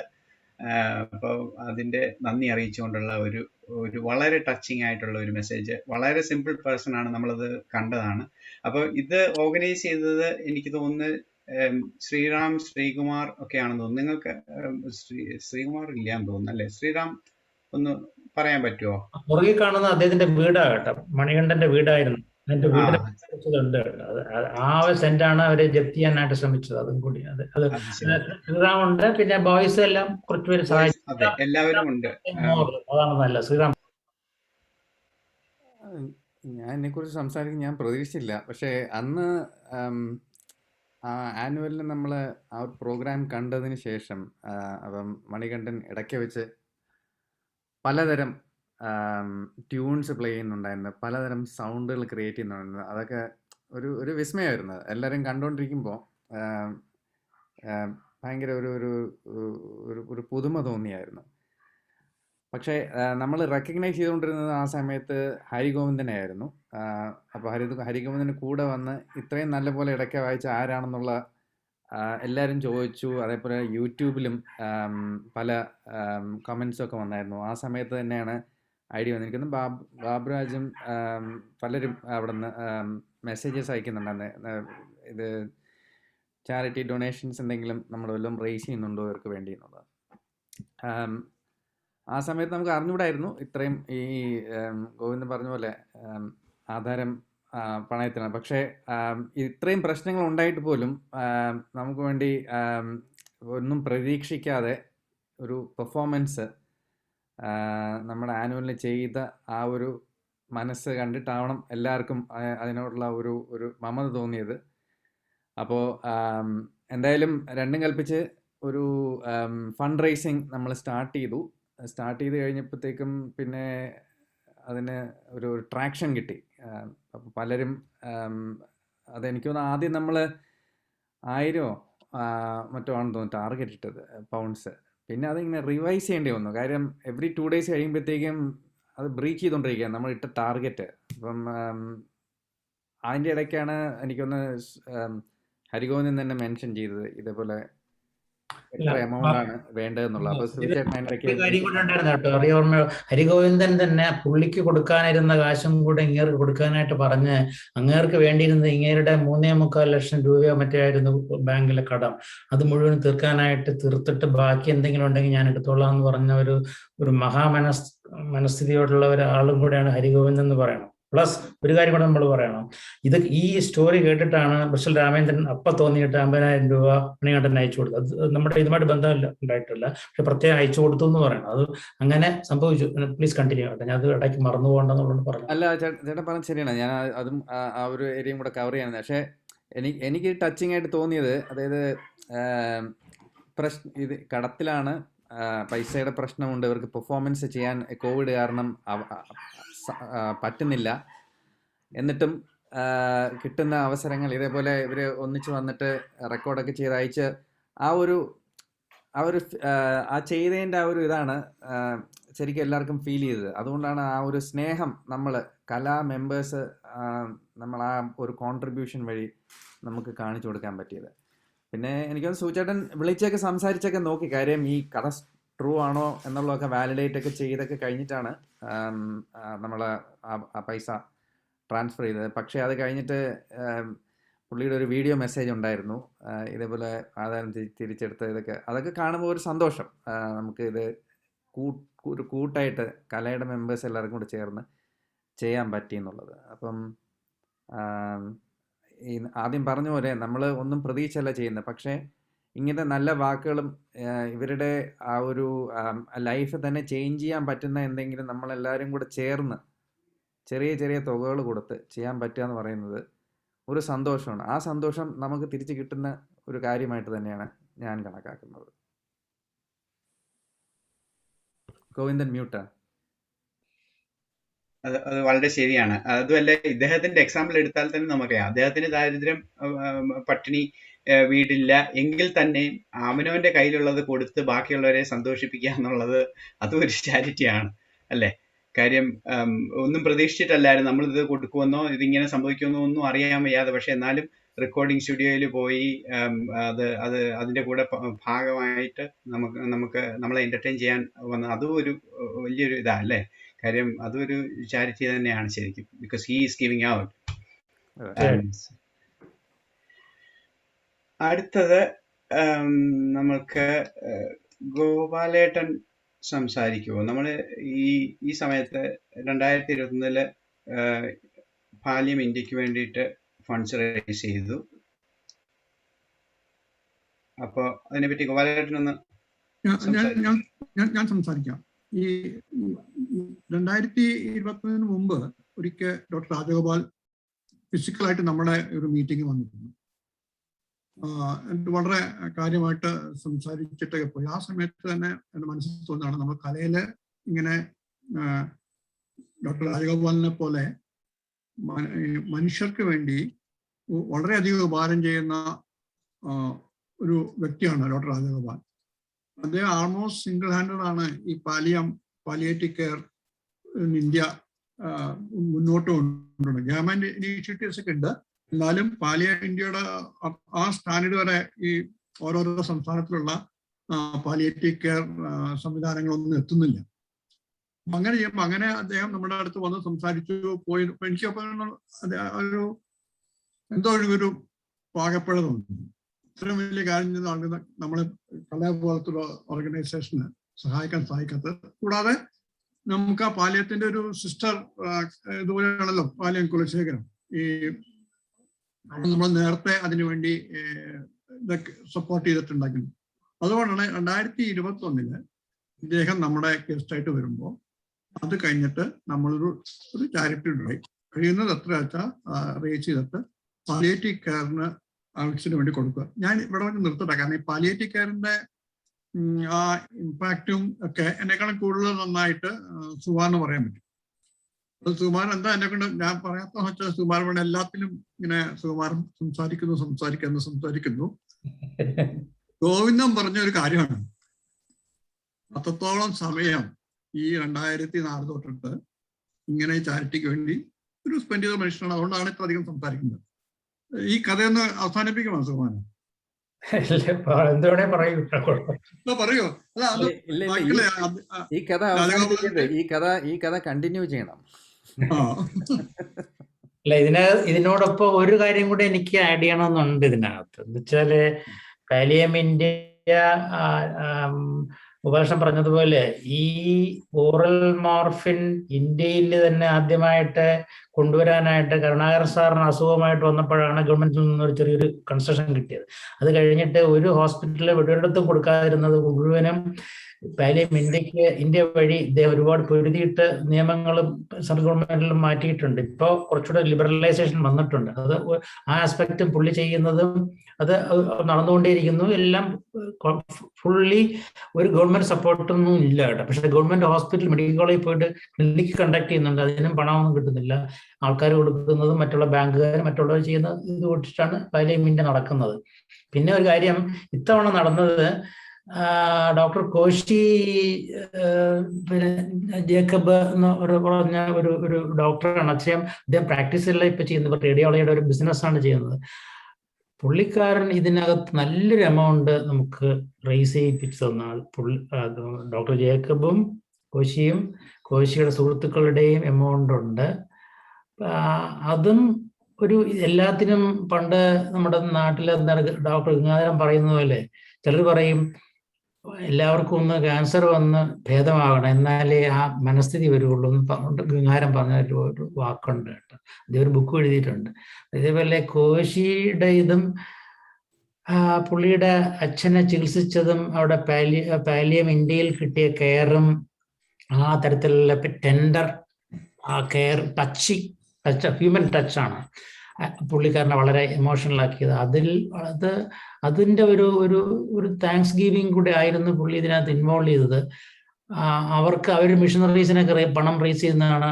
അപ്പോൾ അതിൻ്റെ നന്ദി അറിയിച്ചുകൊണ്ടുള്ള ഒരു വളരെ ടച്ചിങ് ആയിട്ടുള്ള ഒരു മെസ്സേജ്. വളരെ സിമ്പിൾ പേഴ്സൺ ആണ്, നമ്മളത് കണ്ടതാണ്. അപ്പോൾ ഇത് ഓർഗനൈസ് ചെയ്തത് എനിക്ക് തോന്നുന്നു ശ്രീകുമാർ ഒക്കെയാണെന്ന് തോന്നുന്നു. നിങ്ങൾക്ക് ശ്രീകുമാർ ഇല്ലാന്ന് തോന്നുന്നു അല്ലേ? ശ്രീറാം ഒന്ന് പറയാൻ പറ്റുമോ? പുറകെ കാണുന്ന അദ്ദേഹത്തിന്റെ വീടാകട്ടെ, മണികണ്ഠന്റെ വീടായിരുന്നു. അതിന്റെ വീടിനെ ആ ഒരു സെന്റാണ് അവരെ ജപ്തി ചെയ്യാനായിട്ട് ശ്രമിച്ചത്. അതും കൂടി ശ്രീറാം ഉണ്ട്, പിന്നെ ബോയ്സ് എല്ലാം കുറച്ചുപേര് സഹായിച്ചു. എല്ലാവരും ഉണ്ട്. അതാണ് നല്ല. ശ്രീറാം, ഞാൻ ഇതിനെക്കുറിച്ച് സംസാരിക്കാൻ ഞാൻ പ്രതീക്ഷിച്ചില്ല. പക്ഷേ അന്ന് ആ ആനുവലിൽ നമ്മൾ ആ ഒരു പ്രോഗ്രാം കണ്ടതിന് ശേഷം അപ്പം മണികണ്ഠൻ ഇടയ്ക്ക് വെച്ച് പലതരം ട്യൂൺസ് പ്ലേ ചെയ്യുന്നുണ്ടായിരുന്നു, പലതരം സൗണ്ടുകൾ ക്രിയേറ്റ് ചെയ്യുന്നുണ്ടായിരുന്നു. അതൊക്കെ ഒരു വിസ്മയമായിരുന്നു. എല്ലാവരും കണ്ടുകൊണ്ടിരിക്കുമ്പോൾ ഭയങ്കര ഒരു പുതുമ തോന്നിയായിരുന്നു. പക്ഷേ നമ്മൾ റെക്കഗ്നൈസ് ചെയ്തുകൊണ്ടിരുന്നത് ആ സമയത്ത് ഹരിഗോവിന്ദനായിരുന്നു. അപ്പോൾ ഹരിഗോവിന്ദന് കൂടെ വന്ന് ഇത്രയും നല്ലപോലെ ഇടയ്ക്ക് വായിച്ച ആരാണെന്നുള്ള എല്ലാവരും ചോദിച്ചു. അതേപോലെ യൂട്യൂബിലും പല കമൻസൊക്കെ വന്നായിരുന്നു. ആ സമയത്ത് തന്നെയാണ് ഐഡിയ വന്നിരിക്കുന്നത്. ബാബുരാജും പലരും അവിടെ നിന്ന് മെസ്സേജസ് അയക്കുന്നുണ്ടായിരുന്നു. ഇത് ചാരിറ്റി ഡൊണേഷൻസ് എന്തെങ്കിലും നമ്മൾ വല്ലതും റേസ് ചെയ്യുന്നുണ്ടോ ഇവർക്ക് വേണ്ടി എന്നുള്ളത്. ആ സമയത്ത് നമുക്ക് അറിഞ്ഞുകൂടായിരുന്നു ഇത്രയും ഈ ഗോവിന്ദൻ പറഞ്ഞ പോലെ ആധാരം പണയത്തിലാണ്. പക്ഷേ ഇത്രയും പ്രശ്നങ്ങൾ ഉണ്ടായിട്ട് പോലും നമുക്ക് വേണ്ടി ഒന്നും പ്രതീക്ഷിക്കാതെ ഒരു പെർഫോമൻസ് നമ്മുടെ ആനുവലിന് ചെയ്ത ആ ഒരു മനസ്സ് കണ്ടിട്ടാവണം എല്ലാവർക്കും അതിനോടുള്ള ഒരു മമത തോന്നിയത്. അപ്പോൾ എന്തായാലും രണ്ടും കൽപ്പിച്ച് ഒരു ഫണ്ട് റേസിങ് നമ്മൾ സ്റ്റാർട്ട് ചെയ്ത് കഴിഞ്ഞപ്പോഴത്തേക്കും പിന്നെ അതിന് ഒരു ട്രാക്ഷൻ കിട്ടി. അപ്പോൾ പലരും അതെനിക്ക് തോന്നുന്നു ആദ്യം നമ്മൾ 1000 മറ്റോ ആണെന്ന് തോന്നുന്നു ടാർഗറ്റ് ഇട്ടത് പൗണ്ട്സ്. പിന്നെ അതിങ്ങനെ റിവൈസ് ചെയ്യേണ്ടി വന്നു. കാര്യം എവറി 2 days കഴിയുമ്പോഴത്തേക്കും അത് ബ്രീച്ച് ചെയ്തുകൊണ്ടിരിക്കുകയാണ് നമ്മൾ ഇട്ട ടാർഗറ്റ്. അപ്പം അതിൻ്റെ ഇടയ്ക്കാണ് എനിക്കൊന്ന് ഹരിഗോവിന്ദൻ തന്നെ മെൻഷൻ ചെയ്തത് ഇതേപോലെ എത്ര എമൗണ്ട് ആണ് വേണ്ടതെന്നുള്ളത്. അപ്പൊ സുചേട്ടൻ ഒരു കാര്യം കൂടെ ഉണ്ടായിരുന്നു കേട്ടോ, അറിയാമോ? ഹരിഗോവിന്ദൻ തന്നെ പുള്ളിക്ക് കൊടുക്കാനിരുന്ന കാശും കൂടെ ഇങ്ങേർക്ക് കൊടുക്കാനായിട്ട് പറഞ്ഞ് അങ്ങേർക്ക് വേണ്ടിയിരുന്നത് ഇങ്ങേരുടെ 3.25 ലക്ഷം രൂപയോ മറ്റേ ആയിരുന്നു ബാങ്കിലെ കടം. അത് മുഴുവൻ തീർക്കാനായിട്ട് തീർത്തിട്ട് ബാക്കി എന്തെങ്കിലും ഉണ്ടെങ്കിൽ ഞാൻ എടുത്തോളാം എന്ന് പറഞ്ഞ ഒരു മനസ്ഥിതിയോടുള്ള ഒരാളും കൂടെയാണ് ഹരിഗോവിന്ദൻ എന്ന് പറയണം. പ്ലസ് ഒരു കാര്യം കൂടെ നമ്മൾ പറയണം, ഈ സ്റ്റോറി കേട്ടിട്ടാണ് ബഷൽ രാമേന്ദ്രൻ അപ്പം തോന്നിയിട്ട് 50,000 രൂപ മണികണ്ഠൻ അയച്ചു കൊടുത്തത്. അത് നമ്മുടെ ഇതുമായിട്ട് ബന്ധമില്ല ഉണ്ടായിട്ടില്ല, പക്ഷെ പ്രത്യേകം അയച്ചു കൊടുത്തു എന്ന് പറയണം. അത് അങ്ങനെ സംഭവിച്ചു. പ്ലീസ് കണ്ടിന്യൂ ആട്ടെ, ഞാൻ അത് ഇടയ്ക്ക് മറന്നു പോകണ്ടെന്നുള്ളത് പറഞ്ഞു. അല്ല, ചേട്ടൻ പറഞ്ഞ ശരിയാണ്. ഞാൻ അതും ആ ഒരു ഏരിയയും കൂടെ കവർ ചെയ്യാൻ. പക്ഷേ എനിക്ക് ടച്ചിങ് ആയിട്ട് തോന്നിയത്, അതായത് ഇത് കടത്തിലാണ്, പൈസയുടെ പ്രശ്നമുണ്ട്, ഇവർക്ക് പെർഫോമൻസ് ചെയ്യാൻ കോവിഡ് കാരണം പറ്റുന്നില്ല. എന്നിട്ടും കിട്ടുന്ന അവസരങ്ങൾ ഇതേപോലെ ഇവർ ഒന്നിച്ച് വന്നിട്ട് റെക്കോർഡൊക്കെ ചെയ്ത് അയച്ച് ആ ചെയ്തതിൻ്റെ ആ ഒരു ഇതാണ് ശരിക്കും എല്ലാവർക്കും ഫീൽ ചെയ്തത്. അതുകൊണ്ടാണ് ആ ഒരു സ്നേഹം നമ്മൾ കലാ മെമ്പേഴ്സ് നമ്മൾ ആ ഒരു കോൺട്രിബ്യൂഷൻ വഴി നമുക്ക് കാണിച്ചു കൊടുക്കാൻ പറ്റിയത്. പിന്നെ എനിക്കൊന്ന് സൂചേട്ടൻ വിളിച്ചൊക്കെ സംസാരിച്ചൊക്കെ നോക്കി, കാര്യം ഈ കഥ ട്രൂ ആണോ എന്നുള്ളതൊക്കെ വാലിഡേറ്റ് ഒക്കെ ചെയ്തൊക്കെ കഴിഞ്ഞിട്ടാണ് നമ്മൾ ആ പൈസ ട്രാൻസ്ഫർ ചെയ്തത്. പക്ഷേ അത് കഴിഞ്ഞിട്ട് പുള്ളിയുടെ ഒരു വീഡിയോ മെസ്സേജ് ഉണ്ടായിരുന്നു, ഇതേപോലെ ആധാരം തിരിച്ചെടുത്ത അതൊക്കെ കാണുമ്പോൾ ഒരു സന്തോഷം. നമുക്ക് ഇത് ഒരു കൂട്ടായിട്ട് കലയുടെ മെമ്പേഴ്സ് എല്ലാവർക്കും കൂടെ ചേർന്ന് ചെയ്യാൻ പറ്റി എന്നുള്ളത്. അപ്പം ഈ ആദ്യം പറഞ്ഞ പോലെ നമ്മൾ ഒന്നും പ്രതീക്ഷയല്ല ചെയ്യുന്നത്, പക്ഷേ ഇങ്ങനത്തെ നല്ല വാക്കുകളും ഇവരുടെ ആ ഒരു ലൈഫ് തന്നെ ചേഞ്ച് ചെയ്യാൻ പറ്റുന്ന എന്തെങ്കിലും നമ്മളെല്ലാവരും കൂടെ ചേർന്ന് ചെറിയ ചെറിയ തുകകൾ കൊടുത്ത് ചെയ്യാൻ പറ്റുക എന്ന് പറയുന്നത് ഒരു സന്തോഷമാണ്. ആ സന്തോഷം നമുക്ക് തിരിച്ചു കിട്ടുന്ന ഒരു കാര്യമായിട്ട് തന്നെയാണ് ഞാൻ കണക്കാക്കുന്നത്. ഗോവിന്ദൻ മ്യൂട്ടാ. അത് വളരെ ശരിയാണ്. അതുമല്ല, ഇദ്ദേഹത്തിന്റെ എക്സാമ്പിൾ എടുത്താൽ തന്നെ നമുക്കറിയാം, അദ്ദേഹത്തിന് ദാരിദ്ര്യം, പട്ടിണി, വീടില്ല എങ്കിൽ തന്നെ അവനവന്റെ കയ്യിലുള്ളത് കൊടുത്ത് ബാക്കിയുള്ളവരെ സന്തോഷിപ്പിക്കുക എന്നുള്ളത് അതും ഒരു ചാരിറ്റിയാണ്, അല്ലേ? കാര്യം ഒന്നും പ്രതീക്ഷിച്ചിട്ടല്ലായിരുന്നു നമ്മളിത് കൊടുക്കുമെന്നോ ഇതിങ്ങനെ സംഭവിക്കുമെന്നോ ഒന്നും അറിയാൻ വയ്യാതെ, പക്ഷെ എന്നാലും റെക്കോർഡിംഗ് സ്റ്റുഡിയോയിൽ പോയി അതിൻ്റെ കൂടെ ഭാഗമായിട്ട് നമുക്ക് നമ്മളെ എൻ്റർടൈൻ ചെയ്യാൻ വന്ന അതും ഒരു വലിയൊരു ഇതാണ്, അല്ലേ? കാര്യം അതൊരു ചാരിറ്റി തന്നെയാണ് ശരിക്കും, because he is giving out. അടുത്തത് നമ്മൾക്ക് ഗോപാലേട്ടൻ സംസാരിക്കുമോ? നമ്മൾ ഈ സമയത്ത് 2021 പാലിയം ഇന്ത്യക്ക് വേണ്ടിയിട്ട് ഫണ്ട്സ് റേസ് ചെയ്തു. അപ്പോൾ അതിനെപ്പറ്റി ഗോപാലേട്ടനൊന്ന് ഞാൻ സംസാരിക്കാം. ഈ 2021 മുമ്പ് ഒരിക്കൽ ഡോക്ടർ രാജഗോപാൽ ഫിസിക്കലായിട്ട് നമ്മുടെ ഒരു മീറ്റിംഗ് വന്നിരുന്നു. വളരെ കാര്യമായിട്ട് സംസാരിച്ചിട്ടൊക്കെ പോയി. ആ സമയത്ത് തന്നെ എൻ്റെ മനസ്സിൽ തോന്നുന്നതാണ്, നമ്മൾ കലയില് ഇങ്ങനെ ഡോക്ടർ രാജഗോപാലിനെ പോലെ മനുഷ്യർക്ക് വേണ്ടി വളരെയധികം ഉപകാരം ചെയ്യുന്ന ഒരു വ്യക്തിയാണ് ഡോക്ടർ രാജഗോപാൽ. അദ്ദേഹം ആൾമോസ്റ്റ് സിംഗിൾ ഹാൻഡഡ് ആണ് ഈ പാലിയേറ്റീവ് കെയർ ഇൻ ഇന്ത്യ മുന്നോട്ട് കൊണ്ടുപോകുന്നത്. ഗവൺമെന്റ് ഇനീഷ്യേറ്റീവ്സ് ഒക്കെ ഉണ്ട്, എന്നാലും ഇന്ത്യയുടെ ആ സ്റ്റാൻഡേർഡ് വരെ ഈ ഓരോരോ സംസ്ഥാനത്തിലുള്ള പാലിയേറ്റീവ് കെയർ സംവിധാനങ്ങളൊന്നും എത്തുന്നില്ല. അങ്ങനെ ചെയ്യുമ്പോൾ അങ്ങനെ അദ്ദേഹം നമ്മുടെ അടുത്ത് വന്ന് സംസാരിച്ചു പോയി. എനിക്കപ്പം ഒരു എന്തോ ഒരു പാകപ്പഴ തോന്നുന്നു. ഇത്രയും വലിയ കാര്യം ചെയ്യുന്ന ആളുകൾ നമ്മളെ കല പോലത്തുള്ള ഓർഗനൈസേഷന് സഹായിക്കാൻ സാധിക്കാത്തത്. കൂടാതെ നമുക്ക് ആ പാലിയത്തിന്റെ ഒരു സിസ്റ്റർ ഇതുപോലെയാണല്ലോ പാലിയം കുലശേഖരം. ഈ നമ്മൾ നേരത്തെ അതിനുവേണ്ടി ഇതൊക്കെ സപ്പോർട്ട് ചെയ്തിട്ടുണ്ടാക്കുന്നു. അതുകൊണ്ടാണ് 2021 ഇദ്ദേഹം നമ്മുടെ ഗസ്റ്റായിട്ട് വരുമ്പോൾ അത് കഴിഞ്ഞിട്ട് നമ്മളൊരു ചാരിറ്റി ഡ്രൈവ് കഴിയുന്നത് എത്ര വെച്ചാൽ റേസ് ചെയ്തിട്ട് പാലിയേറ്റീവ് കെയറിന് ആവശ്യത്തിന് വേണ്ടി കൊടുക്കുക. ഞാൻ ഇവിടെ വന്ന് നിർത്തട്ടെ, കാരണം ഈ പാലിയേറ്റീവ് കെയറിന്റെ ആ ഇമ്പാക്റ്റും ഒക്കെ എന്നെക്കാളും കൂടുതൽ നന്നായിട്ട് സുമാറിന് പറയാൻ പറ്റും. അത് സുമാരൻ എന്താ എന്നെ കൊണ്ട് ഞാൻ പറയാത്ത വെച്ചാൽ സുമാരൻ കൊണ്ട് എല്ലാത്തിലും ഇങ്ങനെ സുമാരൻ സംസാരിക്കുന്നു. ഗോവിന്ദൻ പറഞ്ഞ ഒരു കാര്യമാണ്, അത്രത്തോളം സമയം ഈ 2004 തൊട്ടിട്ട് ഇങ്ങനെ ചാരിറ്റിക്ക് വേണ്ടി ഒരു സ്പെൻഡ് ചെയ്ത മനുഷ്യനാണ്. അതുകൊണ്ടാണ് ഇത്ര അധികം സംസാരിക്കുന്നത്. ഈ കഥയൊന്ന് അവസാനിപ്പിക്കണം സുമാരൻ. എന്തോടെ പറയൂ. പറയോ? അല്ല അത് ഇല്ല ബാക്കിയുള്ള ഈ കഥ അവസാനിപ്പിക്കരുത്. ഈ കഥ കണ്ടിന്യൂ ചെയ്യണം. അല്ല, ഇതിനോടൊപ്പം ഒരു കാര്യം കൂടെ എനിക്ക് ആഡ് ചെയ്യണമെന്നുണ്ട് ഇതിനകത്ത്. എന്ന് വെച്ചാല് പാലിയം ഇന്ത്യ ഉപേക്ഷം പറഞ്ഞതുപോലെ ഈ ഓറൽ മോർഫിൻ ഇന്ത്യയിൽ തന്നെ ആദ്യമായിട്ട് കൊണ്ടുവരാനായിട്ട് കരുണാകരൻ സാറിന് അസുഖമായിട്ട് വന്നപ്പോഴാണ് ഗവൺമെന്റിൽ നിന്നൊരു ചെറിയൊരു കൺസെഷൻ കിട്ടിയത്. അത് കഴിഞ്ഞിട്ട് ഒരു ഹോസ്പിറ്റലിൽ ഒരിടത്തും കൊടുക്കാതിരുന്നത് മുഴുവനും പാലിയം ഇന്ത്യ വഴി ഇദ്ദേഹം ഒരുപാട് പൊരുതിയിട്ട് നിയമങ്ങളും സെൻട്രൽ ഗവൺമെന്റിലും മാറ്റിയിട്ടുണ്ട്. ഇപ്പോൾ കുറച്ചുകൂടെ ലിബറലൈസേഷൻ വന്നിട്ടുണ്ട്. അത് ആ ആസ്പെക്റ്റും പുള്ളി ചെയ്യുന്നതും അത് നടന്നുകൊണ്ടേയിരിക്കുന്നു. എല്ലാം ഫുള്ളി ഒരു ഗവൺമെന്റ് സപ്പോർട്ടൊന്നും ഇല്ല കേട്ടോ. പക്ഷെ ഗവൺമെന്റ് ഹോസ്പിറ്റൽ മെഡിക്കൽ കോളേജിൽ പോയിട്ട് ക്ലിനിക്ക് കണ്ടക്ട് ചെയ്യുന്നുണ്ട്. അതിനും പണമൊന്നും കിട്ടുന്നില്ല. ആൾക്കാർ കൊടുക്കുന്നതും മറ്റുള്ള ബാങ്കുകാർ മറ്റുള്ളവർ ചെയ്യുന്ന ഇത് കൊടുത്തിട്ടാണ് പാലിയം ഇന്ത്യ നടക്കുന്നത്. പിന്നെ ഒരു കാര്യം ഇത്തവണ നടന്നത്, ഡോക്ടർ കോശി പിന്നെ ജേക്കബ് എന്ന് പറഞ്ഞ ഒരു ഡോക്ടറാണ്. അദ്ദേഹം പ്രാക്ടീസല്ല ഇപ്പൊ ചെയ്യുന്നത്, റേഡിയോളജിയുടെ ഒരു ബിസിനസ്സാണ് ചെയ്യുന്നത്. പുള്ളിക്കാരൻ ഇതിനകത്ത് നല്ലൊരു എമൗണ്ട് നമുക്ക് റേസ് ചെയ്യിപ്പിച്ചു തന്നാൽ ഡോക്ടർ ജേക്കബും കോശിയുടെ സുഹൃത്തുക്കളുടെയും എമൗണ്ട് ഉണ്ട്. അതും ഒരു എല്ലാത്തിനും പണ്ട് നമ്മുടെ നാട്ടിൽ എന്താണ് ഡോക്ടർ ഗംഗാധരൻ പറയുന്ന പോലെ, ചിലർ പറയും എല്ലാവർക്കും ഒന്ന് ക്യാൻസർ വന്ന് ഭേദമാകണം എന്നാലേ ആ മനസ്ഥിതി വരുള്ളൂ എന്ന് ഗംഗാധരൻ പറഞ്ഞ ഒരു വാക്കുണ്ട് കേട്ടോ. അദ്ദേഹം ഒരു ബുക്ക് എഴുതിയിട്ടുണ്ട്. ഇതേപോലെ കോശിയുടെ ഇതും പുള്ളിയുടെ അച്ഛനെ ചികിത്സിച്ചതും അവിടെ പാലിയം ഇന്ത്യയിൽ കിട്ടിയ കെയറും ആ തരത്തിലുള്ള ടെൻഡർ കെയർ ടച്ച് ഹ്യൂമൻ ടച്ചാണ് പുള്ളിക്കാരനെ വളരെ ഇമോഷണൽ ആക്കിയത്. അതിൻ്റെ ഒരു താങ്ക്സ് ഗിവിങ് കൂടെ ആയിരുന്നു പുള്ളി ഇതിനകത്ത് ഇൻവോൾവ് ചെയ്തത്. അവർ മിഷണറീസിനൊക്കെ പണം റേസ് ചെയ്യുന്നതാണ്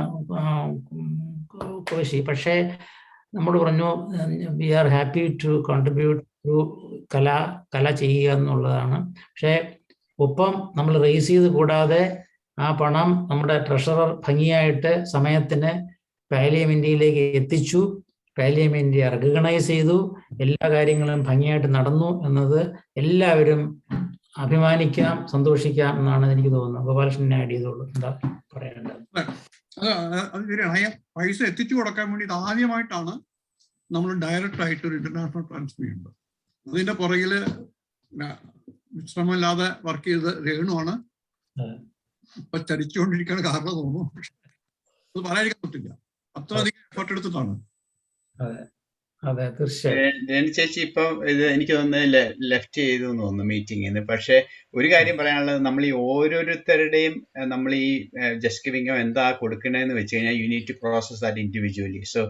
കോശി. പക്ഷേ നമ്മൾ പറഞ്ഞു we are happy to contribute to Kala ചെയ്യുക എന്നുള്ളതാണ്. പക്ഷേ ഒപ്പം നമ്മൾ റേസ് ചെയ്ത് കൂടാതെ ആ പണം നമ്മുടെ ട്രഷറർ ഭംഗിയായിട്ട് സമയത്തിന് പാലിയം ഇന്ത്യയിലേക്ക് എത്തിച്ചു. പാലിയം ഇന്ത്യ റെക്കഗ്നൈസ് ചെയ്തു. എല്ലാ കാര്യങ്ങളും ഭംഗിയായിട്ട് നടന്നു എന്നത് എല്ലാവരും അഭിമാനിക്കാം, സന്തോഷിക്കാം എന്നാണ് എനിക്ക് തോന്നുന്നത്. ഗോപാലകൃഷ്ണൻ ആഡ് ചെയ്തോളൂ, എന്താ പറയേണ്ടത്? അത് ശരിയാണ്. പൈസ എത്തിച്ചു കൊടുക്കാൻ വേണ്ടി ആദ്യമായിട്ടാണ് നമ്മൾ ഡയറക്റ്റ് ആയിട്ട് ഒരു ഇന്റർനാഷണൽ ട്രാൻസ്ഫർ ചെയ്യുന്നത്. അതിന്റെ പുറകില് വിശ്രമമില്ലാതെ വർക്ക് ചെയ്ത് രേണുവാണ്. ഇപ്പൊ ചരിച്ചുകൊണ്ടിരിക്കുന്ന കാരണം തോന്നുന്നു. അത് പറയാതിരിക്കാൻ പറ്റില്ല, അത്രയധികം എഫർട്ട് എടുത്തിട്ടാണ്. അതെ, തീർച്ചയായും. ചേച്ചി ഇപ്പൊ ഇത് എനിക്ക് തോന്നുന്നത് ലെഫ്റ്റ് ചെയ്തു എന്ന് തോന്നുന്നു മീറ്റിംഗിന്. പക്ഷെ ഒരു കാര്യം പറയാനുള്ളത്, നമ്മൾ ഈ ഓരോരുത്തരുടെയും നമ്മൾ ഈ ജസ്റ്റ് ഗിവിങ്ങോ എന്താ കൊടുക്കണേന്ന് വെച്ച് കഴിഞ്ഞാൽ you need to process that individually. So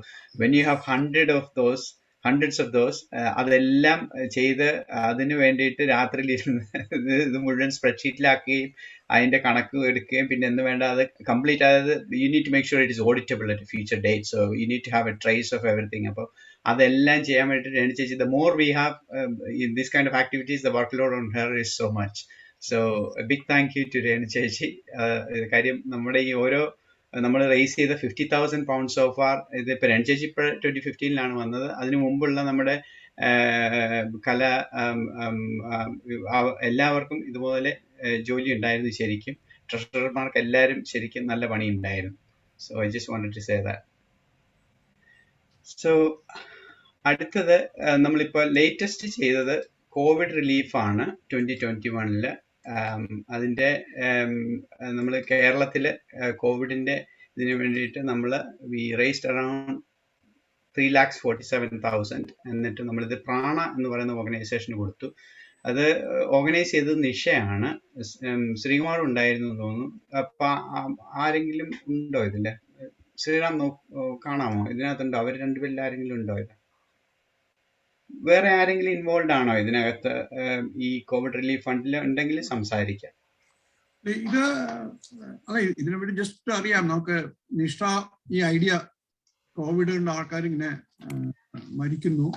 when you have hundreds of those അതെല്ലാം ചെയ്ത് അതിന് വേണ്ടിയിട്ട് രാത്രിയിൽ ഇത് മുഴുവൻ സ്പ്രെഡ്ഷീറ്റിലാക്കുകയും അതിന്റെ കണക്ക് എടുക്കുകയും പിന്നെ എന്ന് വേണ്ട അത് കംപ്ലീറ്റ്, അതായത് you need to make sure it is auditable at future date. So you need to have a trace of everything. അപ്പോൾ അതെല്ലാം ചെയ്യാൻ വേണ്ടിയിട്ട് Renu chechi, the more we have in this kind of activities the work load on her is so much. So big thank you to Renu chechi. കാര്യം നമ്മുടെ ഈ നമ്മൾ raise ചെയ്ത 50,000 pounds so far, ഇതിപ്പോൾ രേണു ചേച്ചി ഇപ്പോൾ 2015 വന്നത്. അതിനു മുമ്പുള്ള നമ്മുടെ എല്ലാവർക്കും ഇതുപോലെ ജോലി ഉണ്ടായിരുന്നു. ശരിക്കും ട്രഷറർമാർക്ക് എല്ലാവരും ശരിക്കും നല്ല പണി ഉണ്ടായിരുന്നു. So I just wanted to say that. So അടുത്തത് നമ്മളിപ്പോൾ ലേറ്റസ്റ്റ് ചെയ്തത് കോവിഡ് റിലീഫാണ് 2021. അതിൻ്റെ നമ്മൾ കേരളത്തിൽ കോവിഡിൻ്റെ ഇതിന് വേണ്ടിയിട്ട് നമ്മൾ വി റേസ്ഡ് അറൌണ്ട് 3,47,000. എന്നിട്ട് നമ്മളിത് പ്രാണ എന്ന് പറയുന്ന ഓർഗനൈസേഷന് കൊടുത്തു. അത് ഓർഗനൈസ് ചെയ്തത് നിഷയാണ്. ശ്രീകുമാർ ഉണ്ടായിരുന്നു എന്ന് തോന്നുന്നു. അപ്പം ആരെങ്കിലും ഉണ്ടോ ഇതിൻ്റെ? ശ്രീറാം കാണാമോ? ഇതിനകത്തുണ്ടോ? അവർ രണ്ടുപേരിൽ ആരെങ്കിലും ഉണ്ടോ? ഇത് വേറെ ആരെങ്കിലും ഇൻവോൾവ് ആണോ ഇതിനകത്ത്? ഈ കോവിഡ് റിലീഫ് ഫണ്ടിൽ ഉണ്ടെങ്കിൽ സംസാരിക്കാം. ഇത് അതെ, ഇതിനെപ്പറ്റി ജസ്റ്റ് അറിയാം. നമുക്ക് നിഷ ഈ ഐഡിയ, കോവിഡ് കൊണ്ട് ആൾക്കാർ ഇങ്ങനെ മരിക്കുന്നു,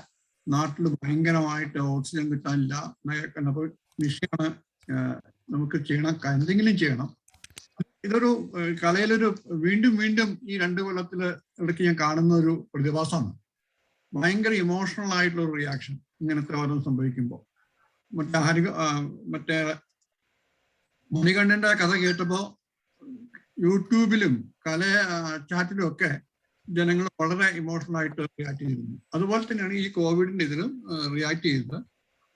നാട്ടിൽ ഭയങ്കരമായിട്ട് ഓക്സിജൻ കിട്ടാനില്ല എന്നൊക്കെ കണ്ടപ്പോൾ നിഷയാണ് നമുക്ക് ചെയ്യണം, എന്തെങ്കിലും ചെയ്യണം. ഇതൊരു കലയിലൊരു വീണ്ടും ഈ 2 കൊല്ലത്തിൽ ഇടയ്ക്ക് ഞാൻ കാണുന്ന ഒരു പ്രതിഭാസമാണ്. ഭയങ്കര ഇമോഷണൽ ആയിട്ടുള്ള ഒരു റിയാക്ഷൻ ഇങ്ങനത്തെ ഓരോന്ന് സംഭവിക്കുമ്പോൾ. മറ്റേ മണികണ്ഠന്റെ കഥ കേട്ടപ്പോൾ യൂട്യൂബിലും ചാറ്റിലും ഒക്കെ ജനങ്ങൾ വളരെ ഇമോഷണൽ ആയിട്ട് റിയാക്ട് ചെയ്തിരുന്നു. അതുപോലെ തന്നെയാണ് ഈ കോവിഡിന്റെ ഇതിലും റിയാക്ട് ചെയ്തത്.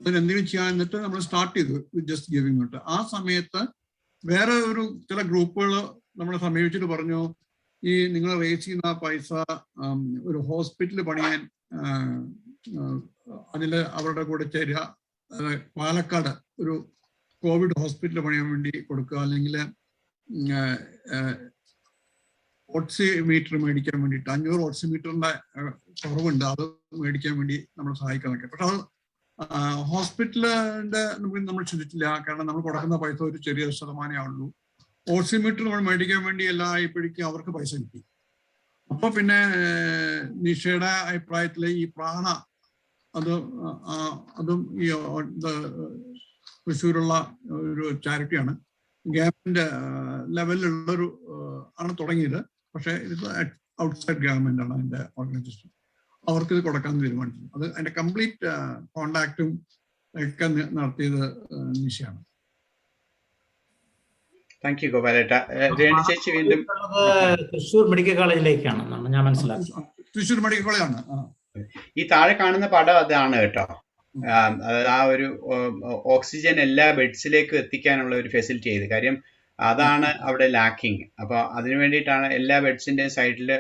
അതിനെന്തെങ്കിലും ചെയ്യാൻ എന്നിട്ട് നമ്മൾ സ്റ്റാർട്ട് ചെയ്തു വിത്ത് ജസ്റ്റ് ഗിവിംഗ് ഔട്ട്. ആ സമയത്ത് വേറെ ചില ഗ്രൂപ്പുകൾ നമ്മളെ സമീപിച്ചിട്ട് പറഞ്ഞു, ഈ നിങ്ങൾ റേസ് ചെയ്യുന്ന പൈസ ഒരു ഹോസ്പിറ്റൽ പണിയാൻ അതിൽ അവരുടെ കൂടെ ചേരുക, പാലക്കാട് ഒരു കോവിഡ് ഹോസ്പിറ്റൽ പണിയാൻ വേണ്ടി കൊടുക്കുക, അല്ലെങ്കിൽ ഓക്സിമീറ്റർ മേടിക്കാൻ വേണ്ടിയിട്ട് 500 ഓക്സിമീറ്ററിന്റെ കുറവുണ്ട്, അത് മേടിക്കാൻ വേണ്ടി നമ്മൾ സഹായിക്കാനൊക്കെ. പക്ഷെ അത് ഹോസ്പിറ്റലിന്റെ നമ്മൾ ചിന്തിച്ചില്ല. കാരണം നമ്മൾ കൊടുക്കുന്ന പൈസ ഒരു ചെറിയ ശതമാനമേ ആവുള്ളൂ. ഓക്സിമീറ്റർ നമ്മൾ മേടിക്കാൻ വേണ്ടി എല്ലാ ആയപ്പോഴേക്കും അവർക്ക് പൈസ കിട്ടി. അപ്പൊ പിന്നെ നിഷയുടെ അഭിപ്രായത്തിൽ ഈ പ്രാണ അതും ഈ തൃശ്ശൂരുള്ള ഒരു ചാരിറ്റിയാണ്, ഗവൺമെന്റ് ലെവലിലുള്ളൊരു ആണ് തുടങ്ങിയത്. പക്ഷെ ഇത് ഔട്ട്സൈഡ് ഗവൺമെന്റ് ആണ് അതിന്റെ ഓർഗനൈസേഷൻ. അവർക്ക് ഇത് കൊടുക്കാൻ തീരുമാനിച്ചു. അത് അതിന്റെ കംപ്ലീറ്റ് കോണ്ടാക്റ്റും ഒക്കെ നടത്തിയത് നിഷയാണ്. താങ്ക് യു ഗോപാലേട്ട. രേണു ചേച്ചി വീണ്ടും തൃശ്ശൂർ മെഡിക്കൽ കോളേജിലേക്കാണ് ഞാൻ മനസ്സിലാക്കുന്നത്. തൃശ്ശൂർ മെഡിക്കൽ കോളേജാണ്. ഈ താഴെ കാണുന്ന പടം അതാണ് കേട്ടോ. അതായത് ആ ഒരു ഓക്സിജൻ എല്ലാ ബെഡ്സിലേക്കും എത്തിക്കാനുള്ള ഒരു ഫെസിലിറ്റി ചെയ്ത്. കാര്യം അതാണ് അവിടെ ലാക്കിങ്. അപ്പൊ അതിനു വേണ്ടിയിട്ടാണ് എല്ലാ ബെഡ്സിന്റെ സൈഡില്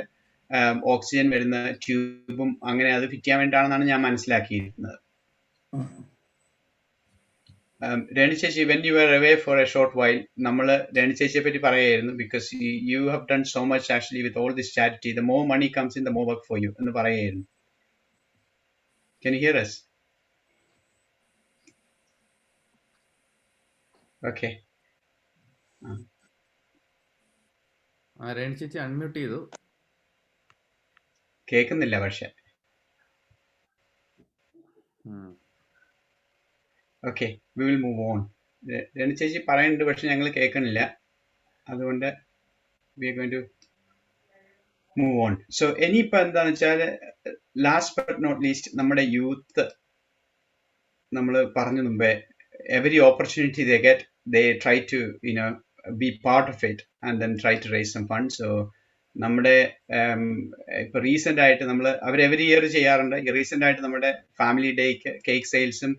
ഓക്സിജൻ വരുന്ന ട്യൂബും അങ്ങനെ അത് ഫിറ്റ് ചെയ്യാൻ വേണ്ടിയിട്ടാണെന്നാണ് ഞാൻ മനസ്സിലാക്കിയിരിക്കുന്നത്. രേണു ചേച്ചി, when you are away for a short while, നമ്മൾ രേണു ചേച്ചിയെ പറ്റി പറയായിരുന്നു. Because you have done so much actually with all this charity, the more money comes in the more work for you എന്ന് പറയായിരുന്നു. Can you hear us? Okay. Renu ചേച്ചി unmute ചെയ്തു. കേൾക്കുന്നില്ല പക്ഷെ. Okay, we will move on. Renu ചേച്ചി പറയുന്നുണ്ട്, പക്ഷെ ഞങ്ങൾ കേൾക്കുന്നില്ല. അതുകൊണ്ട് we are going to move on. So ഇനിയിപ്പോൾ എന്താണെന്ന് വെച്ചാൽ, ലാസ്റ്റ് ബട്ട് നോട്ട് ലീസ്റ്റ്, നമ്മുടെ യൂത്ത് നമ്മൾ പറഞ്ഞ മുമ്പേ, every opportunity they get, they try to be part of it and then try to raise some funds. So നമ്മുടെ ഇപ്പൊ recent ആയിട്ട് നമ്മൾ അവർ എവറി ഇയർ ചെയ്യാറുണ്ട്. റീസെന്റ് ആയിട്ട് നമ്മുടെ ഫാമിലി ഡേക്ക് കേക്ക് സെയിൽസും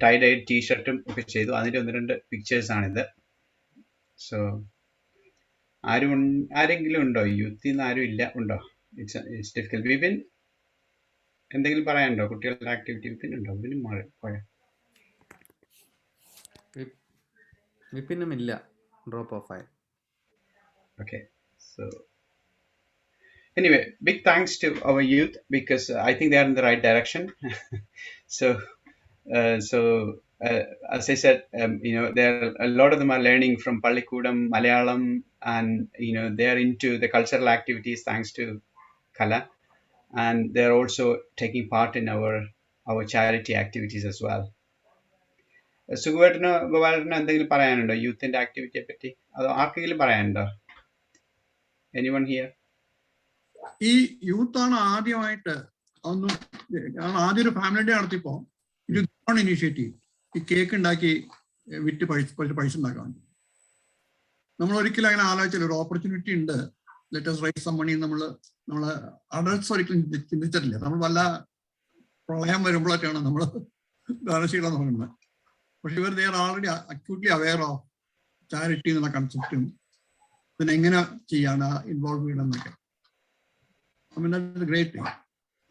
ടൈ ഡൈഡ് ടീഷർട്ടും ഒക്കെ ചെയ്തു. അതിന്റെ 1-2 പിക്ചേഴ്സ് ആണിത്. സോ ആരെങ്കിലും ഉണ്ടോ യൂത്തിൽ നിന്ന്? ആരും ഇല്ല. ഉണ്ടോ? It's difficult. വിപിൻ എന്തെങ്കിലും പറയാനുണ്ടോ? കുട്ടികളുടെ ആക്ടിവിറ്റി വിപിൻ ഉണ്ടോ? വിപിനും പോയോ? വിപിനും ഇല്ല, ഡ്രോപ്പ് ഓഫ് ആയി. Okay, so anyway, big thanks to our youth, because I think they are in the right direction. So as I said, a lot of them are learning from Pallikudam, Malayalam, and they are into the cultural activities thanks to Kala, and they are also taking part in our charity activities as well. സുഖുവേട്ടനോ ഗോപാലേട്ടനോ എന്തെങ്കിലും പറയാനുണ്ടോ യൂത്തിന്റെ ആക്ടിവിറ്റിയെ പറ്റി? അതോ ആർക്കെങ്കിലും പറയാനുണ്ടോ? Anyone here? ഈ യൂത്താണ് ആദ്യമായിട്ട് ആദ്യം ഒരു ഫാമിലി ഡേ നടത്തിയപ്പോ ഇത് ഇനിഷ്യേറ്റീവ്, ഈ കേക്ക് ഉണ്ടാക്കി വിറ്റ് കുറച്ച് പൈസ ഉണ്ടാക്കാൻ. നമ്മൾ ഒരിക്കലും അങ്ങനെ ആലോചിച്ചില്ല. ഒരു ഓപ്പർച്യൂണിറ്റി ഉണ്ട്, let us raise some money. നമ്മള് അഡൾട്ട്സ് ഒരിക്കലും ചിന്തിച്ചിട്ടില്ല. നമ്മൾ വല്ല പ്രളയം വരുമ്പോഴൊക്കെയാണ് നമ്മൾ ദാനശീലം നോക്കുന്നത്. പക്ഷെ ഇവർ they are already acutely aware of charity എന്നുള്ള കൺസെപ്റ്റും ഇതിനെങ്ങനെ ചെയ്യാണ് ഇൻവോൾവ് ചെയ്യണമെന്നൊക്കെ. ഗ്രേറ്റ്.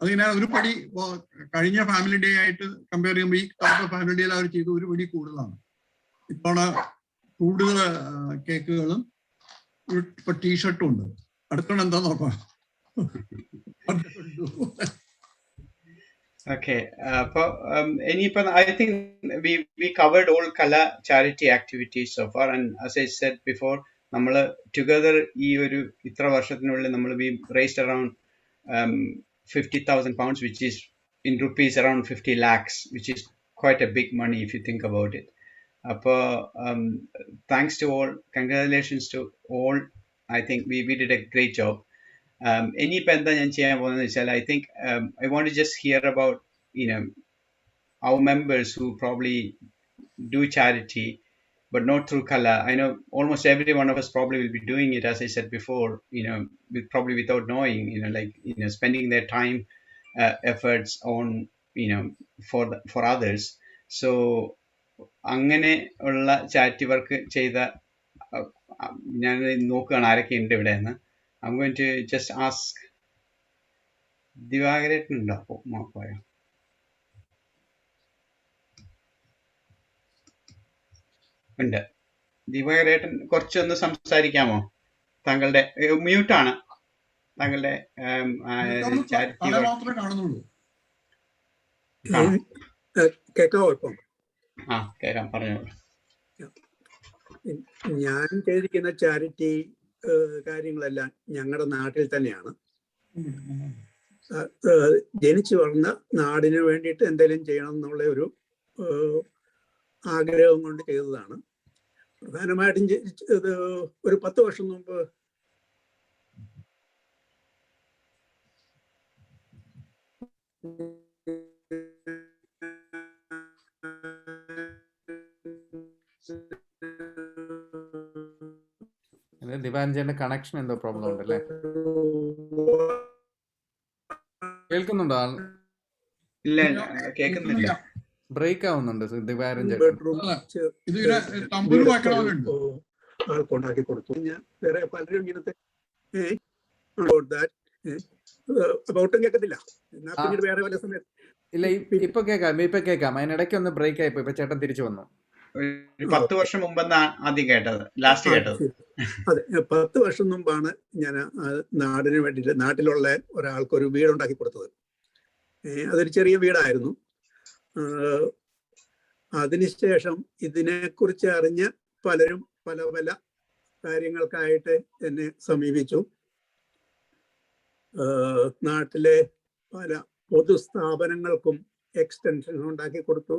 അതിങ്ങനെ ഒരു പടി കഴിഞ്ഞ ഫാമിലി ഡേ ആയിട്ട് കമ്പയർ ചെയ്യുമ്പോൾ ഈ ഫാമിലി ഡേയിൽ അവർ ചെയ്ത് ഒരു പടി കൂടുതലാണ്. ഇത്തവണ കൂടുതൽ കേക്കുകളും ഇപ്പൊ ടീഷർട്ടും ഉണ്ട്. അടുത്തോണ്ട് എന്താ നോക്കാം. Okay, I think we covered all Kala charity activities so far, and as I said before, നമ്മൾ together ഈ ഒരു ഇത്ര വർഷത്തിനുള്ളിൽ നമ്മൾ we raised around 50,000 pounds, which is in rupees around 50 lakhs, which is quite a big money if you think about it. അപ്പോൾ thanks to all, congratulations to all. I think we did a great job. ഇനിയിപ്പോൾ എന്താ ഞാൻ ചെയ്യാൻ പോകുന്നതെന്ന് വെച്ചാൽ, I think I want to just hear about our members who probably do charity, but not through Kala. I know almost every one of us probably will be doing it, as I said before, probably without knowing, spending their time, efforts on, for others. So, അങ്ങനെ ഉള്ള charity work ചെയ്ത ഞാൻ നോക്കുകയാണ് ആരൊക്കെ ഉണ്ട് ഇവിടെ എന്ന്. I'm going to just ask ദിവാകരേട്ടൻ ഉണ്ടോ? പോയോ? ഉണ്ട്. ദിവാകരേട്ടൻ കുറച്ചൊന്ന് സംസാരിക്കാമോ? താങ്കളുടെ മ്യൂട്ടാണ്. താങ്കളുടെ ചാരിറ്റി മാത്രമേ കാണുന്നുള്ളൂ. കേൾക്കാവോ ഇപ്പം? കേൾക്കാം, പറഞ്ഞോളൂ. ഞാൻ ചെയ്തിരിക്കുന്ന ചാരിറ്റി കാര്യങ്ങളെല്ലാം ഞങ്ങളുടെ നാട്ടിൽ തന്നെയാണ്. ജനിച്ചു വളർന്ന നാടിന് വേണ്ടിയിട്ട് എന്തെങ്കിലും ചെയ്യണം എന്നുള്ള ഒരു ആഗ്രഹം കൊണ്ട് ചെയ്തതാണ്. പ്രധാനമായിട്ടും ഇത് ഒരു 10 വർഷം മുമ്പ് ദിവാൻജന്റെ കണക്ഷൻ എന്തോ പ്രോബ്ലം ഉണ്ടല്ലേ? കേൾക്കുന്നുണ്ടോ? ഇല്ല, കേൾക്കുന്നില്ല. ബ്രേക്ക് ആവുന്നുണ്ട് ദിവാരഞ്ജൻ. ആൾക്കുണ്ടാക്കി കൊടുത്തു. ഞാൻ വേറെ പലരും ഇങ്ങനത്തെ അബൌട്ടും കേൾക്കത്തില്ല. എന്നാ പിന്നീട് വേറെ പല സമയത്ത് ഇല്ല, ഇപ്പൊ കേൾക്കാം. അതിനിടയ്ക്ക് ഒന്ന് ബ്രേക്ക് ആയിപ്പോ. ഇപ്പൊ ചേട്ടൻ തിരിച്ചു വന്നു. 10 വർഷം മുമ്പെന്നാ ആദ്യം കേട്ടത്, ലാസ്റ്റ് കേട്ടത്. അതെ, 10 വർഷം മുമ്പാണ് ഞാൻ നാടിന് വേണ്ടിയിട്ട് നാട്ടിലുള്ള ഒരാൾക്കൊരു വീടുണ്ടാക്കി കൊടുത്തത്. അതൊരു ചെറിയ വീടായിരുന്നു. അതിനുശേഷം ഇതിനെക്കുറിച്ച് അറിഞ്ഞ് പലരും പല പല കാര്യങ്ങൾക്കായിട്ട് എന്നെ സമീപിച്ചു. നാട്ടിലെ പല പൊതുസ്ഥാപനങ്ങൾക്കും എക്സ്റ്റൻഷൻ ഉണ്ടാക്കി കൊടുത്തു.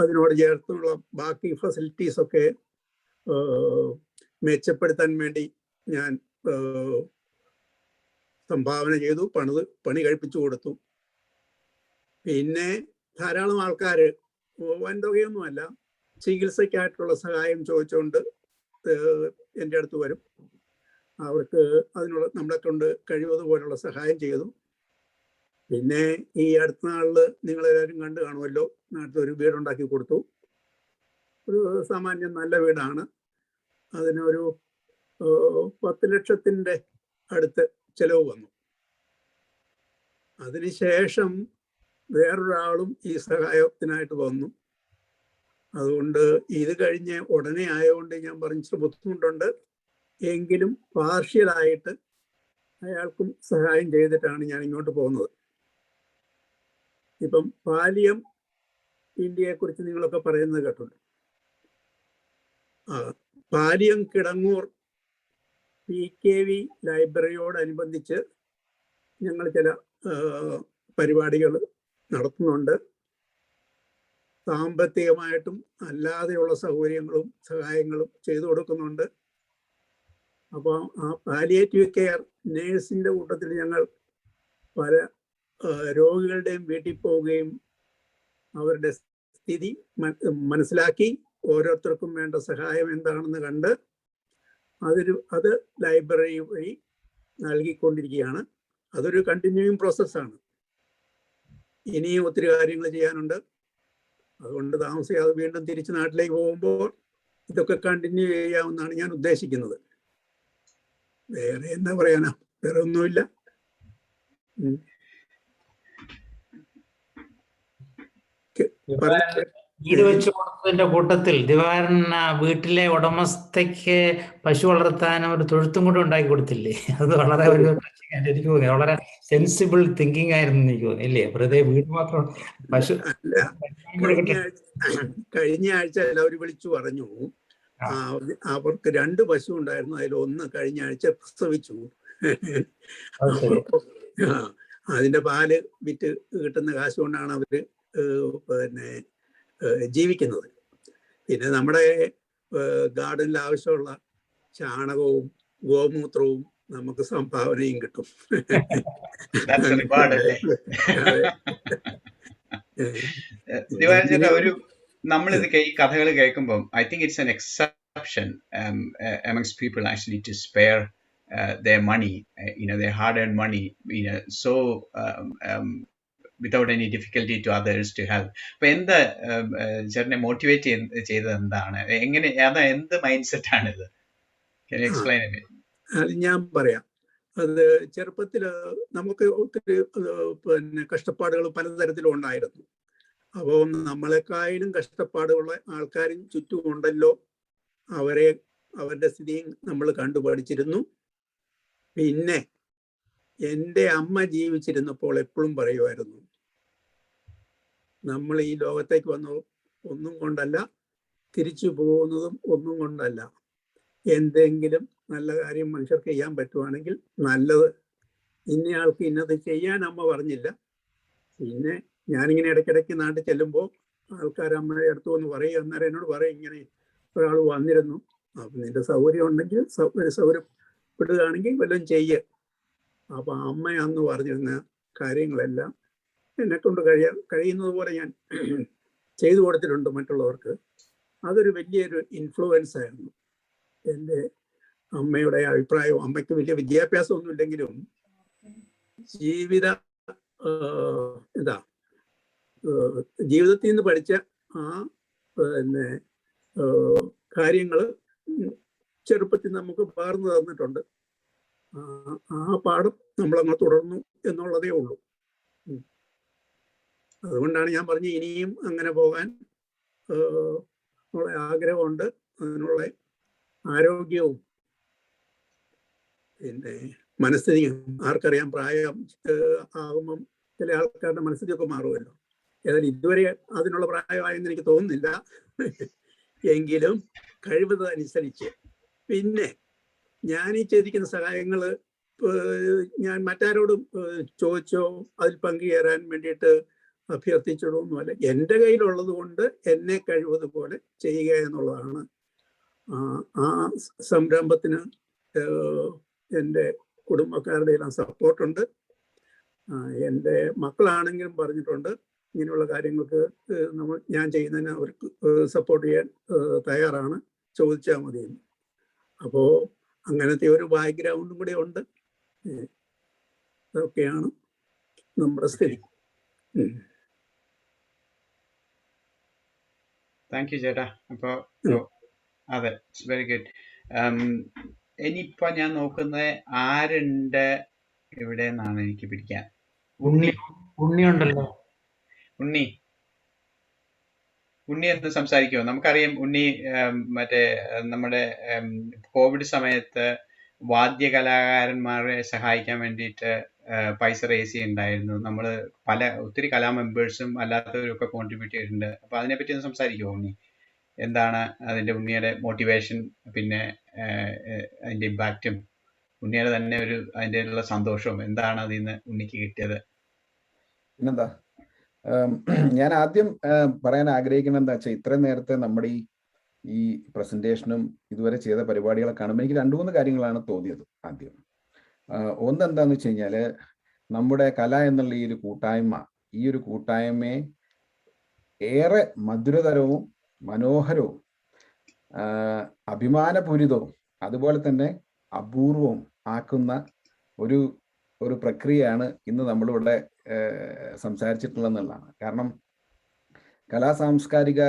അതിനോട് ചേർത്തുള്ള ബാക്കി ഫെസിലിറ്റീസ് ഒക്കെ മെച്ചപ്പെടുത്താൻ വേണ്ടി ഞാൻ സംഭാവന ചെയ്തു, പണി കഴിപ്പിച്ചു കൊടുത്തു. പിന്നെ ധാരാളം ആൾക്കാർ വൻതുകയൊന്നുമല്ല, ചികിത്സയ്ക്കായിട്ടുള്ള സഹായം ചോദിച്ചുകൊണ്ട് എൻ്റെ അടുത്ത് വരും. അവർക്ക് അതിനുള്ള നമ്മളെ കൊണ്ട് കഴിവതുപോലുള്ള സഹായം ചെയ്തു. പിന്നെ ഈ അടുത്ത നാളിൽ നിങ്ങളെല്ലാവരും കണ്ടു കാണുമല്ലോ, നാട്ടിൽ ഒരു വീടുണ്ടാക്കി കൊടുത്തു. ഒരു സാമാന്യം നല്ല വീടാണ്. അതിനൊരു 10 ലക്ഷത്തിൻ്റെ അടുത്ത് ചെലവ് വന്നു. അതിനുശേഷം വേറൊരാളും ഈ സഹായത്തിനായിട്ട് വന്നു. അതുകൊണ്ട് ഇത് കഴിഞ്ഞ് ഉടനെ ആയതുകൊണ്ട് ഞാൻ പറഞ്ഞിട്ട് ബുദ്ധിമുട്ടുണ്ട്. എങ്കിലും പാർഷ്യലായിട്ട് അയാൾക്കും സഹായം ചെയ്തിട്ടാണ് ഞാൻ ഇങ്ങോട്ട് പോകുന്നത്. ഇപ്പം പാലിയം ഇന്ത്യയെക്കുറിച്ച് നിങ്ങളൊക്കെ പറയുന്നത് കേട്ടുണ്ട്. പാലിയം കിടങ്ങൂർ PKV ലൈബ്രറിയോടനുബന്ധിച്ച് ഞങ്ങൾ ചില പരിപാടികൾ നടത്തുന്നുണ്ട്. സാമ്പത്തികമായിട്ടും അല്ലാതെയുള്ള സൗകര്യങ്ങളും സഹായങ്ങളും ചെയ്തു കൊടുക്കുന്നുണ്ട്. അപ്പോൾ ആ പാലിയേറ്റീവ് കെയർ നേഴ്സിൻ്റെ കൂട്ടത്തിൽ ഞങ്ങൾ പല രോഗികളുടെയും വീട്ടിൽ പോവുകയും അവരുടെ സ്ഥിതി മനസ്സിലാക്കി ഓരോരുത്തർക്കും വേണ്ട സഹായം എന്താണെന്ന് കണ്ട് അത് ലൈബ്രറി വഴി നൽകിക്കൊണ്ടിരിക്കുകയാണ്. അതൊരു കണ്ടിന്യൂയിങ് പ്രോസസ്സാണ്. ഇനിയും ഒത്തിരി കാര്യങ്ങൾ ചെയ്യാനുണ്ട്. അതുകൊണ്ട് താമസിയാതെ വീണ്ടും തിരിച്ച് നാട്ടിലേക്ക് പോകുമ്പോൾ ഇതൊക്കെ കണ്ടിന്യൂ ചെയ്യാമെന്നാണ് ഞാൻ ഉദ്ദേശിക്കുന്നത്. വേറെ എന്താ പറയാനാ, വേറെ ഒന്നുമില്ല. വീട് വെച്ച് കൊടുത്തതിന്റെ കൂട്ടത്തിൽ ദിവാരൻ വീട്ടിലെ ഉടമസ്ഥയ്ക്ക് പശു വളർത്താൻ ഒരു തൊഴുത്തും കൂടെ ഉണ്ടാക്കി കൊടുത്തില്ലേ? അത് വളരെ ഒരു എനിക്ക് തോന്നി, വളരെ സെൻസിബിൾ തിങ്കിങ് ആയിരുന്നു എനിക്ക് തോന്നി, ഇല്ലേ? വെറുതെ വീട് മാത്രം പശു. കഴിഞ്ഞ ആഴ്ച എല്ലാവരും വിളിച്ചു പറഞ്ഞു, അവർക്ക് 2 പശു ഉണ്ടായിരുന്നു. അതിലൊന്ന് കഴിഞ്ഞ ആഴ്ച പ്രസവിച്ചു. അതിന്റെ പാല് വിറ്റ് കിട്ടുന്ന കാശ് കൊണ്ടാണ് അവര് പിന്നെ ജീവിക്കുന്നത്. പിന്നെ നമ്മുടെ ഗാർഡനിൽ ആവശ്യമുള്ള ചാണകവും ഗോമൂത്രവും നമുക്ക് സംഭാവനയും കിട്ടും. ദിവാകരൻ ചേട്ടാ, നമ്മളിത് ഈ കഥകൾ കേൾക്കുമ്പോൾ I think it's an exception amongst people actually to spare their money, their hard-earned money, so without any difficulty to others to help. അപ്പൊ എന്താ ചേട്ടനെ മോട്ടിവേറ്റ് ചെയ്തത് എന്താണ്? എങ്ങനെ എന്ത് മൈൻഡ് സെറ്റ് ആണിത്? Can you explain it? ഞാൻ പറയാം. അത് ചെറുപ്പത്തിൽ നമുക്ക് ഒത്തിരി കഷ്ടപ്പാടുകൾ പലതരത്തിലും ഉണ്ടായിരുന്നു. അപ്പോൾ നമ്മളെക്കാളും കഷ്ടപ്പാടുള്ള ആൾക്കാരും ചുറ്റും ഉണ്ടല്ലോ, അവരുടെ സ്ഥിതിയും നമ്മൾ കണ്ടുപഠിച്ചിരുന്നു. പിന്നെ എൻ്റെ അമ്മ ജീവിച്ചിരുന്നപ്പോൾ എപ്പോഴും പറയുമായിരുന്നു, നമ്മൾ ഈ ലോകത്തേക്ക് വന്നു ഒന്നും കൊണ്ടല്ല, തിരിച്ചു പോകുന്നതും ഒന്നും കൊണ്ടല്ല. എന്തെങ്കിലും നല്ല കാര്യം മനുഷ്യർക്ക് ചെയ്യാൻ പറ്റുവാണെങ്കിൽ നല്ലത്. ഇന്നയാൾക്ക് ഇന്നത് ചെയ്യാൻ അമ്മ പറഞ്ഞില്ല. പിന്നെ ഞാനിങ്ങനെ ഇടയ്ക്കിടയ്ക്ക് നാട്ടിൽ ചെല്ലുമ്പോൾ ആൾക്കാർ അമ്മയുടെ അടുത്ത് വന്ന് പറയും, അന്നേരം എന്നോട് പറയും, ഇങ്ങനെ ഒരാൾ വന്നിരുന്നു, അപ്പം നിന്റെ സൗകര്യം ഉണ്ടെങ്കിൽ സൗകര്യപ്പെടുകയാണെങ്കിൽ വല്ലതും ചെയ്യ്. അപ്പം അമ്മ അന്ന് പറഞ്ഞിരുന്ന കാര്യങ്ങളെല്ലാം എന്നെ കൊണ്ട് കഴിയുന്നത് പോലെ ഞാൻ ചെയ്തു കൊടുത്തിട്ടുണ്ട് മറ്റുള്ളവർക്ക്. അതൊരു വലിയൊരു ഇൻഫ്ലുവൻസ് ആയിരുന്നു. എൻ്റെ അമ്മയുടെ അഭിപ്രായവും, അമ്മയ്ക്ക് വലിയ വിദ്യാഭ്യാസമൊന്നും ഇല്ലെങ്കിലും ജീവിതത്തിൽ നിന്ന് പഠിച്ച കാര്യങ്ങൾ ചെറുപ്പത്തിൽ നമുക്ക് പകർന്നു തന്നിട്ടുണ്ട്. ആ പാഠം നമ്മളങ്ങ് തുടർന്നു എന്നുള്ളതേ ഉള്ളൂ. അതുകൊണ്ടാണ് ഞാൻ പറഞ്ഞു, ഇനിയും അങ്ങനെ പോകാൻ ഉള്ള ആഗ്രഹമുണ്ട്. അതിനുള്ള ആരോഗ്യവും പിന്നെ മനസ്ഥിതിയും. ആർക്കറിയാം, പ്രായം ആകുമ്പം ചില ആൾക്കാരുടെ മനസ്ഥിതിയൊക്കെ മാറുമല്ലോ. ഏതായാലും ഇതുവരെ അതിനുള്ള പ്രായമായെന്ന് എനിക്ക് തോന്നുന്നില്ല. എങ്കിലും കഴിവതനുസരിച്ച്. പിന്നെ ഞാൻ ഈ ചെയ്തിരിക്കുന്ന സഹായങ്ങൾ ഞാൻ മറ്റാരോടും ചോദിച്ചോ അതിൽ പങ്കുചേരാൻ വേണ്ടിയിട്ട് അഭ്യർത്ഥിച്ചിടൊന്നുമല്ല. എൻ്റെ കയ്യിലുള്ളത് കൊണ്ട് എന്നെ കഴിവതുപോലെ ചെയ്യുക എന്നുള്ളതാണ്. ആ സംരംഭത്തിന് എൻ്റെ കുടുംബക്കാരുടെ എല്ലാം സപ്പോർട്ടുണ്ട്. എൻ്റെ മക്കളാണെങ്കിലും പറഞ്ഞിട്ടുണ്ട്, ഇങ്ങനെയുള്ള കാര്യങ്ങൾക്ക് ഞാൻ ചെയ്യുന്നതിന് അവർക്ക് സപ്പോർട്ട് ചെയ്യാൻ തയ്യാറാണ്, ചോദിച്ചാൽ മതിയെന്ന്. അപ്പോൾ അങ്ങനത്തെ ഒരു ബാക്ക്ഗ്രൗണ്ടും കൂടി ഉണ്ട്. അതൊക്കെയാണ് നമ്മുടെ സ്ഥിതി. താങ്ക് യു ചേട്ടാ. അപ്പോൾ അതെ, ഇറ്റ്സ് വെരി ഗുഡ്. ഇനിയിപ്പോൾ ഞാൻ നോക്കുന്നത് ആരുണ്ട് ഇവിടെ നിന്നാണ് എനിക്ക് പിടിക്കാൻ. ഉണ്ണിയുണ്ടല്ലോ. ഉണ്ണി എന്ന് സംസാരിക്കുമോ? നമുക്കറിയാം ഉണ്ണി മറ്റേ നമ്മുടെ കോവിഡ് സമയത്ത് വാദ്യകലാകാരന്മാരെ സഹായിക്കാൻ വേണ്ടിയിട്ട് പൈസ റേസ് ചെയ്യുന്നുണ്ടായിരുന്നു. നമ്മൾ ഒത്തിരി കലാ മെമ്പേഴ്സും അല്ലാത്തവരും ഒക്കെ കോൺട്രിബ്യൂട്ട് ചെയ്തിട്ടുണ്ട്. അപ്പോൾ അതിനെപ്പറ്റി ഒന്ന് സംസാരിക്കുമോ ഉണ്ണി? എന്താണ് അതിൻ്റെ ഉണ്ണിയുടെ മോട്ടിവേഷൻ, പിന്നെ അതിൻ്റെ ഇമ്പാക്റ്റും ഉണ്ണിയുടെ തന്നെ അതിൻ്റെ ഉള്ള സന്തോഷവും എന്താണ് അതിൽ നിന്ന് ഉണ്ണിക്ക് കിട്ടിയത്? പിന്നെന്താ, ഞാൻ ആദ്യം പറയാൻ ആഗ്രഹിക്കുന്നത് എന്താ വെച്ചാൽ, ഇത്രയും നേരത്തെ നമ്മുടെ ഈ പ്രസന്റേഷനും ഇതുവരെ ചെയ്ത പരിപാടികളെ കാണുമ്പോൾ എനിക്ക് 2-3 കാര്യങ്ങളാണ് തോന്നിയത്. ആദ്യം ഒന്നെന്താന്ന് വെച്ച് കഴിഞ്ഞാൽ, നമ്മുടെ കല എന്നുള്ള ഈ ഒരു കൂട്ടായ്മയെ ഏറെ മധുരതരവും മനോഹരവും അഭിമാനപൂരിതവും അതുപോലെ തന്നെ അപൂർവവും ആക്കുന്ന ഒരു പ്രക്രിയയാണ് ഇന്ന് നമ്മളിവിടെ സംസാരിച്ചിട്ടുള്ളതെന്നുള്ളതാണ്. കാരണം കലാസാംസ്കാരിക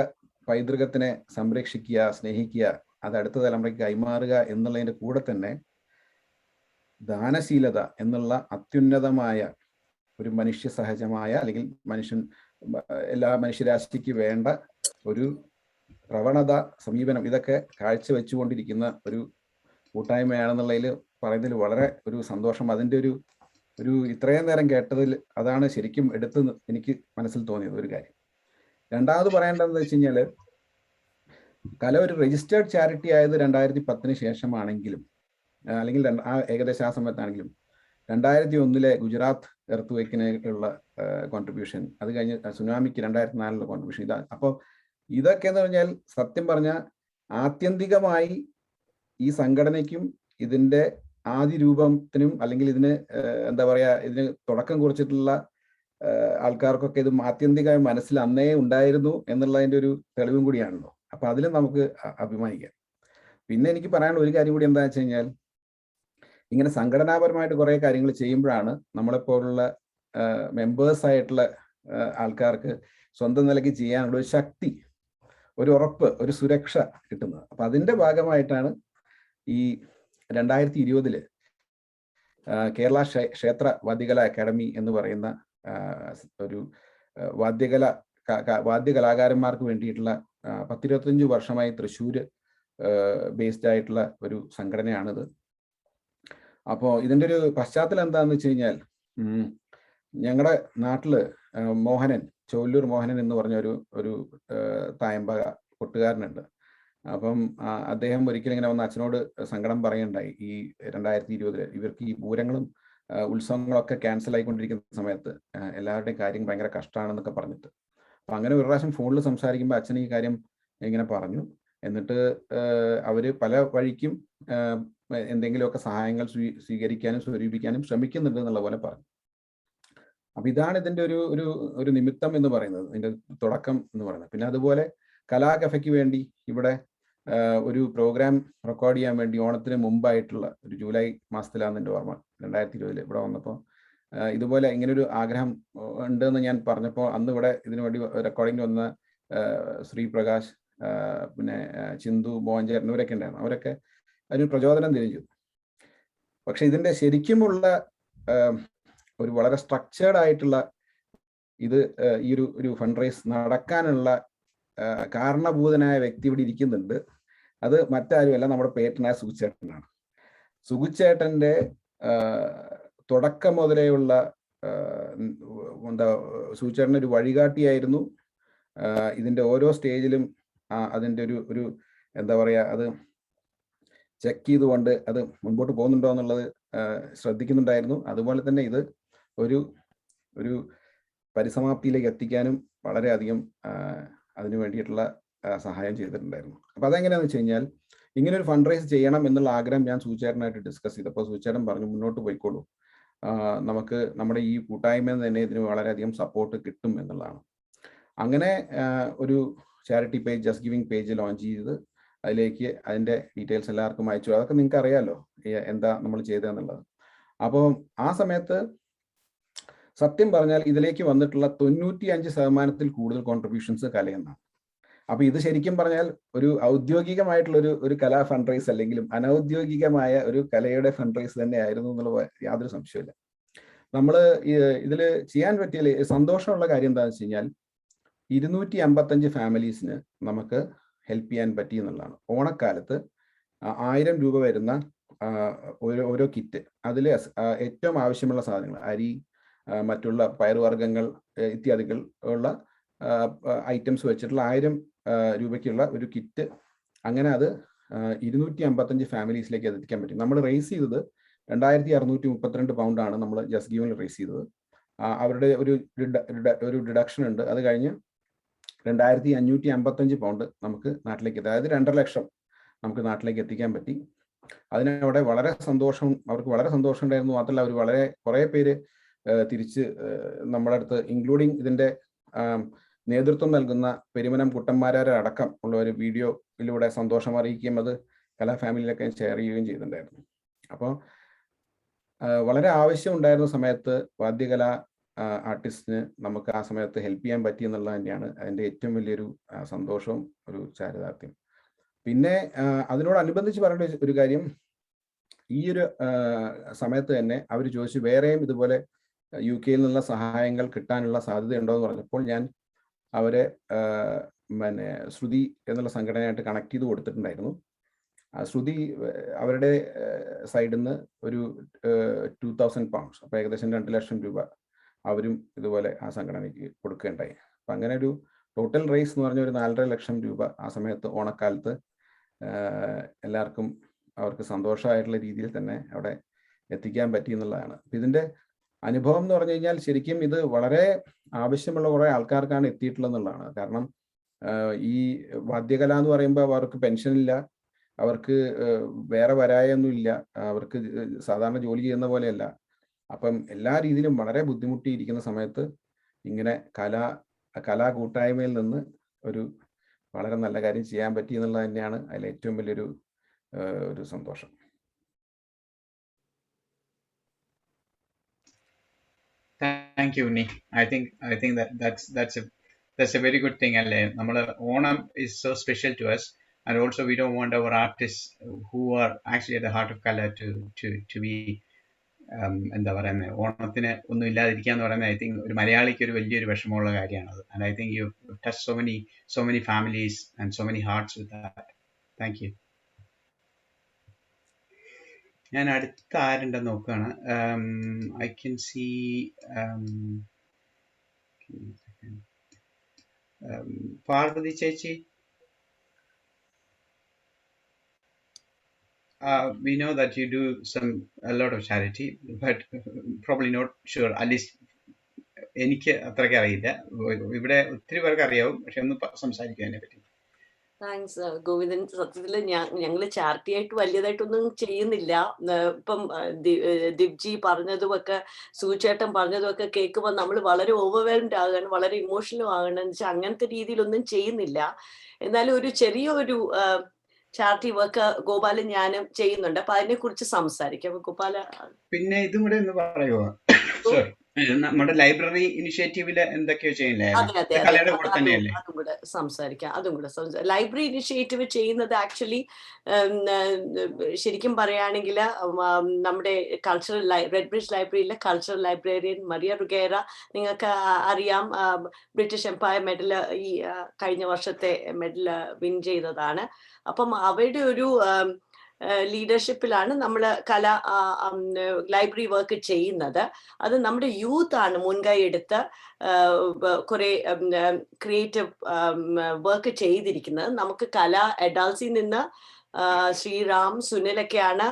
പൈതൃകത്തിനെ സംരക്ഷിക്കുക, സ്നേഹിക്കുക, അത് അടുത്ത തലമുറയ്ക്ക് കൈമാറുക എന്നുള്ളതിൻ്റെ കൂടെ തന്നെ ദാനശീലത എന്നുള്ള അത്യുന്നതമായ ഒരു മനുഷ്യ സഹജമായ, അല്ലെങ്കിൽ എല്ലാ മനുഷ്യരാശിക്ക് വേണ്ട ഒരു പ്രവണത, സമീപനം, ഇതൊക്കെ കാഴ്ചവെച്ചുകൊണ്ടിരിക്കുന്ന ഒരു കൂട്ടായ്മയാണെന്നുള്ളതിൽ പറയുന്നതിൽ വളരെ ഒരു സന്തോഷം. അതിൻ്റെ ഒരു ഇത്രയും നേരം കേട്ടതിൽ അതാണ് ശരിക്കും എനിക്ക് മനസ്സിൽ തോന്നിയത് ഒരു കാര്യം. രണ്ടാമത് പറയേണ്ടതെന്ന് വെച്ച് കഴിഞ്ഞാൽ, കല ഒരു രജിസ്റ്റേർഡ് ചാരിറ്റി ആയത് 2010 ശേഷമാണെങ്കിലും, അല്ലെങ്കിൽ ഏകദേശം ആ സമയത്താണെങ്കിലും 2001 ഗുജറാത്ത് എർത്ത്ക്വേക്കിന് ഉള്ള കോൺട്രിബ്യൂഷൻ, അത് കഴിഞ്ഞ് സുനാമിക്ക് 2004 കോൺട്രിബ്യൂഷൻ, അപ്പോൾ ഇതൊക്കെ എന്ന് പറഞ്ഞാൽ സത്യം പറഞ്ഞാൽ ആത്യന്തികമായി ഈ സംഘടനയ്ക്കും ഇതിൻ്റെ ആദ്യ രൂപത്തിനും, അല്ലെങ്കിൽ ഇതിന് എന്താ പറയുക, ഇതിന് തുടക്കം കുറിച്ചിട്ടുള്ള ആൾക്കാർക്കൊക്കെ ഇത് ആത്യന്തികമായി മനസ്സിൽ അന്നേ ഉണ്ടായിരുന്നു എന്നുള്ളതിൻ്റെ ഒരു തെളിവും കൂടിയാണല്ലോ. അപ്പൊ അതിലും നമുക്ക് അഭിമാനിക്കാം. പിന്നെ എനിക്ക് പറയാനുള്ള ഒരു കാര്യം കൂടി എന്താണെന്ന് വെച്ച് കഴിഞ്ഞാൽ, ഇങ്ങനെ സംഘടനാപരമായിട്ട് കുറേ കാര്യങ്ങൾ ചെയ്യുമ്പോഴാണ് നമ്മളെപ്പോലുള്ള മെമ്പേഴ്സ് ആയിട്ടുള്ള ആൾക്കാർക്ക് സ്വന്തം നിലയ്ക്ക് ചെയ്യാനുള്ള ഒരു ശക്തി, ഒരു ഉറപ്പ്, ഒരു സുരക്ഷ കിട്ടുന്നത്. അപ്പൊ അതിന്റെ ഭാഗമായിട്ടാണ് ഈ 2020 കേരള ക്ഷേത്ര വാദ്യകല അക്കാദമി എന്ന് പറയുന്ന ഒരു വാദ്യകലാകാരന്മാർക്ക് വേണ്ടിയിട്ടുള്ള 10-25 വർഷമായി തൃശ്ശൂർ ബേസ്ഡ് ആയിട്ടുള്ള ഒരു സംഘടനയാണിത്. അപ്പോൾ ഇതിൻ്റെ ഒരു പശ്ചാത്തലം എന്താണെന്ന് വെച്ച് കഴിഞ്ഞാൽ, ഞങ്ങളുടെ നാട്ടില് മോഹനൻ, ചോല്ലൂർ മോഹനൻ എന്ന് പറഞ്ഞ ഒരു തായമ്പക കൊട്ടുകാരനുണ്ട്. അപ്പം അദ്ദേഹം ഒരിക്കലും ഇങ്ങനെ വന്ന് അച്ഛനോട് സങ്കടം പറയുണ്ടായി. ഈ 2020 ഇവർക്ക് ഈ പൂരങ്ങളും ഉത്സവങ്ങളൊക്കെ ക്യാൻസൽ ആയിക്കൊണ്ടിരിക്കുന്ന സമയത്ത് എല്ലാവരുടെയും കാര്യം ഭയങ്കര കഷ്ടമാണെന്നൊക്കെ പറഞ്ഞിട്ട്. അപ്പം അങ്ങനെ ഒരു പ്രാവശ്യം ഫോണിൽ സംസാരിക്കുമ്പോൾ അച്ഛൻ ഈ കാര്യം ഇങ്ങനെ പറഞ്ഞു. എന്നിട്ട് അവര് പല വഴിക്കും എന്തെങ്കിലുമൊക്കെ സഹായങ്ങൾ സ്വീകരിക്കാനും സ്വരൂപിക്കാനും ശ്രമിക്കുന്നുണ്ട് എന്നുള്ള പോലെ പറഞ്ഞു. അപ്പൊ ഇതാണ് ഇതിന്റെ ഒരു നിമിത്തം എന്ന് പറയുന്നത്, ഇതിന്റെ തുടക്കം എന്ന് പറയുന്നത്. പിന്നെ അതുപോലെ കലാ കഫയ്ക്ക് വേണ്ടി ഇവിടെ ഒരു പ്രോഗ്രാം റെക്കോർഡ് ചെയ്യാൻ വേണ്ടി ഓണത്തിന് മുമ്പായിട്ടുള്ള ഒരു ജൂലൈ മാസത്തിലാണ് എൻ്റെ ഓർമ്മ, 2020 ഇവിടെ വന്നപ്പോൾ ഇതുപോലെ ഇങ്ങനൊരു ആഗ്രഹം ഉണ്ടെന്ന് ഞാൻ പറഞ്ഞപ്പോൾ അന്ന് ഇവിടെ ഇതിനു വേണ്ടി റെക്കോർഡിങ്ങിന് വന്ന ശ്രീപ്രകാശ്, പിന്നെ ചിന്തു, മോഹൻചേരൻ, ഇവരൊക്കെ ഉണ്ടായിരുന്നു. അവരൊക്കെ അതിന് പ്രചോദനം തിരിച്ചു. പക്ഷെ ഇതിന്റെ ശരിക്കുമുള്ള ഒരു വളരെ സ്ട്രക്ചേർഡ് ആയിട്ടുള്ള ഇത് ഈ ഒരു ഫണ്ട് റൈസ് നടക്കാനുള്ള കാരണഭൂതനായ വ്യക്തി ഇവിടെ ഇരിക്കുന്നുണ്ട്. അത് മറ്റാരുമല്ല, നമ്മുടെ പേട്ടനായ സുഗുച്ചേട്ടനാണ്. സുഗുച്ചേട്ടന്റെ തുടക്കം മുതലേയുള്ള സുഗുച്ചേട്ടൻ ഒരു വഴികാട്ടിയായിരുന്നു. ഇതിന്റെ ഓരോ സ്റ്റേജിലും അതിന്റെ ഒരു എന്താ പറയാ, അത് ചെക്ക് ചെയ്തുകൊണ്ട് അത് മുൻപോട്ട് പോകുന്നുണ്ടോ എന്നുള്ളത് ശ്രദ്ധിക്കുന്നുണ്ടായിരുന്നു. അതുപോലെ തന്നെ ഇത് ഒരു പരിസമാപ്തിയിലേക്ക് എത്തിക്കാനും വളരെയധികം അതിനു വേണ്ടിയിട്ടുള്ള സഹായം ചെയ്തിട്ടുണ്ടായിരുന്നു. അപ്പൊ അതെങ്ങനെയാണെന്ന് വെച്ച് കഴിഞ്ഞാൽ, ഇങ്ങനെ ഒരു ഫണ്ട് റൈസ് ചെയ്യണം എന്നുള്ള ആഗ്രഹം ഞാൻ സൂചേട്ടനായിട്ട് ഡിസ്കസ് ചെയ്തപ്പോൾ സൂചേട്ടൻ പറഞ്ഞു, മുന്നോട്ട് പോയിക്കോളൂ, നമുക്ക് നമ്മുടെ ഈ കൂട്ടായ്മ തന്നെ ഇതിന് വളരെയധികം സപ്പോർട്ട് കിട്ടും എന്നുള്ളതാണ്. അങ്ങനെ ഒരു charity page, just giving page launch ചെയ്ത് അതിലേക്ക് അതിന്റെ ഡീറ്റെയിൽസ് എല്ലാവർക്കും അയച്ചു. അതൊക്കെ നിങ്ങൾക്ക് അറിയാലോ എന്താ നമ്മൾ ചെയ്തതെന്നുള്ളത്. അപ്പോൾ ആ സമയത്ത് സത്യം പറഞ്ഞാൽ ഇതിലേക്ക് വന്നിട്ടുള്ള 95% കൂടുതൽ കോൺട്രിബ്യൂഷൻസ് കലയെന്നാണ്. അപ്പൊ ഇത് ശരിക്കും പറഞ്ഞാൽ ഒരു ഔദ്യോഗികമായിട്ടുള്ള ഒരു കലാ ഫണ്ട് റൈസ് അല്ലെങ്കിലും അനൗദ്യോഗികമായ ഒരു കലയുടെ ഫണ്ട് റൈസ് തന്നെ ആയിരുന്നു എന്നുള്ള യാതൊരു സംശയമില്ല. നമ്മൾ ഇതിൽ ചെയ്യാൻ പറ്റിയ സന്തോഷമുള്ള കാര്യം എന്താണെന്ന് വെച്ച് കഴിഞ്ഞാൽ, 255 ഫാമിലീസിന് നമുക്ക് ഹെൽപ്പ് ചെയ്യാൻ പറ്റി എന്നുള്ളതാണ്. ഓണക്കാലത്ത് 1000 രൂപ വരുന്ന ഓരോ കിറ്റ്, അതിൽ ഏറ്റവും ആവശ്യമുള്ള സാധനങ്ങൾ, അരി, മറ്റുള്ള പയറുവർഗ്ഗങ്ങൾ ഇത്യാദികൾ ഉള്ള ഐറ്റംസ് വെച്ചിട്ടുള്ള 1000 രൂപയ്ക്കുള്ള ഒരു കിറ്റ്, അങ്ങനെ അത് 255 ഫാമിലീസിലേക്ക് എത്തിക്കാൻ പറ്റും. നമ്മൾ റേസ് ചെയ്തത് 2632 പൗണ്ടാണ് നമ്മൾ ജസ്റ്റ് ഗിവിംഗിൽ റേസ് ചെയ്തത്. അവരുടെ ഒരു ഡിഡക്ഷൻ ഉണ്ട്. അത് കഴിഞ്ഞ് 2555 പൗണ്ട് നമുക്ക് നാട്ടിലേക്ക് എത്തി, അതായത് 2.5 ലക്ഷം നമുക്ക് നാട്ടിലേക്ക് എത്തിക്കാൻ പറ്റി. അതിനവിടെ വളരെ സന്തോഷം, അവർക്ക് വളരെ സന്തോഷം ഉണ്ടായിരുന്നു. മാത്രമല്ല അവർ കുറേ പേര് തിരിച്ച് നമ്മുടെ അടുത്ത്, ഇൻക്ലൂഡിങ് ഇതിന്റെ നേതൃത്വം നൽകുന്ന പെരുമനം കുട്ടന്മാരാരെ അടക്കം ഉള്ള ഒരു വീഡിയോയിലൂടെ സന്തോഷം അറിയിക്കുകയും അത് കലാ ഫാമിലിയിലൊക്കെ ഷെയർ ചെയ്യുകയും ചെയ്തിട്ടുണ്ടായിരുന്നു. അപ്പോൾ വളരെ ആവശ്യം ഉണ്ടായിരുന്ന സമയത്ത് വാദ്യകല ആർട്ടിസ്റ്റിന് നമുക്ക് ആ സമയത്ത് ഹെൽപ്പ് ചെയ്യാൻ പറ്റി എന്നുള്ളത് തന്നെയാണ് അതിൻ്റെ ഏറ്റവും വലിയൊരു സന്തോഷവും ഒരു ചാരിതാർത്ഥ്യം. പിന്നെ അതിനോടനുബന്ധിച്ച് പറയേണ്ട ഒരു കാര്യം, ഈ ഒരു സമയത്ത് തന്നെ അവർ ചോദിച്ചു വേറെയും ഇതുപോലെ UK നിന്നുള്ള സഹായങ്ങൾ കിട്ടാനുള്ള സാധ്യതയുണ്ടോ എന്ന് പറഞ്ഞപ്പോൾ ഞാൻ അവരെ ശ്രുതി എന്നുള്ള സംഘടനയായിട്ട് കണക്ട് ചെയ്ത് കൊടുത്തിട്ടുണ്ടായിരുന്നു. ശ്രുതി അവരുടെ സൈഡിൽ നിന്ന് ഒരു 2000 പൗണ്ട്സ്, അപ്പോൾ ഏകദേശം 2 ലക്ഷം രൂപ അവരും ഇതുപോലെ ആ സംഘടനയ്ക്ക് കൊടുക്കുകയുണ്ടായി. അപ്പം അങ്ങനെ ഒരു ടോട്ടൽ റേസ് എന്ന് പറഞ്ഞ ഒരു 4.5 ലക്ഷം രൂപ ആ സമയത്ത് ഓണക്കാലത്ത് എല്ലാവർക്കും അവർക്ക് സന്തോഷമായിട്ടുള്ള രീതിയിൽ തന്നെ അവിടെ എത്തിക്കാൻ പറ്റി എന്നുള്ളതാണ്. അപ്പം ഇതിൻ്റെ അനുഭവം എന്ന് പറഞ്ഞു കഴിഞ്ഞാൽ ശരിക്കും ഇത് വളരെ ആവശ്യമുള്ള കുറേ ആൾക്കാർക്കാണ് എത്തിയിട്ടുള്ളതെന്നുള്ളതാണ്. കാരണം ഈ വാദ്യകല എന്ന് പറയുമ്പോൾ അവർക്ക് പെൻഷനില്ല, അവർക്ക് വേറെ വരായൊന്നുമില്ല, അവർക്ക് സാധാരണ ജോലി ചെയ്യുന്ന പോലെയല്ല. അപ്പം എല്ലാ രീതിയിലും വളരെ ബുദ്ധിമുട്ടിയിരിക്കുന്ന സമയത്ത് ഇങ്ങനെ കലാ കൂട്ടായ്മയിൽ നിന്ന് ഒരു വളരെ നല്ല കാര്യം ചെയ്യാൻ പറ്റി എന്നുള്ളത് തന്നെയാണ് അതിൽ ഏറ്റവും വലിയൊരു ഒരു സന്തോഷം. Thank you, Nick. I think that's a very good thing. Nammal Onam is so special to us, and also we don't want our artists who are actually at the heart of Kala to be എന്താ പറയുന്നത്, ഓണത്തിന് ഒന്നും ഇല്ലാതിരിക്കുക എന്ന് പറയുന്നത് I think ഒരു മലയാളിക്ക് ഒരു വലിയൊരു വിഷമമുള്ള കാര്യമാണത്. And I think you touch so many families and so many hearts with that. Thank you. ഞാൻ അടുത്ത ആരുണ്ടെന്ന് നോക്കുകയാണ്. ഐ കെൻ സീ പാർവതി ചേച്ചി. We know that you do a lot of charity, but probably not sure, at least എനിക്ക് അത്രയ്ക്ക് അറിയില്ല. ഇവിടെ ഒത്തിരി പേർക്ക് അറിയാവും, പക്ഷെ ഒന്ന് സംസാരിക്കും അതിനെ പറ്റി. താങ്ക്സ് ഗോവിന്ദൻ. സത്യത്തിൽ ഞങ്ങൾ ചാരിറ്റി ആയിട്ട് വലിയതായിട്ടൊന്നും ചെയ്യുന്നില്ല. ഇപ്പം ദിവ്ജി പറഞ്ഞതുമൊക്കെ സൂചേട്ടൻ പറഞ്ഞതുമൊക്കെ കേൾക്കുമ്പോൾ നമ്മൾ വളരെ ഓവർവെൽംഡ് ആകണം, വളരെ ഇമോഷണലും ആകണം എന്ന് വെച്ചാൽ അങ്ങനത്തെ രീതിയിലൊന്നും ചെയ്യുന്നില്ല. എന്നാലും ഒരു ചെറിയൊരു ചാരിറ്റി വർക്ക് ഗോപാലൻ ഞാനും ചെയ്യുന്നുണ്ട്. അപ്പൊ അതിനെ കുറിച്ച് സംസാരിക്കാം. ഗോപാല, പിന്നെ ഇതും കൂടെ ഒന്ന് പറയുമോ? സോറി, നമ്മുടെ ലൈബ്രറി ഇനിഷ്യേറ്റീവില് എന്തൊക്കെയോ ചെയ്യില്ലേ? അതും കൂടെ സംസാരിക്കാം. ലൈബ്രറി ഇനിഷ്യേറ്റീവ് ചെയ്യുന്നത് ആക്ച്വലി ശരിക്കും പറയുകയാണെങ്കിൽ നമ്മുടെ കൾച്ചറൽ റെഡ് ബ്രിഡ്ജ് ലൈബ്രറിയിലെ കൾച്ചറൽ ലൈബ്രറിയൻ മരിയ റുഗേറ, നിങ്ങൾക്ക് അറിയാം, ബ്രിട്ടീഷ് എംപയർ മെഡൽ ഈ കഴിഞ്ഞ വർഷത്തെ മെഡൽ വിൻ ചെയ്തതാണ്. അപ്പം അവരുടെ ഒരു ലീഡർഷിപ്പിലാണ് നമ്മൾ ലൈബ്രറി വർക്ക് ചെയ്യുന്നത്. അത് നമ്മുടെ യൂത്ത് ആണ് മുൻകൈ എടുത്ത് കുറെ ക്രിയേറ്റീവ് വർക്ക് ചെയ്തിരിക്കുന്നത്. നമുക്ക് അഡൾട്ട്സിൽ നിന്ന് ശ്രീറാം, സുനിലൊക്കെയാണ്,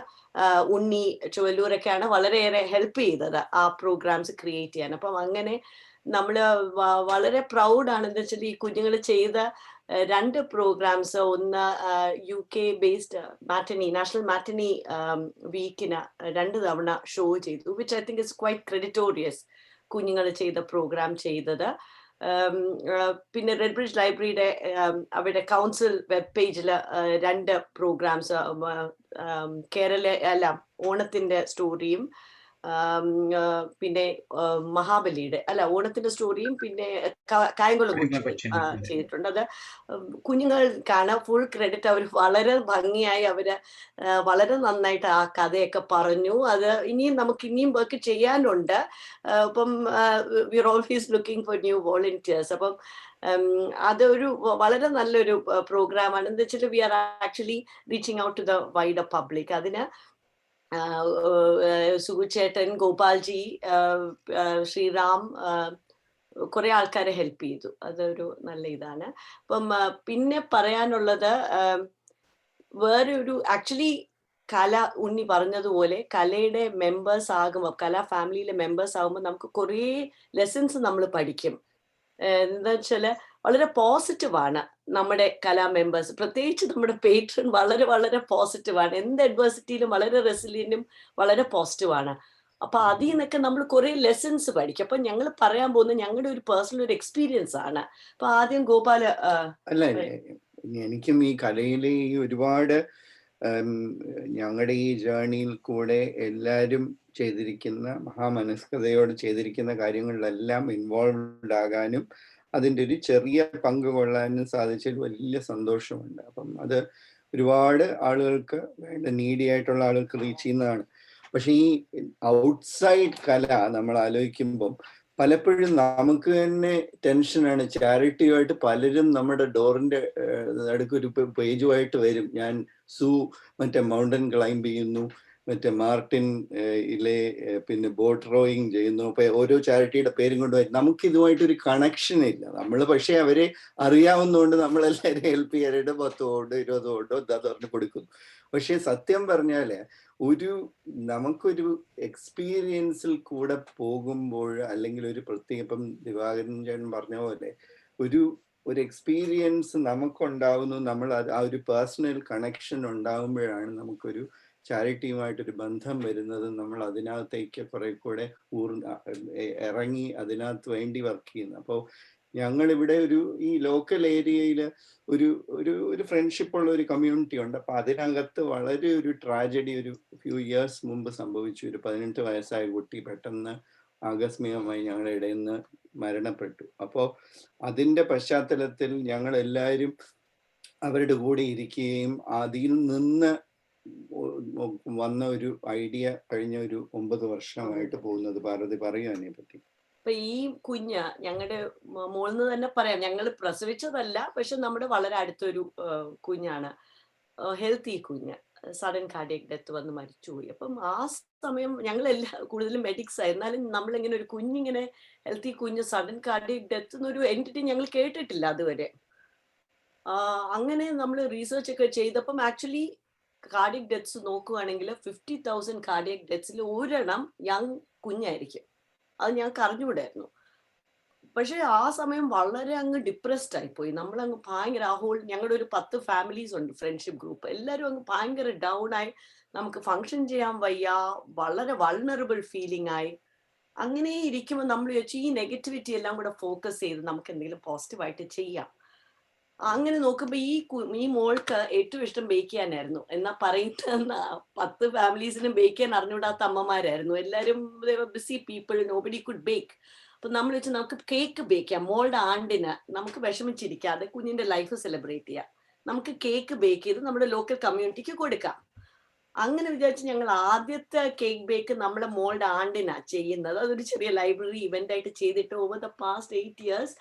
ഉണ്ണി ചുവല്ലൂരൊക്കെയാണ് വളരെയേറെ ഹെൽപ്പ് ചെയ്തത് ആ പ്രോഗ്രാംസ് ക്രിയേറ്റ് ചെയ്യാൻ. അപ്പം അങ്ങനെ നമ്മൾ വളരെ പ്രൗഡാണ്. എന്താ വെച്ചാൽ ഈ കുഞ്ഞുങ്ങൾ ചെയ്ത 2 പ്രോഗ്രാംസ്, ഒന്ന് UK based matinee, national matinee വീക്കിന് 2 തവണ ഷോ ചെയ്തു, which I think is quite creditorious, കുഞ്ഞുങ്ങൾ ചെയ്ത പ്രോഗ്രാം ചെയ്തത്. പിന്നെ റെഡ് ബ്രിഡ്ജ് ലൈബ്രറിയുടെ അവരുടെ കൗൺസിൽ വെബ് പേജിൽ 2 പ്രോഗ്രാംസ്, ഓണത്തിന്റെ സ്റ്റോറിയും പിന്നെ മഹാബലിയുടെ ഓണത്തിന്റെ സ്റ്റോറിയും പിന്നെ കായംകുളം ചെയ്തിട്ടുണ്ട്. അത് കുഞ്ഞുങ്ങൾക്കാണ് ഫുൾ ക്രെഡിറ്റ്. അവർ വളരെ ഭംഗിയായി വളരെ നന്നായിട്ട് ആ കഥയൊക്കെ പറഞ്ഞു. അത് നമുക്ക് ഇനിയും വർക്ക് ചെയ്യാനുണ്ട്. അപ്പം we are always looking for new volunteers. അപ്പം അതൊരു വളരെ നല്ലൊരു പ്രോഗ്രാമാണ്. എന്താ വെച്ചാൽ we are actually reaching out to the wider public. അതിന് സുഗുചേട്ടൻ, ഗോപാൽജി, ശ്രീറാം, കുറെ ആൾക്കാരെ ഹെൽപ്പ് ചെയ്തു. അതൊരു നല്ല ഇതാണ്. അപ്പം പിന്നെ പറയാനുള്ളത് വേറെ ഒരു ആക്ച്വലി ഉണ്ണി പറഞ്ഞതുപോലെ കലയുടെ മെമ്പേഴ്സ് ആകുമ്പോൾ, ഫാമിലിയിലെ മെമ്പേഴ്സ് ആകുമ്പോൾ നമുക്ക് കുറേ ലെസൺസ് നമ്മൾ പഠിക്കും. എന്താ വെച്ചാല് വളരെ പോസിറ്റീവാണ് നമ്മുടെ മെമ്പേഴ്സ്. പ്രത്യേകിച്ച് നമ്മുടെ പേട്രൺ വളരെ വളരെ പോസിറ്റീവാണ്. എന്ത് അഡ്വേഴ്സിറ്റിയിലും വളരെ റെസിലിയന്റും വളരെ പോസിറ്റീവാണ്. അപ്പൊ അതിൽ നിന്നൊക്കെ നമ്മൾ കുറെ ലെസൺസ് പഠിക്കും. അപ്പൊ ഞങ്ങൾ പറയാൻ പോകുന്നത് ഞങ്ങളുടെ ഒരു പേഴ്സണൽ ഒരു എക്സ്പീരിയൻസ് ആണ്. അപ്പൊ ആദ്യം ഗോപാല. അല്ല, എനിക്കും ഈ കലയിലെ ഈ ഒരുപാട് ഞങ്ങളുടെ ഈ ജേർണിയിൽ കൂടെ എല്ലാവരും ചെയ്തിരിക്കുന്ന മഹാമനസ്കതയോടെ ചെയ്തിരിക്കുന്ന കാര്യങ്ങളിലെല്ലാം ഇൻവോൾവ്ഡ് ആകാനും അതിൻ്റെ ഒരു ചെറിയ പങ്ക് കൊള്ളാനും സാധിച്ചതിൽ വലിയ സന്തോഷമുണ്ട്. അപ്പം അത് ഒരുപാട് ആളുകൾക്ക് നീഡി ആയിട്ടുള്ള ആളുകൾക്ക് റീച്ച് ചെയ്യുന്നതാണ്. പക്ഷെ ഈ ഔട്ട്സൈഡ് കല നമ്മൾ ആലോചിക്കുമ്പം പലപ്പോഴും നമുക്ക് തന്നെ ടെൻഷനാണ്. ചാരിറ്റിയുമായിട്ട് പലരും നമ്മുടെ ഡോറിന്റെ അടുക്കൊരു പേജുമായിട്ട് വരും. ഞാൻ മൗണ്ടൻ ക്ലൈംബ് ചെയ്യുന്നു, മാർട്ടിൻ പിന്നെ ബോട്ട് റോയിങ് ചെയ്യുന്നു. അപ്പൊ ഓരോ ചാരിറ്റിയുടെ പേരും കൊണ്ടുവരും. നമുക്ക് ഇതുമായിട്ടൊരു കണക്ഷൻ ഇല്ല. നമ്മൾ പക്ഷെ അവരെ അറിയാവുന്നതുകൊണ്ട് നമ്മളെല്ലാവരും ഹെൽപ്പ് ചെയ്യാനായിട്ട് 10 കൊണ്ടോ 20 കൊണ്ടോ എന്താ പറഞ്ഞു കൊടുക്കുന്നു. പക്ഷെ സത്യം പറഞ്ഞാല് നമുക്കൊരു എക്സ്പീരിയൻസിൽ കൂടെ പോകുമ്പോൾ, അല്ലെങ്കിൽ ഒരു പ്രത്യേക, ഇപ്പം ദിവാകരൻ ചേട്ടൻ പറഞ്ഞ പോലെ ഒരു എക്സ്പീരിയൻസ് നമുക്കുണ്ടാവുന്നു. നമ്മൾ ആ ഒരു പേഴ്സണൽ കണക്ഷൻ ഉണ്ടാകുമ്പോഴാണ് നമുക്കൊരു ചാരിറ്റിയുമായിട്ടൊരു ബന്ധം വരുന്നത് നമ്മൾ അതിനകത്തേക്ക് കുറെ കൂടെ ഇറങ്ങി അതിനകത്ത് വേണ്ടി വർക്ക് ചെയ്യുന്നു. അപ്പോൾ ഞങ്ങളിവിടെ ഈ ലോക്കൽ ഏരിയയിൽ ഒരു ഫ്രണ്ട്ഷിപ്പ് ഉള്ള ഒരു കമ്മ്യൂണിറ്റി ഉണ്ട്. അപ്പൊ അതിനകത്ത് വളരെ ഒരു ട്രാജഡി ഒരു ഫ്യൂ ഇയേഴ്സ് മുമ്പ് സംഭവിച്ചു. ഒരു 18 വയസ്സായ കുട്ടി പെട്ടെന്ന് ആകസ്മികമായി ഞങ്ങളുടെ ഇടയിൽ നിന്ന് മരണപ്പെട്ടു. അപ്പോൾ അതിൻ്റെ പശ്ചാത്തലത്തിൽ ഞങ്ങൾ എല്ലാവരും അവരുടെ കൂടെ ഇരിക്കുകയും അതിൽ നിന്ന് വന്ന ഒരു ഐഡിയ കഴിഞ്ഞ ഒരു 9 വർഷമായിട്ട് പോകുന്നത്. പാർവതി പറയൂ അതിനെപ്പറ്റി. ഇപ്പൊ ഈ കുഞ്ഞ് ഞങ്ങളുടെ മോളിന്ന് തന്നെ പറയാം, ഞങ്ങൾ പ്രസവിച്ചതല്ല, പക്ഷെ നമ്മുടെ വളരെ അടുത്തൊരു കുഞ്ഞാണ്, ഹെൽത്തി കുഞ്ഞ്, സഡൻ കാർഡിയക് ഡെത്ത് വന്ന് മരിച്ചുപോയി. അപ്പം ആ സമയം ഞങ്ങളെല്ലാം കൂടുതലും മെഡിക്സ് ആയി, എന്നാലും നമ്മളിങ്ങനെ ഒരു കുഞ്ഞിങ്ങനെ ഹെൽത്തി കുഞ്ഞ് സഡൻ കാർഡിയക് ഡെത്ത് എന്നൊരു എൻറ്റിറ്റി ഞങ്ങൾ കേട്ടിട്ടില്ല അതുവരെ. അങ്ങനെ നമ്മൾ റിസർച്ച് ഒക്കെ ചെയ്തപ്പം ആക്ച്വലി കാർഡിയക് ഡെത്ത്സ് നോക്കുകയാണെങ്കിൽ 50,000 കാർഡിയക് ഡെത്ത്സിൽ ഒരെണ്ണം യങ് കുഞ്ഞായിരിക്കും. അത് ഞങ്ങൾക്ക് അറിഞ്ഞുകൂടായിരുന്നു. പക്ഷെ ആ സമയം വളരെ അങ്ങ് ഡിപ്രസ്ഡ് ആയിപ്പോയി. നമ്മളങ്ങ് ഭയങ്കര ഞങ്ങളുടെ ഒരു 10 ഫാമിലീസ് ഉണ്ട്, ഫ്രണ്ട്ഷിപ്പ് ഗ്രൂപ്പ്. എല്ലാവരും അങ്ങ് ഭയങ്കര ഡൗൺ ആയി, നമുക്ക് ഫങ്ഷൻ ചെയ്യാൻ വയ്യ, വളരെ വൾണറബിൾ ഫീലിംഗ് ആയി. അങ്ങനെ ഇരിക്കുമ്പോൾ നമ്മൾ ചോദിച്ചു ഈ നെഗറ്റിവിറ്റി എല്ലാം കൂടെ ഫോക്കസ് ചെയ്ത് നമുക്ക് എന്തെങ്കിലും പോസിറ്റീവായിട്ട് ചെയ്യാം. അങ്ങനെ നോക്കുമ്പോ ഈ മോൾക്ക് ഏറ്റവും ഇഷ്ടം ബേക്ക് ചെയ്യാനായിരുന്നു. എന്നാ പറയുന്ന 10 ഫാമിലീസിനും ബേക്ക് ചെയ്യാൻ അറിഞ്ഞുകൂടാത്ത അമ്മമാരായിരുന്നു എല്ലാരും. Busy people, nobody could bake. അപ്പൊ നമ്മൾ വെച്ച് നമുക്ക് കേക്ക് ബേക്ക് ചെയ്യാം, മോളുടെ ആണ്ടിന് നമുക്ക് വിഷമിച്ചിരിക്കാതെ കുഞ്ഞിന്റെ ലൈഫ് സെലിബ്രേറ്റ് ചെയ്യാം, നമുക്ക് കേക്ക് ബേക്ക് ചെയ്ത് നമ്മുടെ ലോക്കൽ കമ്മ്യൂണിറ്റിക്ക് കൊടുക്കാം. അങ്ങനെ വിചാരിച്ച് ഞങ്ങൾ ആദ്യത്തെ കേക്ക് ബേക്ക് നമ്മുടെ മോളുടെ ആണ്ടിനാ ചെയ്യുന്നത്. അതൊരു ചെറിയ ലൈബ്രറി ഇവന്റ് ആയിട്ട് ചെയ്തിട്ട് over the past 8 years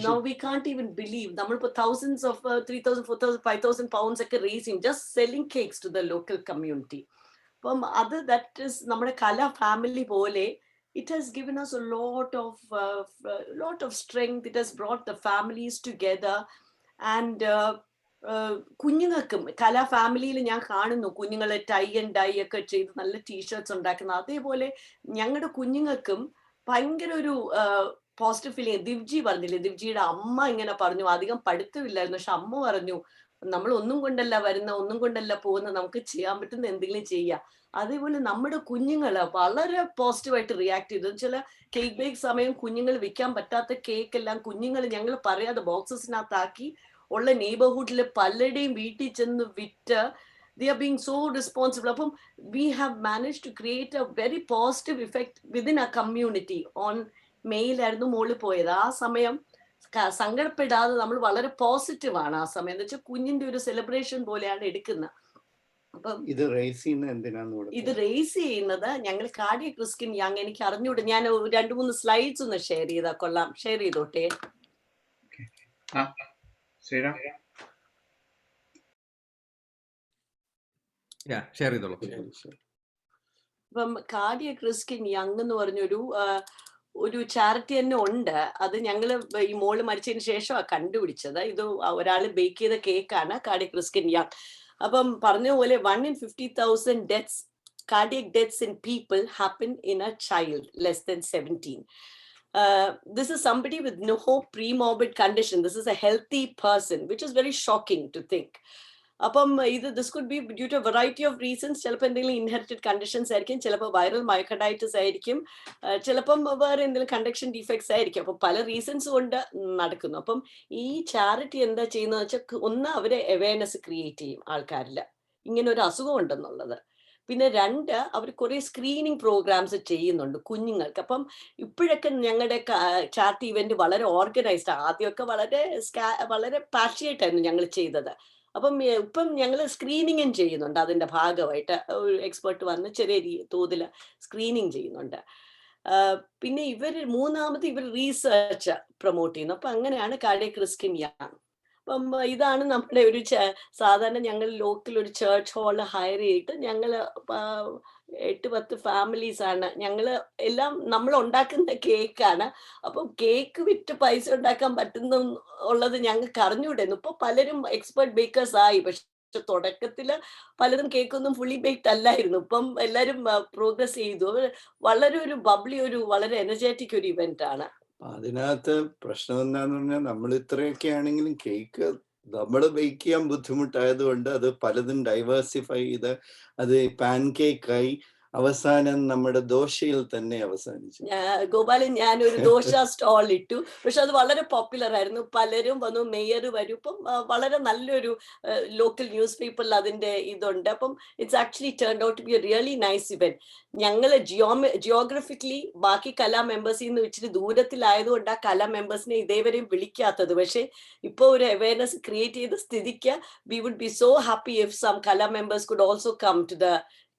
now we can't even believe നമ്മളിപ്പോ thousands of 3,000, 4,000, 5,000 pounds ഒക്കെ raise ചെയ്യും just selling cakes to the local community. അപ്പം അത് that is നമ്മുടെ കല ഫാമിലി പോലെ it has given us a lot of strength. It has brought the families together and കുഞ്ഞുങ്ങൾക്കും കലാ ഫാമിലിയിൽ ഞാൻ കാണുന്നു കുഞ്ഞുങ്ങളെ ടൈ ആൻഡ് ഡൈ ഒക്കെ ചെയ്ത് നല്ല ടീഷർട്ട്സ് ഉണ്ടാക്കുന്ന. അതേപോലെ ഞങ്ങളുടെ കുഞ്ഞുങ്ങൾക്കും ഭയങ്കര ഒരു പോസിറ്റീവ് ഫീലിംഗ്. ദിവ്ജി പറഞ്ഞില്ലേ, ദിവ്ജിയുടെ അമ്മ ഇങ്ങനെ പറഞ്ഞു, അധികം പഠിത്തമില്ലായിരുന്നു, പക്ഷെ അമ്മ പറഞ്ഞു നമ്മൾ ഒന്നും കൊണ്ടല്ല വരുന്ന, ഒന്നും കൊണ്ടല്ല പോകുന്ന, നമുക്ക് ചെയ്യാൻ പറ്റുന്ന എന്തെങ്കിലും ചെയ്യാം. അതേപോലെ നമ്മുടെ കുഞ്ഞുങ്ങള് വളരെ പോസിറ്റീവായിട്ട് റിയാക്ട് ചെയ്തു. ചില കേക്ക് ബേക്ക് സമയം കുഞ്ഞുങ്ങൾ വിൽക്കാൻ പറ്റാത്ത കേക്ക് എല്ലാം കുഞ്ഞുങ്ങൾ ഞങ്ങൾ പറയാതെ ബോക്സസിനകത്താക്കി ഉള്ള നെയ്ബർഹുഡിൽ പലരുടെയും വീട്ടിൽ ചെന്ന് വിറ്റ് they are being so responsible. അപ്പം we have managed to create a very positive effect within our community. on മെയിലായിരുന്നു മോള് പോയത്. ആ സമയം സങ്കടപ്പെടാതെ നമ്മൾ വളരെ പോസിറ്റീവ് ആണ് ആ സമയം. എന്ന് വെച്ചാൽ കുഞ്ഞിന്റെ ഒരു സെലിബ്രേഷൻ പോലെയാണ് എടുക്കുന്നത്. അപ്പം ഇത് റേസ് ചെയ്യുന്നത് എന്തിനാന്ന് ഇത് റേസ് ചെയ്യുന്നത് ഞങ്ങൾ കാർഡിയക് റിസ്കിൻ യങ്, എനിക്ക് അറിഞ്ഞൂടെ, ഞാൻ 2-3 സ്ലൈഡ്സ് ഒന്ന് ഷെയർ ചെയ്താൽ കൊള്ളാം. ഷെയർ ചെയ്തോട്ടെ. ഷെയർ ചെയ്തോളൂ. അപ്പം കാർഡിയക് റിസ്കിൻ യങ് എന്ന് പറഞ്ഞൊരു ചാരിറ്റി തന്നെ ഉണ്ട്. അത് ഞങ്ങൾ ഈ മോള് മരിച്ചതിന് ശേഷമാണ് കണ്ടുപിടിച്ചത്. ഇത് ഒരാൾ ബേക്ക് ചെയ്ത കേക്കാണ് കാർഡിയക് റിസ്കിൻ യങ്. അപ്പം പറഞ്ഞ പോലെ 1 in 50,000 deaths, cardiac deaths in people happen in a child less than 17. This is somebody with no pre-morbid condition. This is a healthy person, which is very shocking to think. അപ്പം this could be due to a variety of reasons. ചിലപ്പോൾ എന്തെങ്കിലും inherited conditions ആയിരിക്കും, ചിലപ്പോൾ viral myocarditis ആയിരിക്കും, ചിലപ്പം വേറെ എന്തെങ്കിലും conduction defects ആയിരിക്കും. അപ്പം പല റീസൺസ് കൊണ്ട് നടക്കുന്നു. അപ്പം ഈ ചാരിറ്റി എന്താ ചെയ്യുന്നത് വെച്ചാൽ, ഒന്ന് അവരെ അവയർനെസ് ക്രിയേറ്റ് ചെയ്യും ആൾക്കാരിൽ ഇങ്ങനെ ഒരു അസുഖം ഉണ്ടെന്നുള്ളത്. പിന്നെ 2, അവർ കുറെ സ്ക്രീനിങ് പ്രോഗ്രാംസ് ചെയ്യുന്നുണ്ട് കുഞ്ഞുങ്ങൾക്ക്. അപ്പം ഇപ്പോഴൊക്കെ ഞങ്ങളുടെ ചാരിറ്റി ഇവന്റ് വളരെ ഓർഗനൈസ്ഡ്. ആദ്യമൊക്കെ വളരെ പാഷനേറ്റ് ആയിരുന്നു ഞങ്ങൾ ചെയ്തത്. അപ്പം ഇപ്പം ഞങ്ങൾ സ്ക്രീനിങ്ങും ചെയ്യുന്നുണ്ട്. അതിന്റെ ഭാഗമായിട്ട് ഒരു എക്സ്പെർട്ട് വന്ന് ചെറിയ തോതിൽ സ്ക്രീനിങ് ചെയ്യുന്നുണ്ട്. പിന്നെ മൂന്നാമത് ഇവർ റീസെർച്ച് പ്രൊമോട്ട് ചെയ്യുന്നു. അപ്പൊ അങ്ങനെയാണ് കാർഡിയക് റിസ്കിൻ യങ്. അപ്പം ഇതാണ് നമ്മുടെ ഒരു സാധാരണ ഞങ്ങൾ ലോക്കൽ ഒരു ചർച്ച് ഹാള് ഹയർ ചെയ്തിട്ട് ഞങ്ങൾ 8-10 ഫാമിലീസ് ആണ്. ഞങ്ങൾ എല്ലാം നമ്മൾ ഉണ്ടാക്കുന്ന കേക്കാണ്. അപ്പം കേക്ക് വിറ്റ് പൈസ ഉണ്ടാക്കാൻ പറ്റുന്ന ഉള്ളത് ഞങ്ങൾക്ക് അറിഞ്ഞുകൂടായിരുന്നു. ഇപ്പൊ പലരും എക്സ്പെർട്ട് ബേക്കേഴ്സ് ആയി. പക്ഷെ തുടക്കത്തില് പലതും കേക്കൊന്നും ഫുള്ളി ബേക്ഡ് അല്ലായിരുന്നു. ഇപ്പം എല്ലാരും പ്രോഗ്രസ് ചെയ്തു. വളരെ ഒരു ബബ്ലി, വളരെ എനർജറ്റിക് ഒരു ഇവന്റ് ആണ്. അതിനകത്ത് പ്രശ്നം എന്താന്ന് പറഞ്ഞാൽ നമ്മൾ ഇത്രയൊക്കെ ആണെങ്കിലും കേക്ക് നമ്മൾ ബേക്ക് ചെയ്യാൻ ബുദ്ധിമുട്ടായതുകൊണ്ട് അത് പലതും ഡൈവേഴ്സിഫൈ ചെയ്ത് അത് പാൻകേക്കായി അവസാനം നമ്മുടെ ദോശയിൽ തന്നെ അവസാനിച്ചു. ഗോപാലൻ, ഞാനൊരു ദോശ സ്റ്റോൾ ഇട്ടു, പക്ഷെ അത് വളരെ പോപ്പുലർ ആയിരുന്നു. പലരും വന്നു, മേയർ വരും. ഇപ്പം വളരെ നല്ലൊരു ലോക്കൽ ന്യൂസ് പേപ്പറിൽ അതിന്റെ ഇതുണ്ട്. അപ്പം it's actually turn out to be a really nice event. ഞങ്ങൾ ജിയോഗ്രഫിക്കലി ബാക്കി കലാ മെമ്പേഴ്സിൽ നിന്ന് ഇച്ചിരി ദൂരത്തിലായതുകൊണ്ട് ആ കലാ മെമ്പേഴ്സിനെ ഇതേവരെയും വിളിക്കാത്തത്. പക്ഷെ ഇപ്പോൾ ഒരു അവയർനെസ് ക്രിയേറ്റ് ചെയ്ത സ്ഥിതിക്ക് we would be so happy if some Kala members could also come to the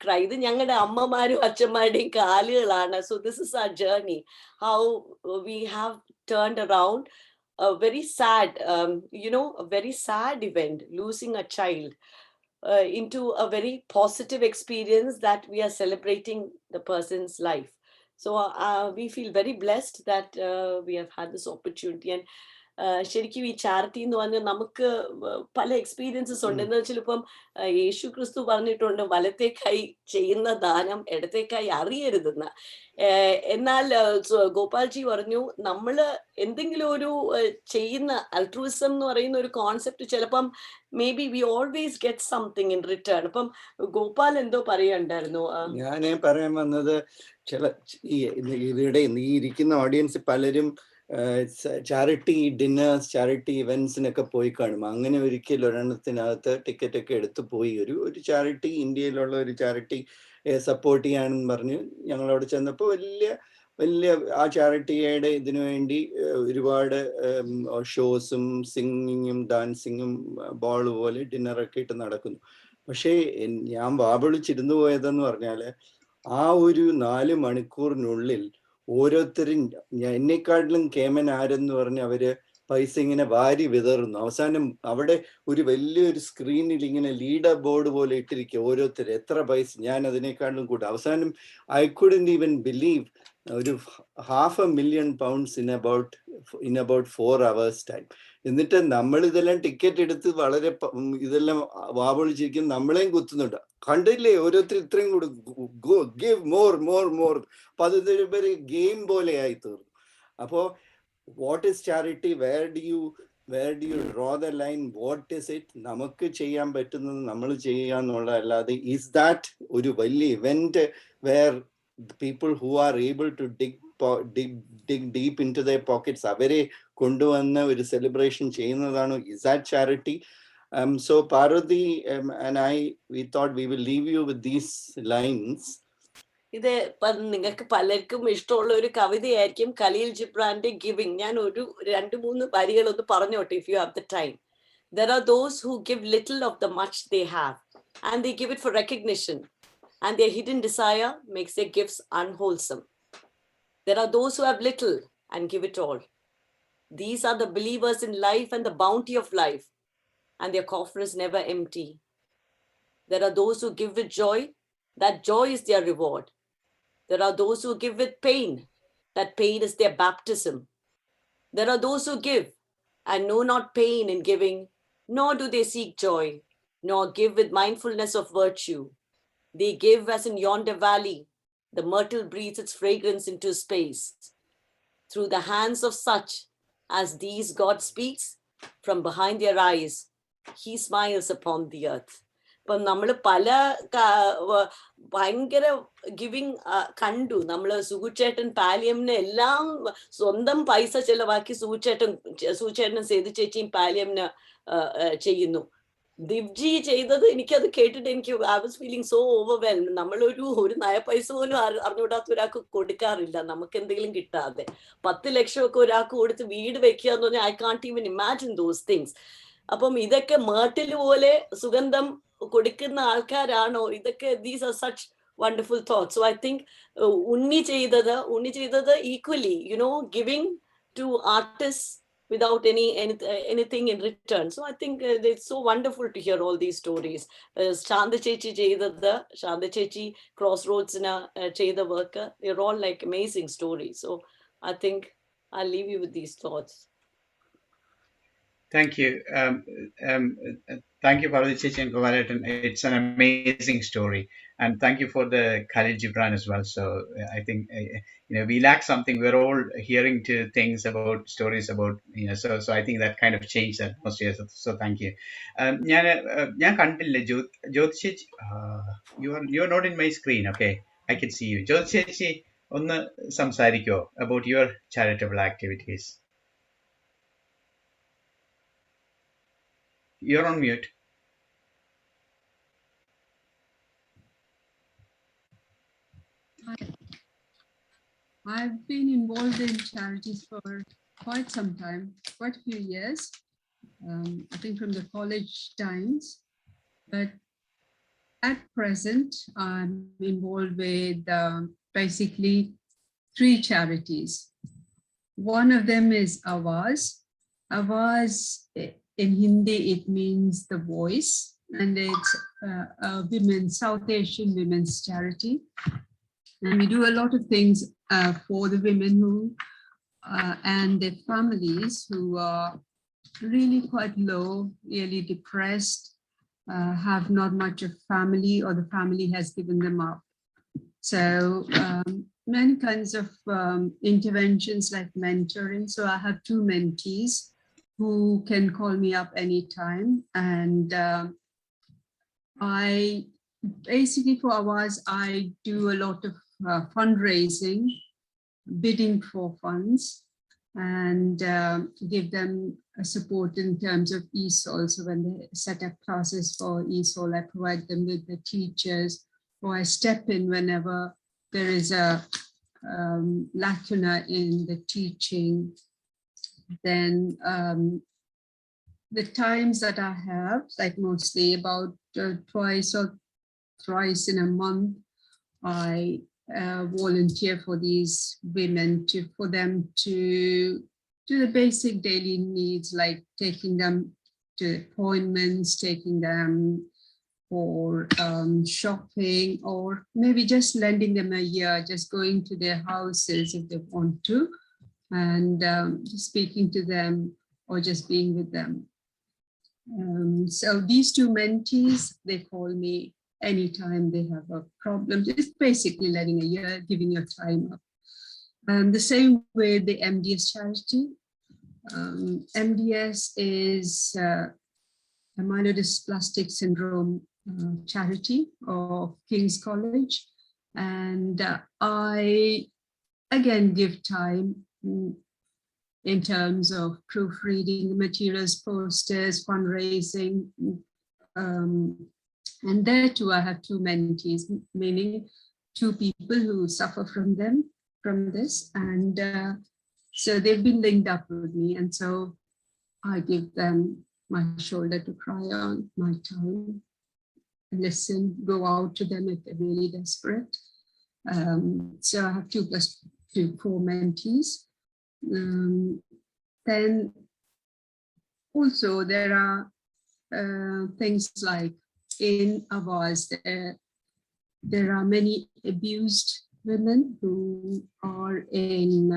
cry. ഇത് ഞങ്ങളുടെ അമ്മമാരും അച്ഛന്മാരുടെയും കാലുകളാണ്. So this is our journey, how we have turned around a very sad, a very sad event, losing a child, into a very positive experience that we are celebrating the person's life. So we feel very blessed that we have had this opportunity. And ശരിക്കും ഈ charity എന്ന് പറഞ്ഞാൽ നമുക്ക് പല experiences ഉണ്ട്. എന്ന് വെച്ചാൽ ഇപ്പം യേശു ക്രിസ്തു പറഞ്ഞിട്ടുണ്ട്, വലത്തെ കൈ ചെയ്യുന്ന ദാനം ഇടത്തെ കൈ അറിയരുതെന്ന്. എന്നാൽ ഗോപാൽജി പറഞ്ഞു, നമ്മൾ എന്തെങ്കിലും ഒരു ചെയ്യുന്ന അൾട്രൂയിസം എന്ന് പറയുന്ന ഒരു കോൺസെപ്റ്റ് ചിലപ്പം may be we always get something in return. അപ്പം ഗോപാൽ എന്തോ പറയുണ്ടായിരുന്നു. ഞാൻ പറയാൻ വന്നത്, ഇവിടെ ഈ ഇരിക്കുന്ന ഓഡിയൻസ് പലരും ചാരിറ്റി ഡിന്നേഴ്സ്, ചാരിറ്റി ഇവന്റ്സിനൊക്കെ പോയി കാണും. അങ്ങനെ ഒരിക്കൽ ഒരെണ്ണത്തിനകത്ത് ടിക്കറ്റ് ഒക്കെ എടുത്തു പോയി ഒരു ചാരിറ്റി, ഇന്ത്യയിലുള്ള ഒരു ചാരിറ്റി സപ്പോർട്ട് ചെയ്യാനെന്ന് പറഞ്ഞ് ഞങ്ങളവിടെ ചെന്നപ്പോൾ വലിയ ആ ചാരിറ്റിയുടെ ഇതിനു വേണ്ടി ഒരുപാട് ഷോസും സിംഗിങ്ങും ഡാൻസിങ്ങും ബോൾ പോലെ ഡിന്നറൊക്കെ ഇട്ട് നടക്കുന്നു. പക്ഷേ ഞാൻ വാവിളിച്ചിരുന്നു പോയതെന്ന് പറഞ്ഞാൽ ആ ഒരു 4 മണിക്കൂറിനുള്ളിൽ ഓരോരുത്തരും എന്നെക്കാട്ടിലും കേമൻ ആരെന്ന് പറഞ്ഞ് അവര് പൈസ ഇങ്ങനെ വാരി വിതറുന്നു. അവസാനം അവിടെ ഒരു വലിയൊരു സ്ക്രീനിൽ ഇങ്ങനെ ലീഡർ ബോർഡ് പോലെ ഇട്ടിരിക്കുക, ഓരോരുത്തർ എത്ര പൈസ. ഞാൻ അതിനേക്കാളും കൂടെ അവസാനം ഐ കുഡന്റ് ഈവൻ ബിലീവ് ഒരു £500,000 in about 4 hours ടൈം. എന്നിട്ട് നമ്മൾ ഇതെല്ലാം ടിക്കറ്റ് എടുത്ത് വളരെ ഇതെല്ലാം വാവൊളിച്ചിരിക്കും, നമ്മളെയും കുത്തുന്നുണ്ട്. കണ്ടില്ലേ ഓരോരുത്തർ ഇത്രയും കൂടെ ഗിവ് മോർ. അപ്പൊ അതൊരു ഗെയിം പോലെ ആയി തീർന്നു. അപ്പോ what is charity, where do you draw the line, what is it? നമുക്ക് ചെയ്യാൻ പറ്റുന്നത് നമ്മൾ ചെയ്യാന്നുള്ള അല്ലാതെ ഈസ് ദാറ്റ് ഒരു വലിയ event where people who are able to dig deep into their pockets, അവരെ കൊണ്ടുവന്ന ഒരു സെലിബ്രേഷൻ ചെയ്യുന്നതാണോ? Is that charity? So Parvati and we thought we will leave you with these lines. ഇത് നിങ്ങൾക്ക് പലർക്കും ഇഷ്ടമുള്ള ഒരു കവിതയായിരിക്കും, ഖലീൽ ജിബ്രാന്റെ ഗിവിംഗ്. ഞാൻ ഒരു 2-3 വരികൾ ഒന്ന് പറഞ്ഞോട്ടെ, if you have the time. There are those who give little of the much they have, and they give it for recognition, and their hidden desire makes their gifts unwholesome. There are those who have little and give it all. These are the believers in life and the bounty of life, and their coffer is never empty. There are those who give with joy, that joy is their reward. There are those who give with pain, that pain is their baptism. There are those who give and know not pain in giving, nor do they seek joy, nor give with mindfulness of virtue. They give as in yonder valley, the myrtle breathes its fragrance into space. Through the hands of such as these, God speaks. From behind their eyes, he smiles upon the earth. ഇപ്പം നമ്മൾ പല ഭയങ്കര giving കണ്ടു. നമ്മൾ സുഗുച്ചേട്ടൻ പാലിയമിന് എല്ലാം സ്വന്തം പൈസ ചെലവാക്കി സുഗുച്ചേട്ടനും സേതു ചേച്ചിയും പാലിയമിന് ചെയ്യുന്നു. ദിവ്ജി ചെയ്തത് എനിക്കത് കേട്ടിട്ട് I was feeling so overwhelm. നമ്മളൊരു നയ പൈസ പോലും അറിഞ്ഞുകൂടാത്ത ഒരാൾക്ക് കൊടുക്കാറില്ല, നമുക്ക് എന്തെങ്കിലും കിട്ടാതെ. 10 ലക്ഷം ഒക്കെ ഒരാൾക്ക് കൊടുത്ത് വീട് വെക്കുക എന്ന് പറഞ്ഞാൽ I can't even imagine those things. അപ്പം ഇതൊക്കെ മേർട്ടിൽ പോലെ സുഗന്ധം കൊടുക്കുന്ന ആൾക്കാരാണോ ഇതൊക്കെ? These are such wonderful thoughts. So I think Unni ചെയ്തത് equally, giving to artist without anything in return. So I think it's so wonderful to hear all these stories. Shanda Chechi Crossroads cheyda work, they're all like amazing stories. So I think I'll leave you with these thoughts. Thank you. Thank you, Parvati Chechi and Govardhan. It's an amazing story. and thank you for the Khalil Gibran as well. So I think we lack something. We're all hearing to things about stories about so I think that kind of changed the atmosphere. So thank you. ഞാൻ കണ്ടില്ല ജ്യോതി ചേച്ചി. You are not in my screen. Okay, I can see you. ജ്യോതി ചേച്ചി ഒന്ന് സംസാരിക്കോ about your charitable activities? You're on mute. I've been involved in charities for quite some time, quite a few years, I think from the college times. But at present, I'm involved with basically 3 charities. One of them is Awaz. Awaz, in Hindi, it means the voice, and it's a South Asian women's charity. And we do a lot of things for the women who and their families who are really quite low, really depressed, have not much of family, or the family has given them up. So many kinds of interventions like mentoring. So I have 2 mentees who can call me up anytime. And I basically for Awaz, I do a lot of fundraising, bidding for funds, and give them support in terms of ESOL. So when they set up classes for ESOL, I provide them with the teachers, or I step in whenever there is a lacuna in the teaching. Then the times that I have, like mostly about twice or thrice in a month, I volunteer for these women for them to do the basic daily needs, like taking them to appointments, taking them for shopping, or maybe just lending them a year, just going to their houses if they want to, and speaking to them or just being with them. So these 2 mentees, they call me anytime they have a problem. It's basically letting a year, giving your time up. The same with the MDS charity. MDS is a myelodysplastic syndrome charity of King's College. And I, again, give time in terms of proofreading the materials, posters, fundraising. And there too, I have 2 mentees, meaning 2 people who suffer from this. And so they've been linked up with me. And so I give them my shoulder to cry on, my time, listen, go out to them if they're really desperate. So I have 2 plus 2, 4 mentees. Then also there are things like in Awaz, there are many abused women who are in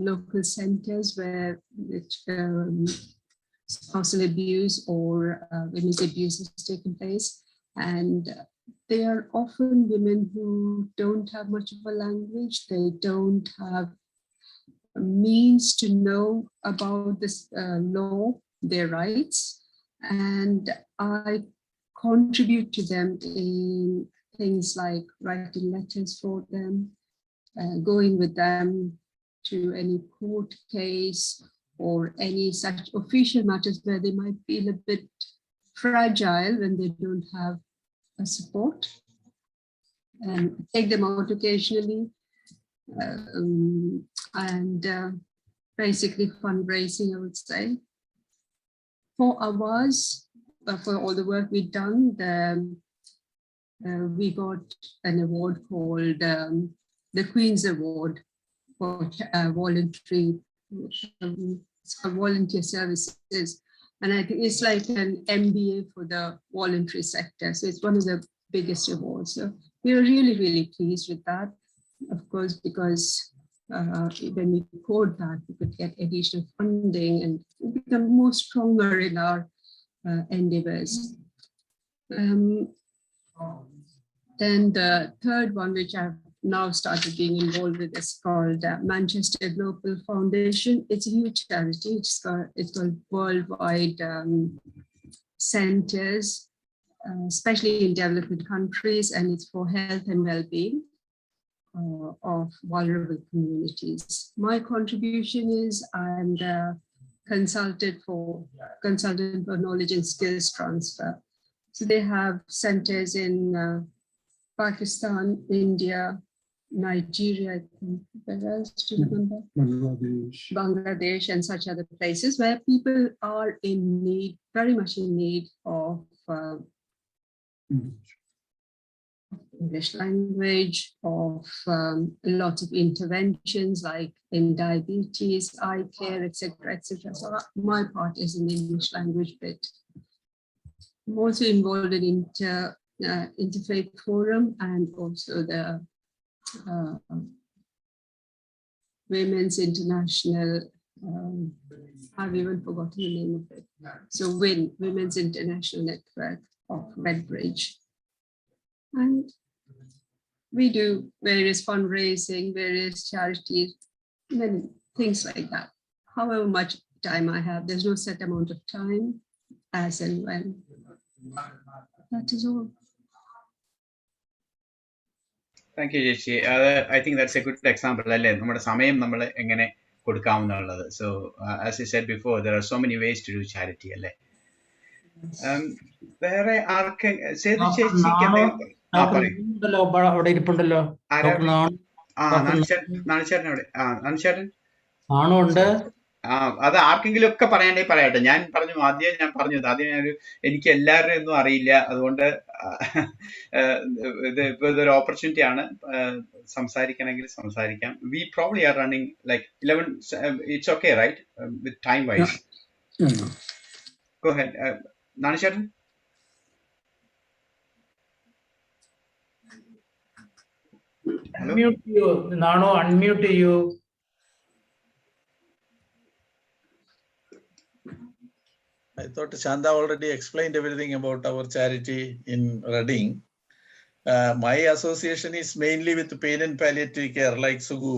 local centers where spousal abuse or women's abuse has taken place. And they are often women who don't have much of a language. They don't have means to know about this law, their rights. And I contribute to them in things like writing letters for them, going with them to any court case or any such official matters where they might feel a bit fragile when they don't have a support. Take them out occasionally, and basically fundraising, I would say. For Awaz, for all the work we've done, we got an award called the Queen's Award for voluntary volunteer services. And I think it's like an MBA for the voluntary sector. So it's one of the biggest awards. So we were really, really pleased with that. Of course, because when we poured that, we could get additional funding and become more stronger in our endeavors. Then the third one, which I've now started being involved with, is called Manchester Global Foundation. It's a huge charity. It's called Worldwide Centers, especially in developing countries, and it's for health and well-being of vulnerable communities. My contribution is I'm the consultant for knowledge and skills transfer. So they have centers in Pakistan, India, Nigeria, I think, where else do you remember? Bangladesh and such other places where people are in need, very much in need of English language, of a lot of interventions like in diabetes, eye care, etc., etc. So my part is in the English language bit. I'm also involved in Interfaith Forum and also the Women's International, I've even forgotten the name of it. So Women's International Network of Redbridge. And we do various fundraising, various charities, many things like that. However much time I have, there's no set amount of time, as and when. That is all. Thank you, Jeshi. I think that's a good example. So, as I said before, there are so many ways to do charity. അത് ആർക്കെങ്കിലും ഒക്കെ പറയണ്ടേ പറയട്ടെ. ഞാൻ പറഞ്ഞു എനിക്ക് എല്ലാവരുടെയും ഒന്നും അറിയില്ല, അതുകൊണ്ട് ഇതൊരു ഓപ്പർച്യൂണിറ്റി ആണ്. സംസാരിക്കണമെങ്കിൽ സംസാരിക്കാം. We probably are running like 11. It's okay, right? With time wise. Go ahead, Nanisharan. Unmute you, Nano. Unmute you. I thought Chanda already explained everything about our charity in Reading. My association is mainly with pain and palliative care, like Sugu,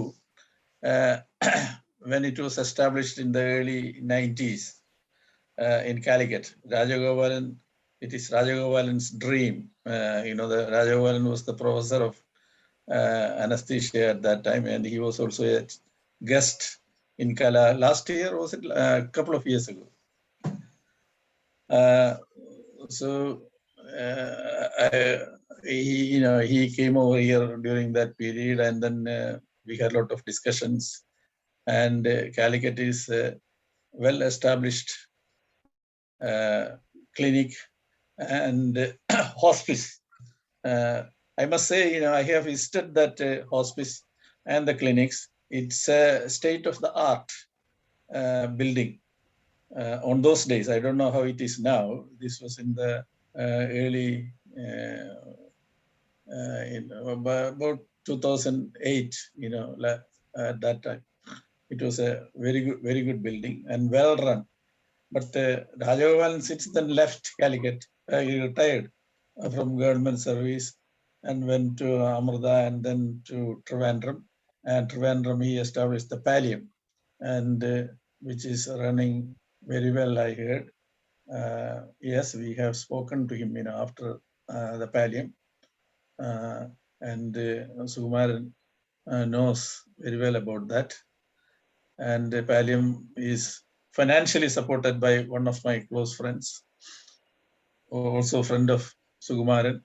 when it was established in the early 90s in Calicut. Rajagopalan, it is Rajagopalan's dream. The Rajagopalan was the professor of anesthesia at that time, and he was also a guest in Kala last year, was it a couple of years ago? He came over here during that period, and then we had a lot of discussions. And Calicut is a well-established clinic and hospice. I must say, I have visited that hospice and the clinics. It's a state-of-the-art building. On those days, I don't know how it is now. This was in the early, about 2008, at that time. It was a very good building and well run. But Rajagopalan since then left Calicut. He retired from government service and went to Amrita and then to Trivandrum. And Trivandrum, he established the Pallium, and which is running very well, I heard. Yes, we have spoken to him, after the Pallium, and Sukumaran knows very well about that. And the Pallium is financially supported by one of my close friends, also a friend of Sukumaran.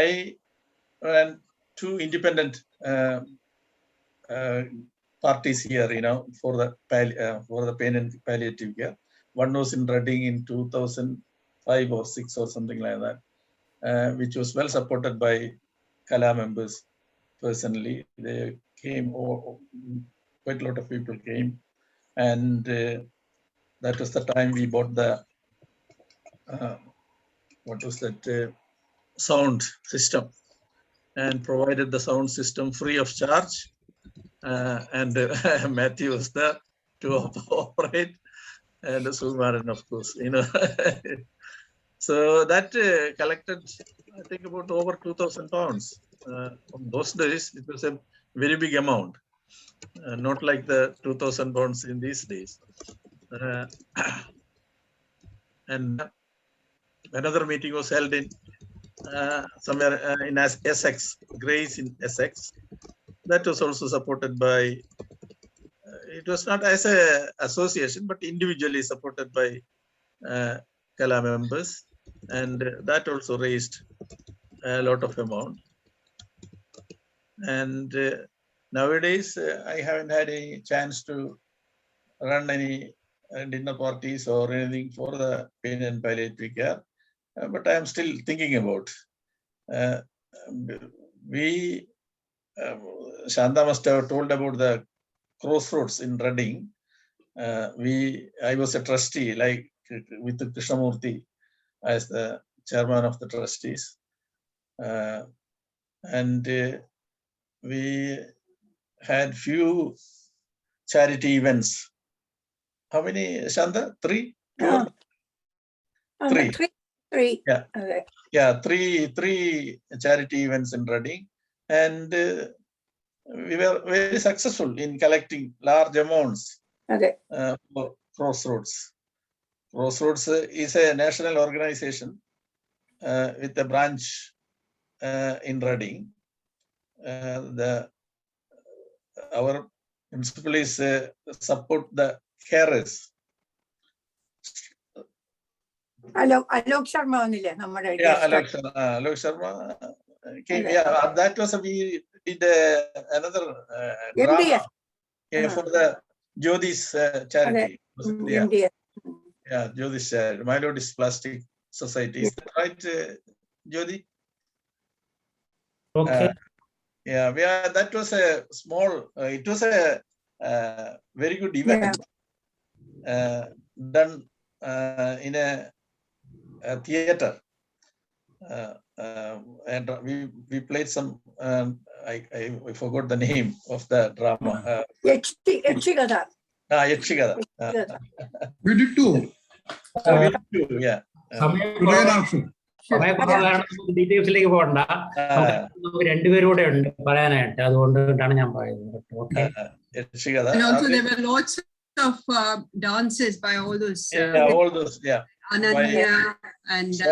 I ran two independent parties here, for the pain and palliative care. One was in Reading in 2005 or 6 or something like that, which was well supported by Kala members personally. They came, quite a lot of people came, and that was the time we bought the sound system, and provided the sound system free of charge. And Matthew was there to operate. and Sumaran, of course, So that collected, I think, about over 2,000 pounds. On those days, it was a very big amount, not like the 2,000 pounds in these days. And another meeting was held in somewhere in Essex, Grace in Essex. That was also supported by, it was not as a association, but individually supported by Kala members. And that also raised a lot of amount. And nowadays, I haven't had any chance to run any dinner parties or anything for the pain and palliative care, but I am still thinking about. Shanta must have told about the crossroads in Reading. I was a trustee, like with Krishnamurthy as the chairman of the trustees. And we had few charity events. How many, Shanta? 3? 2 or 3? 3. Yeah, three charity events in Reading. And we were very successful in collecting large amounts for Crossroads. Crossroads is a national organization with a branch in Reading. Our principle is support the carers. Alok Sharma onile nammade. Yeah, Alok Sharma came. Yeah, that was we did another drama for the Jyoti's charity. Yeah, Jyoti's charity, Mylodis Plastic Society. Is that right, Jyoti? Okay. Yeah, that was a small, it was a very good event done in a theater. And we played some, I forgot the name of the drama. Yachigada. Yachigada. We did too. Yeah. ഡീറ്റെയിൽസിലേക്ക് പോകണ്ട, രണ്ടുപേരും കൂടെ ഉണ്ട് പറയാനായിട്ട്, അതുകൊണ്ടാണ് ഞാൻ പറയുന്നത്. And also there were lots of dances by all those. Ananya and so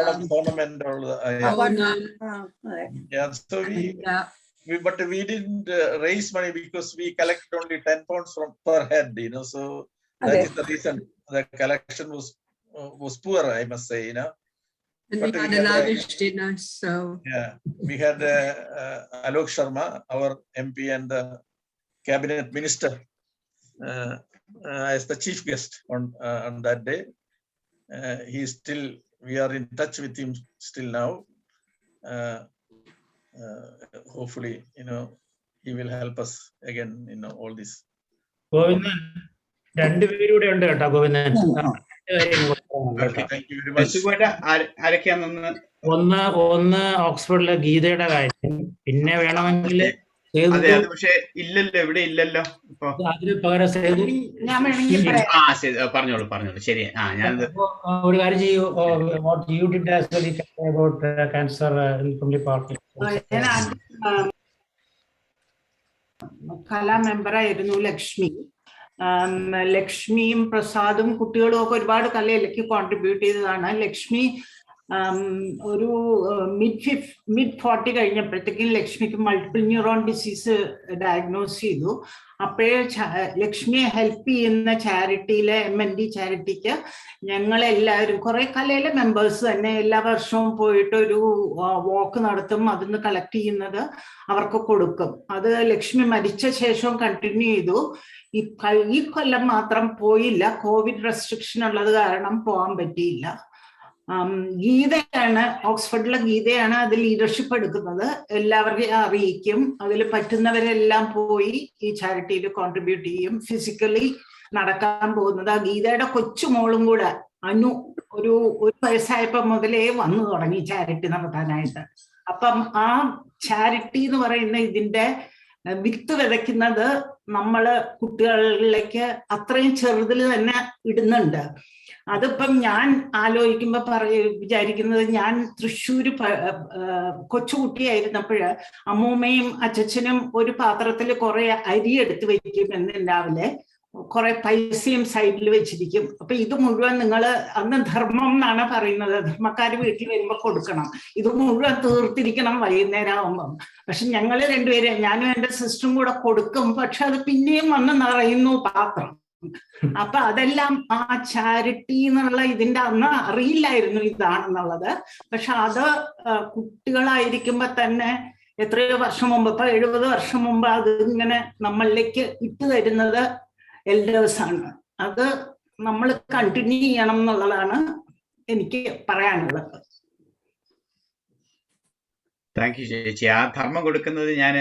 but we didn't raise money because we collected only 10 pounds per head, so that is the reason the collection was poor, I must say, And we had a lavish dinner, so yeah, we had Alok Sharma, our MP and the cabinet minister, as the chief guest on that day. We are in touch with him still now. Hopefully, he will help us again in all this. Govindan, രണ്ടുപേരും ഉണ്ട് കേട്ടോ. Govindan, thank you very much. ഒന്ന് ഓക്സ്ഫോർഡിലെ ഗീതയുടെ കാര്യം, പിന്നെ വേണമെങ്കിൽ പക്ഷേ ഇല്ലല്ലോ, ഇവിടെ ഇല്ലല്ലോ. അതിന് പകരം പറഞ്ഞോളൂ. ശരി. ഒരു കാര്യം ചെയ്യൂ. What you did as well about cancer from the party. കലാ മെമ്പറായിരുന്നു ലക്ഷ്മി. ലക്ഷ്മിയും പ്രസാദും കുട്ടികളും ഒക്കെ ഒരുപാട് കലയിലേക്ക് കോൺട്രിബ്യൂട്ട് ചെയ്തതാണ്. ലക്ഷ്മി ഒരു മിഡ് 40 കഴിഞ്ഞപ്പോഴത്തേക്കും ലക്ഷ്മിക്ക് മൾട്ടിപ്പിൾ ന്യൂറോൺ ഡിസീസ് ഡയഗ്നോസ് ചെയ്തു. അപ്പോഴേ ലക്ഷ്മിയെ ഹെൽപ്പ് ചെയ്യുന്ന ചാരിറ്റിയിലെ MND ചാരിറ്റിക്ക് ഞങ്ങളെല്ലാവരും കുറെ കലയിലെ മെമ്പേഴ്സ് തന്നെ എല്ലാ വർഷവും പോയിട്ട് ഒരു വാക്ക് നടത്തും. അതിന്ന് കളക്ട് ചെയ്യുന്നത് അവർക്ക് കൊടുക്കും. അത് ലക്ഷ്മി മരിച്ച ശേഷം കണ്ടിന്യൂ ചെയ്തു. ഈ കൊല്ലം മാത്രം പോയില്ല, കോവിഡ് റെസ്ട്രിക്ഷൻ ഉള്ളത് കാരണം പോകാൻ പറ്റിയില്ല. ഗീതയാണ്, ഓക്സ്ഫോർഡിലെ ഗീതയാണ് അത് ലീഡർഷിപ്പ് എടുക്കുന്നത്. എല്ലാവരെയും അറിയിക്കും. അതിൽ പറ്റുന്നവരെല്ലാം പോയി ഈ ചാരിറ്റിയിൽ കോൺട്രിബ്യൂട്ട് ചെയ്യും. ഫിസിക്കലി നടക്കാൻ പോകുന്നത് ആ ഗീതയുടെ കൊച്ചുമോളും കൂടെ അനു ഒരു വയസ്സായപ്പോ മുതലേ വന്നു തുടങ്ങി ചാരിറ്റി നടത്താനായിട്ട്. അപ്പം ആ ചാരിറ്റി എന്ന് പറയുന്ന ഇതിന്റെ വിത്ത് വിതയ്ക്കുന്നത് നമ്മള് കുട്ടികളിലേക്ക് അത്രയും ചെറുതിൽ തന്നെ ഇടുന്നുണ്ട്. അതിപ്പം ഞാൻ ആലോചിക്കുമ്പോ വിചാരിക്കുന്നത്, ഞാൻ തൃശ്ശൂര് കൊച്ചുകുട്ടിയായിരുന്നപ്പോഴ് അമ്മൂമ്മയും അച്ഛനും ഒരു പാത്രത്തിൽ കുറെ അരി എടുത്ത് വെക്കും എന്ന് രാവിലെ, കുറെ പൈസയും സൈഡിൽ വെച്ചിരിക്കും. അപ്പൊ ഇത് മുഴുവൻ നിങ്ങള്, അന്ന് ധർമ്മം എന്നാണ് പറയുന്നത്, ധർമ്മക്കാര് വീട്ടിൽ വരുമ്പോ കൊടുക്കണം, ഇത് മുഴുവൻ തീർത്തിരിക്കണം വൈകുന്നേരം ആവുമ്പം. പക്ഷെ ഞങ്ങള് രണ്ടുപേരും, ഞാനും എന്റെ സിസ്റ്ററും കൂടെ കൊടുക്കും, പക്ഷെ അത് പിന്നെയും വന്ന് നിറയുന്നു പാത്രം. അപ്പൊ അതെല്ലാം ആ ചാരിറ്റി എന്നുള്ള ഇതിന്റെ അന്ന് അറിയില്ലായിരുന്നു ഇതാണെന്നുള്ളത്. പക്ഷെ അത് കുട്ടികളായിരിക്കുമ്പോ തന്നെ എത്രയോ വർഷം മുമ്പ്, ഇപ്പൊ 70 വർഷം മുമ്പ് അത് ഇങ്ങനെ നമ്മളിലേക്ക് ഇട്ട് തരുന്നത് എൽഡേഴ്സാണ്. അത് നമ്മൾ കണ്ടിന്യൂ ചെയ്യണം എന്നുള്ളതാണ് എനിക്ക് പറയാനുള്ളത്. താങ്ക് യു ചേച്ചി. ആ ധർമ്മം കൊടുക്കുന്നത് ഞാൻ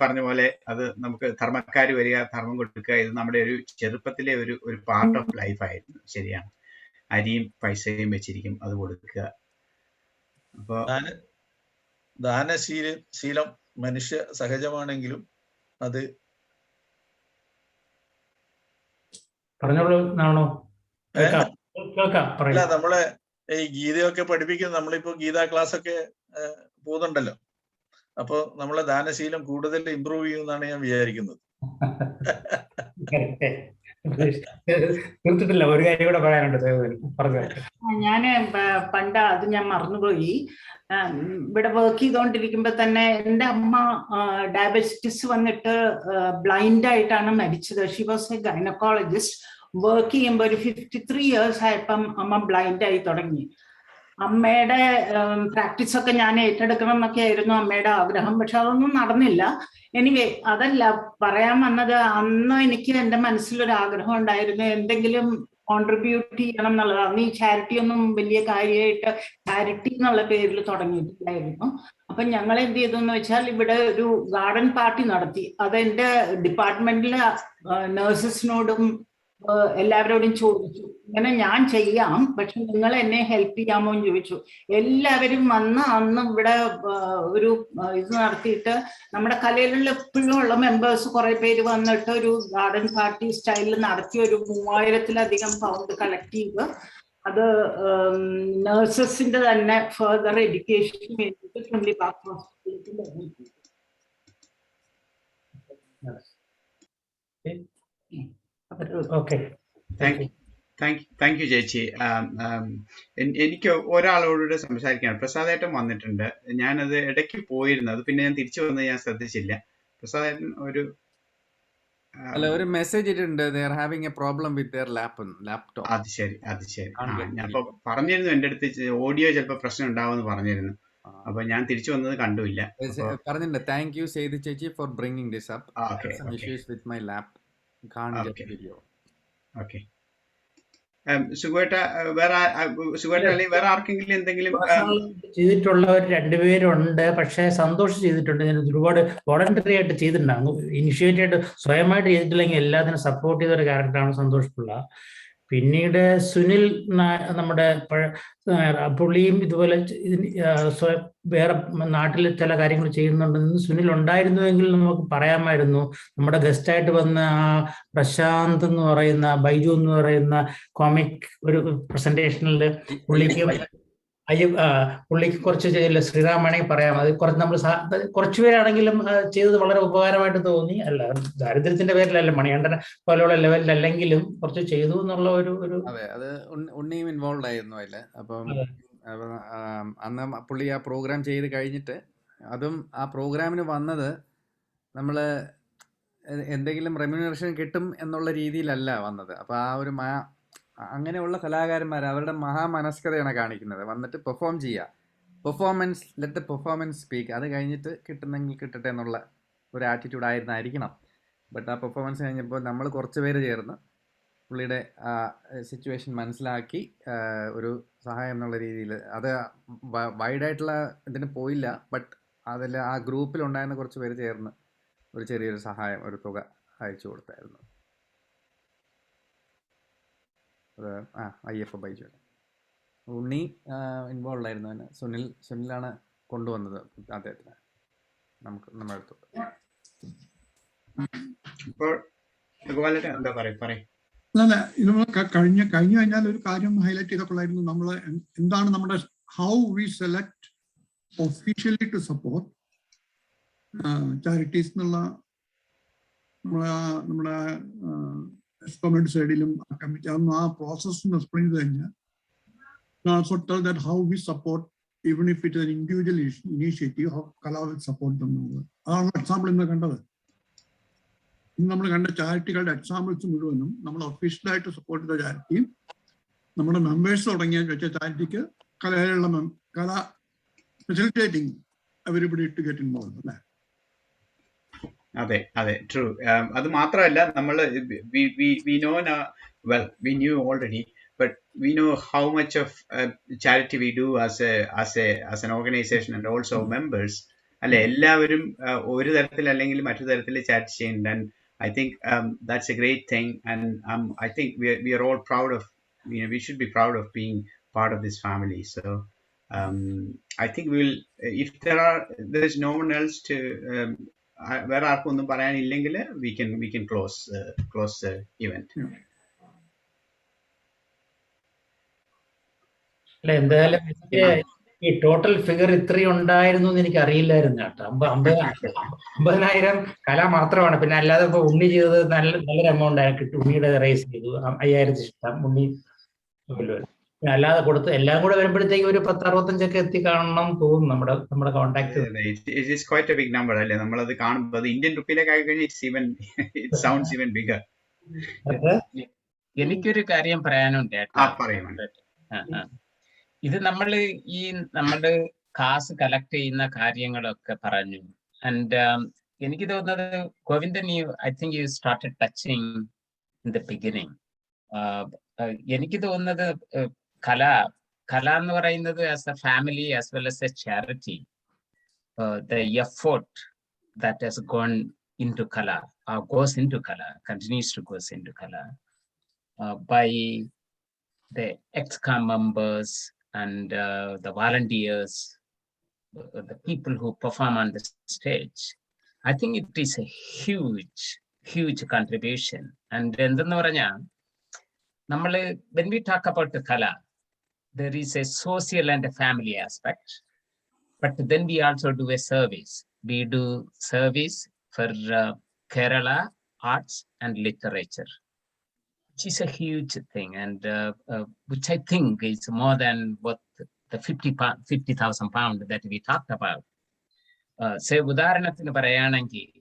പറഞ്ഞ പോലെ അത് നമുക്ക് ധർമ്മക്കാർ വരിക, ധർമ്മം കൊടുക്കുക, ഇത് നമ്മുടെ ഒരു ചെറുപ്പത്തിലെ ഒരു പാർട്ട് ഓഫ് ലൈഫ് ആയിരുന്നു. ശരിയാണ്. അരിയും പൈസയും വെച്ചിരിക്കും, അത് കൊടുക്കുക. അപ്പൊ ദാനശീലം മനുഷ്യ സഹജമാണെങ്കിലും അത് പറഞ്ഞോളൂ. അല്ല, നമ്മളെ ഈ ഗീതയൊക്കെ പഠിപ്പിക്കുന്നത്, നമ്മളിപ്പോ ഗീതാ ക്ലാസ് ഒക്കെ പോകുന്നുണ്ടല്ലോ, അപ്പൊ നമ്മളെ ദാനശീലം കൂടുതൽ ഇമ്പ്രൂവ് ചെയ്യുമെന്നാണ് ഞാൻ വിചാരിക്കുന്നത്. തീർത്തിട്ടില്ല, ഒരു കാര്യം കൂടെ പറയാനുണ്ട്. ഞാന് പണ്ട് അത് ഞാൻ മറന്നുപോയി. ഇവിടെ വർക്ക് ചെയ്തുകൊണ്ടിരിക്കുമ്പോ തന്നെ എൻ്റെ അമ്മ ഡയബറ്റിസ് വന്നിട്ട് ബ്ലൈൻഡ് ആയിട്ടാണ് മരിച്ചത്. She was A gynaecologist. Work ചെയ്യുമ്പോൾ ഒരു 53 years ആയപ്പം അമ്മ ബ്ലൈൻഡ് ആയി തുടങ്ങി. അമ്മയുടെ പ്രാക്ടീസ് ഒക്കെ ഞാൻ ഏറ്റെടുക്കണം എന്നൊക്കെ ആയിരുന്നു അമ്മയുടെ ആഗ്രഹം, പക്ഷെ അതൊന്നും നടന്നില്ല. എനിവേ, അതല്ല പറയാൻ വന്നത്, അന്ന് എനിക്ക് എൻ്റെ മനസ്സിലൊരു ആഗ്രഹം ഉണ്ടായിരുന്നു, എന്തെങ്കിലും കോൺട്രിബ്യൂട്ട് ചെയ്യണം എന്നുള്ളത്. അന്ന് ഈ ചാരിറ്റി ഒന്നും വലിയ കാര്യമായിട്ട് ചാരിറ്റി എന്നുള്ള പേരിൽ തുടങ്ങിയിട്ടില്ലായിരുന്നു. അപ്പൊ ഞങ്ങൾ എന്ത് ചെയ്തു എന്ന് വെച്ചാൽ, ഇവിടെ ഒരു ഗാർഡൻ പാർട്ടി നടത്തി. അതെന്റെ ഡിപ്പാർട്ട്മെന്റിലെ നഴ്സസിനോടും എല്ലാവരോടും ചോദിച്ചു, ഇങ്ങനെ ഞാൻ ചെയ്യാം, പക്ഷെ നിങ്ങൾ എന്നെ ഹെൽപ്പ് ചെയ്യാമോ എന്ന് ചോദിച്ചു. എല്ലാവരും വന്ന് അന്ന് ഇവിടെ ഒരു ഇത് നടത്തിയിട്ട്, നമ്മുടെ കലയിലുള്ള എപ്പോഴും ഉള്ള മെമ്പേഴ്സ് കുറെ പേര് വന്നിട്ട് ഒരു ഗാർഡൻ പാർട്ടി സ്റ്റൈലിൽ നടത്തി ഒരു 3000-ലധികം പൗണ്ട് കളക്ട് ചെയ്ത്, അത് നഴ്സസിന്റെ തന്നെ ഫർദർ എഡ്യൂക്കേഷന് വേണ്ടിയിട്ട് ട്രിംലി പാർക്ക് ഹോസ്പിറ്റലിലേക്ക്. ഓക്കെ, താങ്ക് യു ചേച്ചി. എനിക്ക് ഒരാളോട് സംസാരിക്കാണ്. പ്രസാദേട്ടൻ വന്നിട്ടുണ്ട്. ഞാനത് ഇടയ്ക്ക് പോയിരുന്നു, അത് പിന്നെ ഞാൻ തിരിച്ചു വന്നത് ഞാൻ ശ്രദ്ധിച്ചില്ല. പ്രസാദേട്ടൻ ഒരു മെസ്സേജ് ഇട്ടിട്ടുണ്ട്, they are having a problem with their laptop. അത് ശരി. ഞാൻ പറഞ്ഞിരുന്നു, എൻ്റെ അടുത്ത് ഓഡിയോ ചിലപ്പോൾ പ്രശ്നം ഉണ്ടാവുമെന്ന് പറഞ്ഞിരുന്നു. അപ്പൊ ഞാൻ തിരിച്ചു വന്നത് കണ്ടുമില്ല. പറഞ്ഞിട്ടുണ്ട്, താങ്ക് യു സേതു ചേച്ചി for bringing this up. Some issues with my laptop. Can't get video. Okay. സുഗേട്ട, വേറെ ആർക്കെങ്കിലും എന്തെങ്കിലും ചെയ്തിട്ടുള്ളവർ 2 പേരുണ്ട്. പക്ഷെ സന്തോഷം ചെയ്തിട്ടുണ്ട്. ഞാൻ ഒരുപാട് വോളണ്ടറി ആയിട്ട് ചെയ്തിട്ടുണ്ടാകും. ഇനിഷ്യേറ്റീവ് ആയിട്ട് സ്വയമായിട്ട് ചെയ്തിട്ടില്ലെങ്കിൽ എല്ലാത്തിനും സപ്പോർട്ട് ചെയ്ത ഒരു ക്യാരക്ടറാണ് സന്തോഷ് പിള്ള. പിന്നീട് സുനിൽ, നമ്മുടെ പുള്ളിയും ഇതുപോലെ വേറെ നാട്ടിൽ ചില കാര്യങ്ങൾ ചെയ്യുന്നുണ്ടെന്ന് സുനിൽ ഉണ്ടായിരുന്നുവെങ്കിൽ നമുക്ക് പറയാമായിരുന്നു. നമ്മുടെ ഗസ്റ്റായിട്ട് വന്ന ആ പ്രശാന്ത് എന്ന് പറയുന്ന, ബൈജു എന്ന് പറയുന്ന കോമിക് ഒരു പ്രസന്റേഷനിൽ പുള്ളിക്ക് കുറച്ച് ചെയ്യില്ല, ശ്രീറാമാണെങ്കിൽ പറയാം. അത് കുറച്ച് നമ്മൾ കുറച്ചു പേരാണെങ്കിലും ചെയ്തത് വളരെ ഉപകാരമായിട്ട് തോന്നി. അല്ല, ദാരിദ്ര്യത്തിന്റെ പേരിലല്ല, മണികണ്ഠനെ പോലെയുള്ള ലെവലിലല്ലെങ്കിലും കുറച്ച് ചെയ്തു എന്നുള്ള ഒരു അത് ഉണ്ണിയും ഇൻവോൾവ് ആയിരുന്നു അതില്. അപ്പം അന്ന് പുള്ളി ആ പ്രോഗ്രാം ചെയ്ത് കഴിഞ്ഞിട്ട്, അതും ആ പ്രോഗ്രാമിന് വന്നത് നമ്മൾ എന്തെങ്കിലും റെമ്യൂണറേഷൻ കിട്ടും എന്നുള്ള രീതിയിലല്ല വന്നത്. അപ്പോൾ ആ ഒരു അങ്ങനെയുള്ള കലാകാരന്മാർ അവരുടെ മഹാമനസ്കതയാണ് കാണിക്കുന്നത്. വന്നിട്ട് പെർഫോം ചെയ്യുക, performance, let the performance speak. അത് കഴിഞ്ഞിട്ട് കിട്ടുന്നെങ്കിൽ കിട്ടട്ടെ എന്നുള്ള ഒരു ആറ്റിറ്റ്യൂഡ് ആയിരുന്നായിരിക്കണം. ബട്ട് ആ പെർഫോമൻസ് കഴിഞ്ഞപ്പോൾ നമ്മൾ കുറച്ച് പേര് ചേർന്ന് പുള്ളിയുടെ സിറ്റുവേഷൻ മനസ്സിലാക്കി ഒരു സഹായം എന്നുള്ള രീതിയിൽ, അത് വൈഡായിട്ടുള്ള ഇതിന് പോയില്ല, ബട്ട് അതിൽ ആ ഗ്രൂപ്പിലുണ്ടായിരുന്ന കുറച്ച് പേര് ചേർന്ന് ഒരു ചെറിയൊരു സഹായം, ഒരു തുക അയച്ചു കൊടുത്തായിരുന്നു. അയ്യപ്പ ബൈജു, ഉണ്ണി ഇൻവോൾവ് ആയിരുന്നു അതിന്. സുനിലാണ് കൊണ്ടുവന്നത് അദ്ദേഹത്തിന് നമ്മുടെ അടുത്തോട്ട്. ഇപ്പോൾ ഗോപാലേട്ടൻ എന്താ പറയും അല്ല ഇത് നമ്മൾ കഴിഞ്ഞു കഴിഞ്ഞാൽ ഒരു കാര്യം ഹൈലൈറ്റ് ചെയ്തൊക്കെയായിരുന്നു നമ്മൾ എന്താണ് നമ്മുടെ how we select officially to support charities എന്നുള്ള നമ്മുടെ ഗവൺമെന്റ് സൈഡിലും കമ്മിറ്റി ആ പ്രോസസ് എക്സ്പ്ലെയിൻ ചെയ്ത് കഴിഞ്ഞാൽ also tell that how we support even if it is an individual initiative, how Kala will support them. അതാണ് എക്സാമ്പിൾ ഇന്ന് കണ്ടത്. ഇന്ന് നമ്മൾ കണ്ട ചാരിറ്റികളുടെ എക്സാമ്പിൾസ് മുഴുവനും നമ്മൾ ഒഫീഷ്യലായിട്ട് സപ്പോർട്ട് ചെയ്ത ചാരിറ്റിയും നമ്മുടെ മെമ്പേഴ്സ് തുടങ്ങിയ വെച്ച ചാരിറ്റിക്ക് കലയിലുള്ള Kala facilitating everybody to get involve അല്ലേ? അതെ ട്രൂ. അത് മാത്രമല്ല നമ്മൾ we knew already, but we know how much of charity we do as an organization and also members. അല്ലെ, എല്ലാവരും ഒരു തരത്തിൽ അല്ലെങ്കിൽ മറ്റു തരത്തിൽ ചാരിറ്റി ചെയ്യുന്നുണ്ട്. And I think that's a great thing, and I think we are all proud of, we should be proud of being part of this family. So I think if there is no one else to വേറെ ആർക്കും ഒന്നും പറയാനില്ലെങ്കിൽ we can close the event. അല്ല, എന്തായാലും ഈ total figure ഇത്രയും ഉണ്ടായിരുന്നു എന്ന് എനിക്ക് അറിയില്ലായിരുന്നു കേട്ടോ. 50,000 കല മാത്രമാണ്. പിന്നെ അല്ലാതെ ഇപ്പൊ ഉണ്ണി ചെയ്തത് നല്ലൊരു എമൗണ്ട് കിട്ടും. ഉണ്ണിയുടെ റേസ് ചെയ്തു 5,000 ഇഷ്ടം ഉണ്ണി. പിന്നെ അല്ലാതെ കൊടുത്ത് എല്ലാം കൂടെ വരുമ്പോഴത്തേക്ക് ഒരു 10-65 എത്തി കാണണം തോന്നുന്നു നമ്മുടെ contact. It is quite a big number അല്ലേ? നമ്മളത് കാണുമ്പോൾ അത് ഇന്ത്യൻ റുപ്പിയിലേക്ക് ആയി കഴിഞ്ഞാൽ it sounds even bigger. എനിക്കൊരു കാര്യം പറയാനുണ്ട്. ഇത് നമ്മള് കാസ് കളക്ട് ചെയ്യുന്ന കാര്യങ്ങളൊക്കെ പറഞ്ഞു. ആൻഡ് എനിക്ക് തോന്നുന്നത് Govindan, I think you started touching in the beginning. എനിക്ക് തോന്നുന്നത് കല എന്ന് പറയുന്നത് as A family as well as A charity, the effort that has gone into Kala, goes into Kala, continues to goes into Kala by the ex-com members and the volunteers, the people who perform on the stage. I think it is a huge contribution. And endennu paranja nammal when we talk about the Kala, there is a social and a family aspect, but then we also do a service. We do service for Kerala arts and literature, which is a huge thing, and which I think is more than what the 50,000 pound that we talked about. Say udaharanathinu parayanengil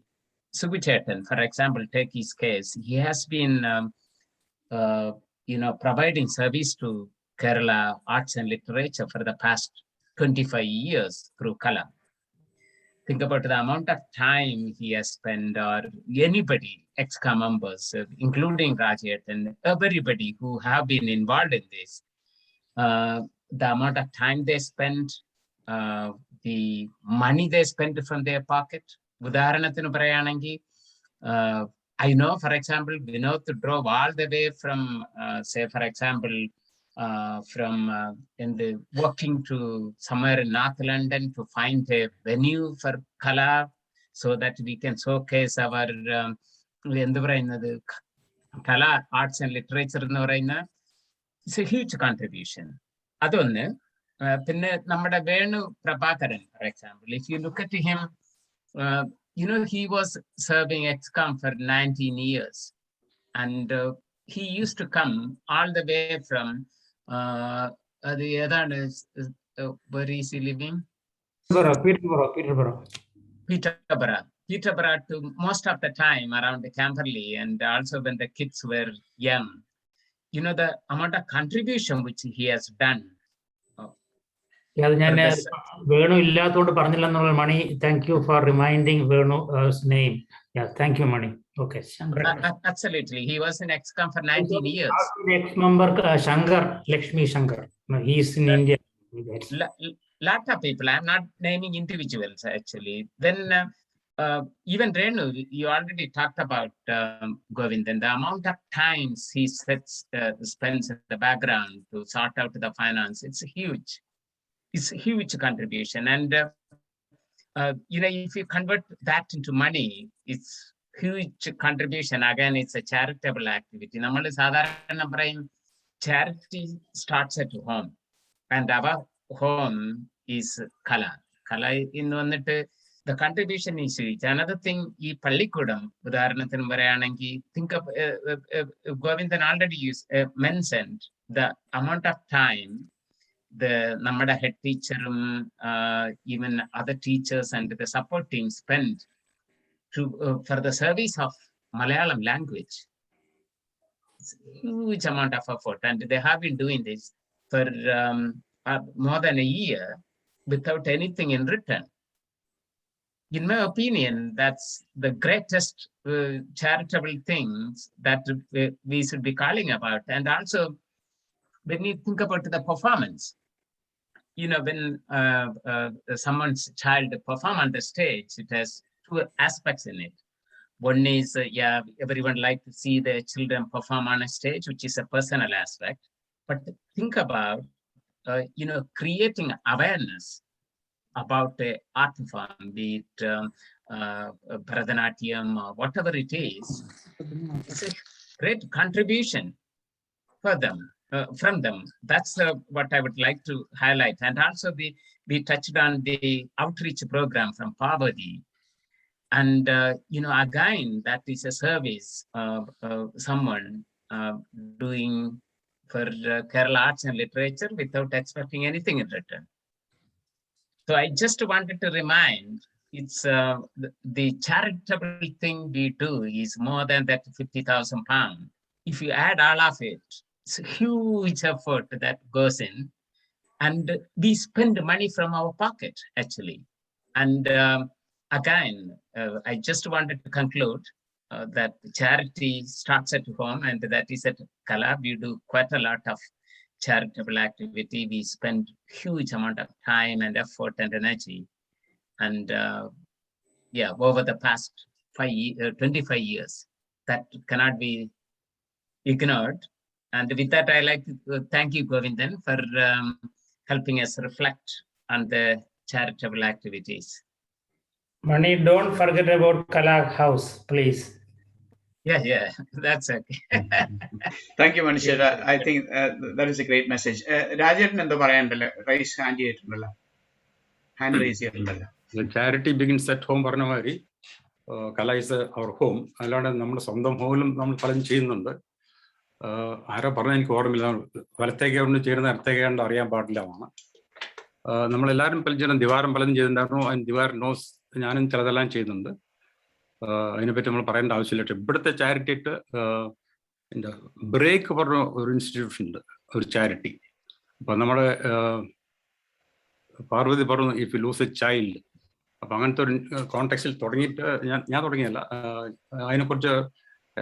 Suguchetan, for example, take his case. He has been providing service to Kerala arts and literature for the past 25 years through Kala. Think about the amount of time he has spent, or anybody, ex-com members, including Rajat and everybody who have been involved in this, the amount of time they spent, the money they spent from their pocket. Udaharanathinu parayanengil, I know, for example, Vinod drove all the way from, say, for example, walking to somewhere in North London to find a venue for Kala so that we can showcase our Kala arts and literature. It's a huge contribution. Adonne pinne nammada Venu Prabhakaran, for example, if you look at him, he was serving ex-com for 19 years, and he used to come all the way from the other is where is he living? Peterborough to most of the time around the Camberley, and also when the kids were young. The amount of contribution which he has done. Venu illathodu parnilla Mani. Thank you for reminding Venu's name. Yeah, thank you, Mani. Okay, Shankar. Absolutely, he was in ex-com for 19 years. Ex-member Shankar, Lakshmi Shankar. No, he is in India. Lot of people. I am not naming individuals actually. Then even Renu, you already talked about Govindan. The amount of times he spends in the background to sort out the finance. It's a huge contribution. And if you convert that into money, it's huge contribution. Again, it's a charitable activity. Nammal sadharana parayum charity starts at home, and our home is Kala. Kala in vannittu the contribution is huge. Another thing, ee pallikudam udaharanathin parayanengi, think of Govindan already mentioned the amount of time the nammada head teacher, even other teachers and the support team spend to for the service of Malayalam language. It's a huge amount of effort, and they have been doing this for more than a year without anything in return. In my opinion, that's the greatest charitable things that we should be calling about. And also, when you think about the performance, you know, when someone's child perform on the stage, it has two aspects in it. One is, yeah, everyone like to see their children perform on a stage, which is a personal aspect. But think about, you know, creating awareness about the art form, be it Bharatanatyam or whatever it is. It's a great contribution for them, from them. That's what I would like to highlight. And also we touched on the outreach program from Parity. And, you know, again, that is a service someone doing for Kerala arts and literature without expecting anything in return. So I just wanted to remind, it's the charitable thing we do is more than that 50,000 pounds. If you add all of it, it's a huge effort that goes in, and we spend money from our pocket, actually. And again, I just wanted to conclude that charity starts at home, and that is at Kala. We do quite a lot of charitable activity. We spend huge amount of time and effort and energy. And yeah, over the past 25 years, that cannot be ignored. And with that, I like to thank you, Govindan, for helping us reflect on the charitable activities. Mani, don't forget about Kala House, please. Yeah, that's okay. Thank you, Manisha. I think that is a great message. Rajan endo parayandalla, raise hand cheyidundalla. Hand raise cheyidundalla. The charity begins at home പറഞ്ഞ മാതിരി Kala is our home. അല്ലാണ്ട് നമ്മുടെ സ്വന്തം ഹോമിലും നമ്മൾ പലതും ചെയ്യുന്നുണ്ട്. ആരോ പറഞ്ഞ എനിക്ക് ഓർമ്മയില്ല, വലത്തേക്ക് ഒന്ന് ചേരുന്ന ഇടത്തേക്കാണ്ട് അറിയാൻ പാടില്ല എന്നാണ്. നമ്മളെല്ലാവരും പലതും ചെയ്യണം. ദിവാരം പലതും ചെയ്തിട്ടുണ്ടായിരുന്നു. അതിന് ദിവാർ നോസ് ഞാനും ചിലതെല്ലാം ചെയ്യുന്നുണ്ട്. അതിനെപ്പറ്റി നമ്മൾ പറയേണ്ട ആവശ്യമില്ല. പക്ഷെ ഇവിടുത്തെ ചാരിറ്റി ആയിട്ട് എന്താ ബ്രേക്ക് പറഞ്ഞ ഒരു ഇൻസ്റ്റിറ്റ്യൂഷൻ ഉണ്ട്, ഒരു ചാരിറ്റി. അപ്പം നമ്മുടെ പാർവതി പറഞ്ഞു if you lose A child. അപ്പം അങ്ങനത്തെ ഒരു കോണ്ടെക്സ്റ്റിൽ തുടങ്ങിയിട്ട് ഞാൻ തുടങ്ങിയല്ല, അതിനെക്കുറിച്ച്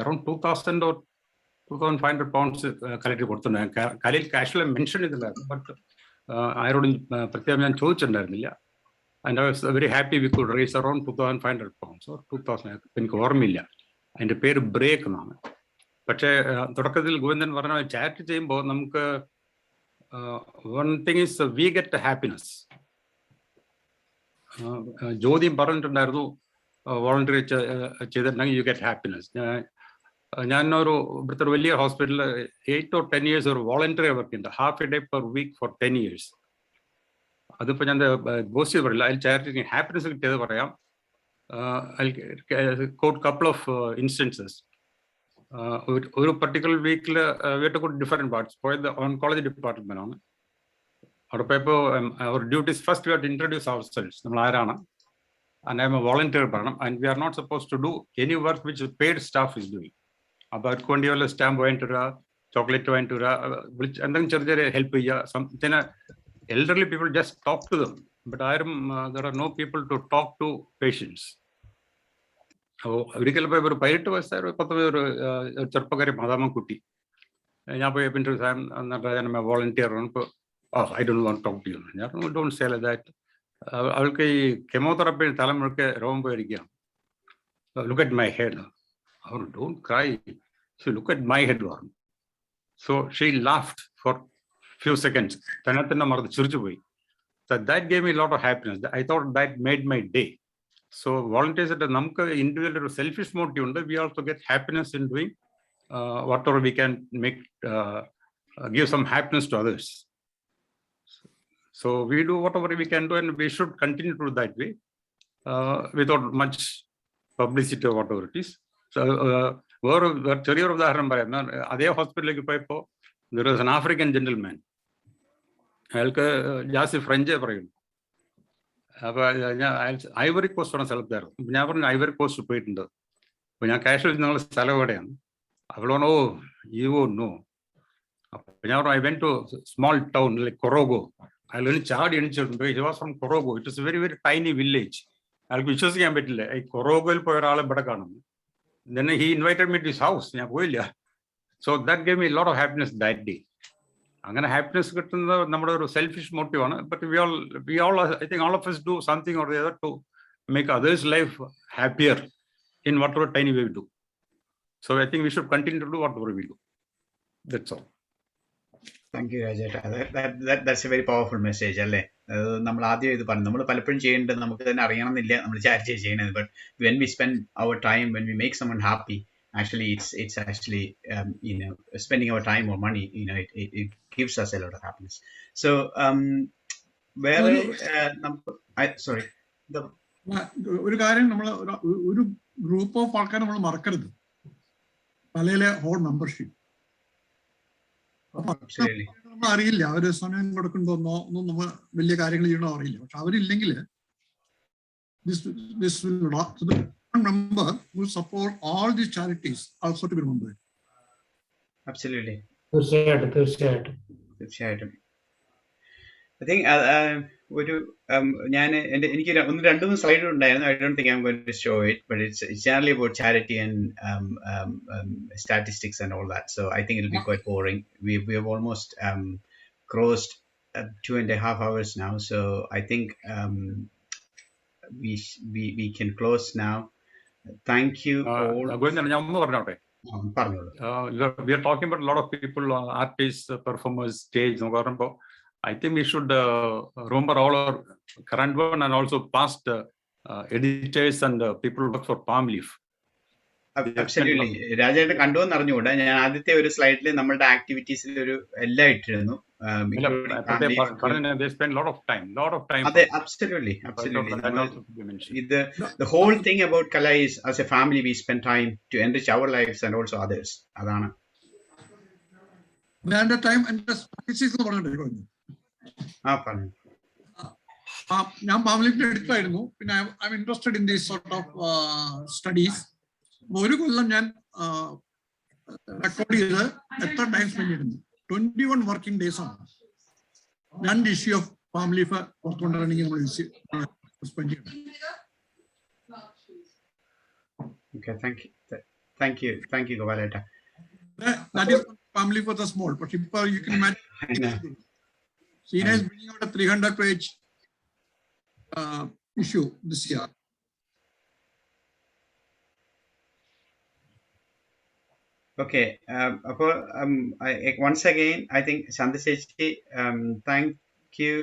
അറൌണ്ട് 2,000 or 2,500 pounds കളക്ട് കൊടുത്തിട്ടുണ്ട്. കലയിൽ കാഷ്വൽ മെൻഷൻ ചെയ്തിട്ടുണ്ടായിരുന്നു, ബട്ട് ആരോടും പ്രത്യേകം ഞാൻ ചോദിച്ചിട്ടുണ്ടായിരുന്നില്ല. And I was very happy we could raise around 2,500 pounds or 2,000. എനിക്ക് ഓർമ്മയില്ല, അതിൻ്റെ പേര് ബ്രേക്ക് എന്നാണ്. പക്ഷേ തുടക്കത്തിൽ ഗോവിന്ദൻ പറഞ്ഞ ചാരിറ്റി ചെയ്യുമ്പോൾ നമുക്ക് one thing is we get happiness. ജ്യോതിയും പറഞ്ഞിട്ടുണ്ടായിരുന്നു വോളണ്ടറി ചെയ്തിട്ടുണ്ടെങ്കിൽ യു ഗെറ്റ് ഹാപ്പിനെസ്. ഞാനൊരു ഇവിടുത്തെ ഒരു വലിയ ഹോസ്പിറ്റലിൽ 8 or 10 years ഒരു വോളണ്ടറി വർക്ക് ഉണ്ട്, half a day per week for 10 years. അതിപ്പോൾ ഞാൻ ബോസ് ചെയ്ത് പറയില്ല, അതിൽ ചാരിറ്റി ഹാപ്പിനെസ് കിട്ടിയത് പറയാം. Quote couple of instances. ഒരു പർട്ടിക്കുലർ വീക്കിൽ വീട്ടിൽ ഡിഫറെൻറ്റ് പാർട്സ് പോയത് ഓൺകോളജി ഡിപ്പാർട്ട്മെൻറ്റാണ്. അവിടെ പോയപ്പോൾ അവർ duties first we have to introduce ourselves, നമ്മൾ ആരാണ്. And I'm a volunteer പറയണം. And we are not suppose to do any work which paid staff is doing. അപ്പോൾ അവർക്ക് വേണ്ടി വല്ല സ്റ്റാമ്പ് വാങ്ങിട്ട് വരിക, ചോക്ലേറ്റ് വാങ്ങിട്ട് വരിക, വിളിച്ച് എന്തെങ്കിലും ചെറിയ ചെറിയ ഹെൽപ്പ് ചെയ്യുക. പിന്നെ elderly people just talk to them, but there are no people to talk to patients. ഒരിക്കൽ പോയി ഒരു 18 വയസ്സായ 19 ഒരു ചെറുപ്പക്കാരി മാതാമക്കുട്ടി, ഞാൻ പോയി എന്നിട്ട് volunteer I don't want to talk to you. ഞാൻ ഡോണ്ട് സേ ലൈക്ക് ദാറ്റ്. അവൾക്ക് ഈ കെമോതെറാപ്പി തലമുഴുക്കെ രോഗം പോയിരിക്കുകയാണ്. Look at my head. അവർ don't cry, look at my head പറഞ്ഞു. So she laughed for few seconds. തന്നെ മറന്ന് ചിരിച്ചു പോയി. So that gave me a lot of happiness. I thought that made my day. So volunteers at നമുക്ക് individual ഒരു selfish motive ഉണ്ട്. We also get happiness in doing whatever we can make, give some happiness to others. So we do whatever we can do, and we should continue to do that way without much publicity or whatever it is. So വേറെ ചെറിയൊരു ഉദാഹരണം പറയാം. അതേ ഹോസ്പിറ്റലിലേക്ക് പോയപ്പോൾ there was an African gentleman. അയാൾക്ക് ജാസ്തി French പറയുന്നു. അപ്പോൾ ഞാൻ ഐവറി കോസ്റ്റ് പറഞ്ഞ സ്ഥലത്തായിരുന്നു. ഞാൻ പറഞ്ഞു ഐവറി കോസ്റ്റ് പോയിട്ടുണ്ട്. അപ്പോൾ ഞാൻ കാഷ്വൽ നിങ്ങളുടെ സ്ഥലം എവിടെയാണ്? അവൾ പറഞ്ഞു, ഓ യു നോ. അപ്പോൾ ഞാൻ പറഞ്ഞു, I went to small town like Korogo. അയാൾ ചാടി എണിച്ചിട്ടുണ്ട്. He was from Korogo. It is very very tiny village. അയാൾക്ക് വിശ്വസിക്കാൻ പറ്റില്ല ഈ കൊറോഗോയിൽ പോയ ഒരാളെ ഇവിടെ കാണുന്നു. Then he invited me to his house. ഞാൻ പോയില്ല. So that gave me a lot of happiness that day. അങ്ങനെ ഹാപ്പിനെസ് കിട്ടുന്നത് നമ്മുടെ ഒരു സെൽഫിഷ് മോട്ടീവാണ്. But we all I think all of us do something or the other to make others' life happier in whatever tiny way we do. So I think we should continue to do whatever we do. That's all. Thank you, Rajat. That's a very powerful message, അല്ലേ? നമ്മൾ ആദ്യം ഇത് പറഞ്ഞു, നമ്മൾ പലപ്പോഴും ചെയ്യേണ്ടത് നമുക്ക് തന്നെ അറിയണമെന്നില്ല നമ്മൾ ചാരിറ്റി ചെയ്യുന്നത്. But when we spend our time, when we make someone happy, actually it's actually spending our time or money, it gives us a lot of happiness. So sorry, ഒരു കാര്യം, നമ്മൾ ഒരു ഗ്രൂപ്പ് ഓഫ് ആൾക്കാർ നമ്മൾ മറക്കരുത്, പലയിലെ whole membership. നമ്മൾ അറിയില്ല അവര് സമയം കൊടുക്കണ്ടോന്നോ ഒന്നും നമ്മൾ വലിയ കാര്യങ്ങൾ ചെയ്യണോ അറിയില്ല. പക്ഷെ അവരില്ലെങ്കിൽ member who support all these charities also to be remembered. Absolutely. തീർച്ചയായിട്ടും. I think എനിക്ക് രണ്ട് മൂന്ന് സ്ലൈഡ് ഉണ്ടായിരുന്നു. I don't think I'm going to show it, but it's generally about charity and statistics and all that. So I think it'll be quite boring. We have almost crossed 2.5 hours now. So I think we can close now. Thank you all. ഞാൻ ഒന്ന് പറഞ്ഞോട്ടെ. We are talking about a lot of people, artists, performers, stage. I think we should remember all our current one and also past editors and people who work for Palm Leaf. Absolutely. രാജേട്ടൻ കണ്ടുവെന്ന് അറിഞ്ഞുകൂടാ. ഞാൻ ആദ്യത്തെ ഒരു സ്ലൈഡിൽ നമ്മളുടെ ആക്ടിവിറ്റീസിൽ ഒരു എല്ലാം ഇട്ടിരുന്നു. They spend a lot of time. അതെ, absolutely. The whole thing about Kala is, as a family, we spend time to enrich our lives and also others. അതാണ്. ഞാൻ പാംലീഫിന്റെ എടുത്തായിരുന്നു. പിന്നെ I M interested in these sort of studies. ഒരു കൊല്ലം ഞാൻ record ചെയ്ത് എത്ര time spend ചെയ്തിരുന്നു? 21 working days ആണ് 2 ഇഷ്യൂ ഓഫ് പാം ലീഫ് പുറത്തുകൊണ്ടിറങ്ങി നമ്മൾ സ്പെൻഡ് ചെയ്യണം. Okay, thank you, Govaleta. That is palm leaf was small, but you can imagine. China is bringing out a 300-page issue this year. Okay, once again, I think Chandrasekhar, thank you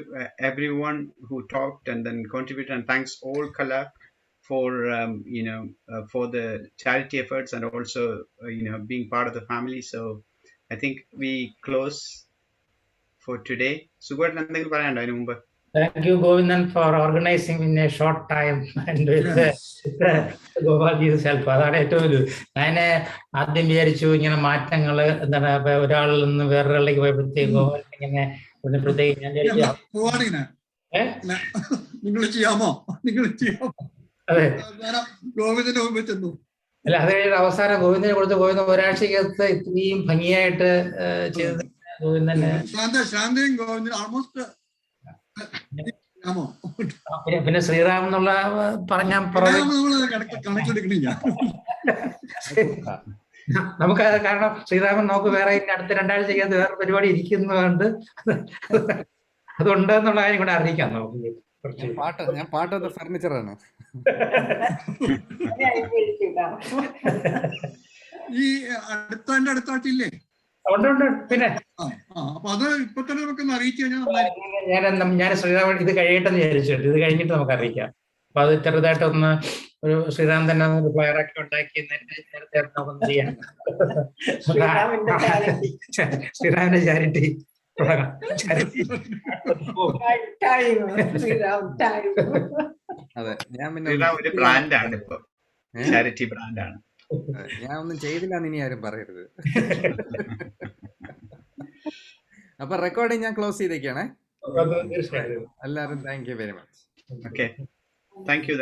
everyone who talked and then contributed, and thanks all Kala for for the charity efforts and also being part of the family. So I think we close for today. Sugat, എന്തെങ്കിലും പറയാനുണ്ടോ അതിനു മുമ്പ്? Thank you, Govindan, for organizing in a short time and with Gopalji's help. അതാണ് ഏറ്റവും ഒരു. ഞാൻ ആദ്യം വിചാരിച്ചു ഇങ്ങനെ മാറ്റങ്ങൾ എന്താണ് ഒരാളിൽ നിന്ന് വേറൊരാളിലേക്ക് പോയപ്പോഴത്തേക്ക് ഗോപാൽ ഇങ്ങനെ വന്നപ്പോഴത്തേക്ക് ഞാൻ നിങ്ങൾ ചെയ്യാമോ? അതെ, ഗോവിന്ദന്റെ മുമ്പിൽ ചെന്നു. അല്ല, അത് കഴിഞ്ഞ അവസാനം ഗോവിന്ദനെ കൊടുത്ത് ഗോവിന്ദൻ ഒരാഴ്ചക്കകത്ത് ഇത്രയും ഭംഗിയായിട്ട് ചെയ്തത് ഗോവിന്ദന്. ശാന്തയും ഗോവിന്ദൻ ഓൾമോസ്റ്റ്. പിന്നെ ശ്രീറാം എന്നുള്ള പറഞ്ഞാൽ നമുക്ക് കാരണം ശ്രീറാമൻ നമുക്ക് വേറെ അടുത്ത 2 ആഴ്ചക്കകത്ത് വേറെ പരിപാടി ഇരിക്കുന്നതുകൊണ്ട് അതുണ്ട് എന്നുള്ള കാര്യം കൂടെ അറിയിക്കാം നമുക്ക്. ഞാൻ പാട്ട് ഫർണിച്ചറാണ്. ഈ അടുത്താഴ്ചയില്ലേ? പിന്നെ അപ്പൊ അത് ഇപ്പൊ തന്നെ നമുക്ക് അറിയിച്ചു കഴിഞ്ഞാൽ ഞാൻ ശ്രീറാമൻ ഇത് കഴിയട്ടെന്ന് വിചാരിച്ചിട്ട് ഇത് കഴിഞ്ഞിട്ട് നമുക്ക് അറിയിക്കാം. അപ്പൊ അത് ചെറുതായിട്ടൊന്ന് ഒരു ശ്രീറാം തന്നെ ഒരു ഫ്ലയറൊക്കെ ഉണ്ടാക്കി നേരത്തെ നമുക്കൊന്ന് ചെയ്യാം. ശ്രീറാമിന്റെ ചാരിറ്റി അതെ, ഞാൻ പിന്നെ ഒരു ബ്രാൻഡാണ് ഇപ്പൊ, ചാരിറ്റി ബ്രാൻഡാണ്. ഞാൻ ഒന്നും ചെയ്തില്ല ഇനി ആരും പറയരുത്. അപ്പൊ റെക്കോർഡിങ് ഞാൻ ക്ലോസ് ചെയ്തേക്കാണേ. എല്ലാവരും thank you very much. Okay, thank you.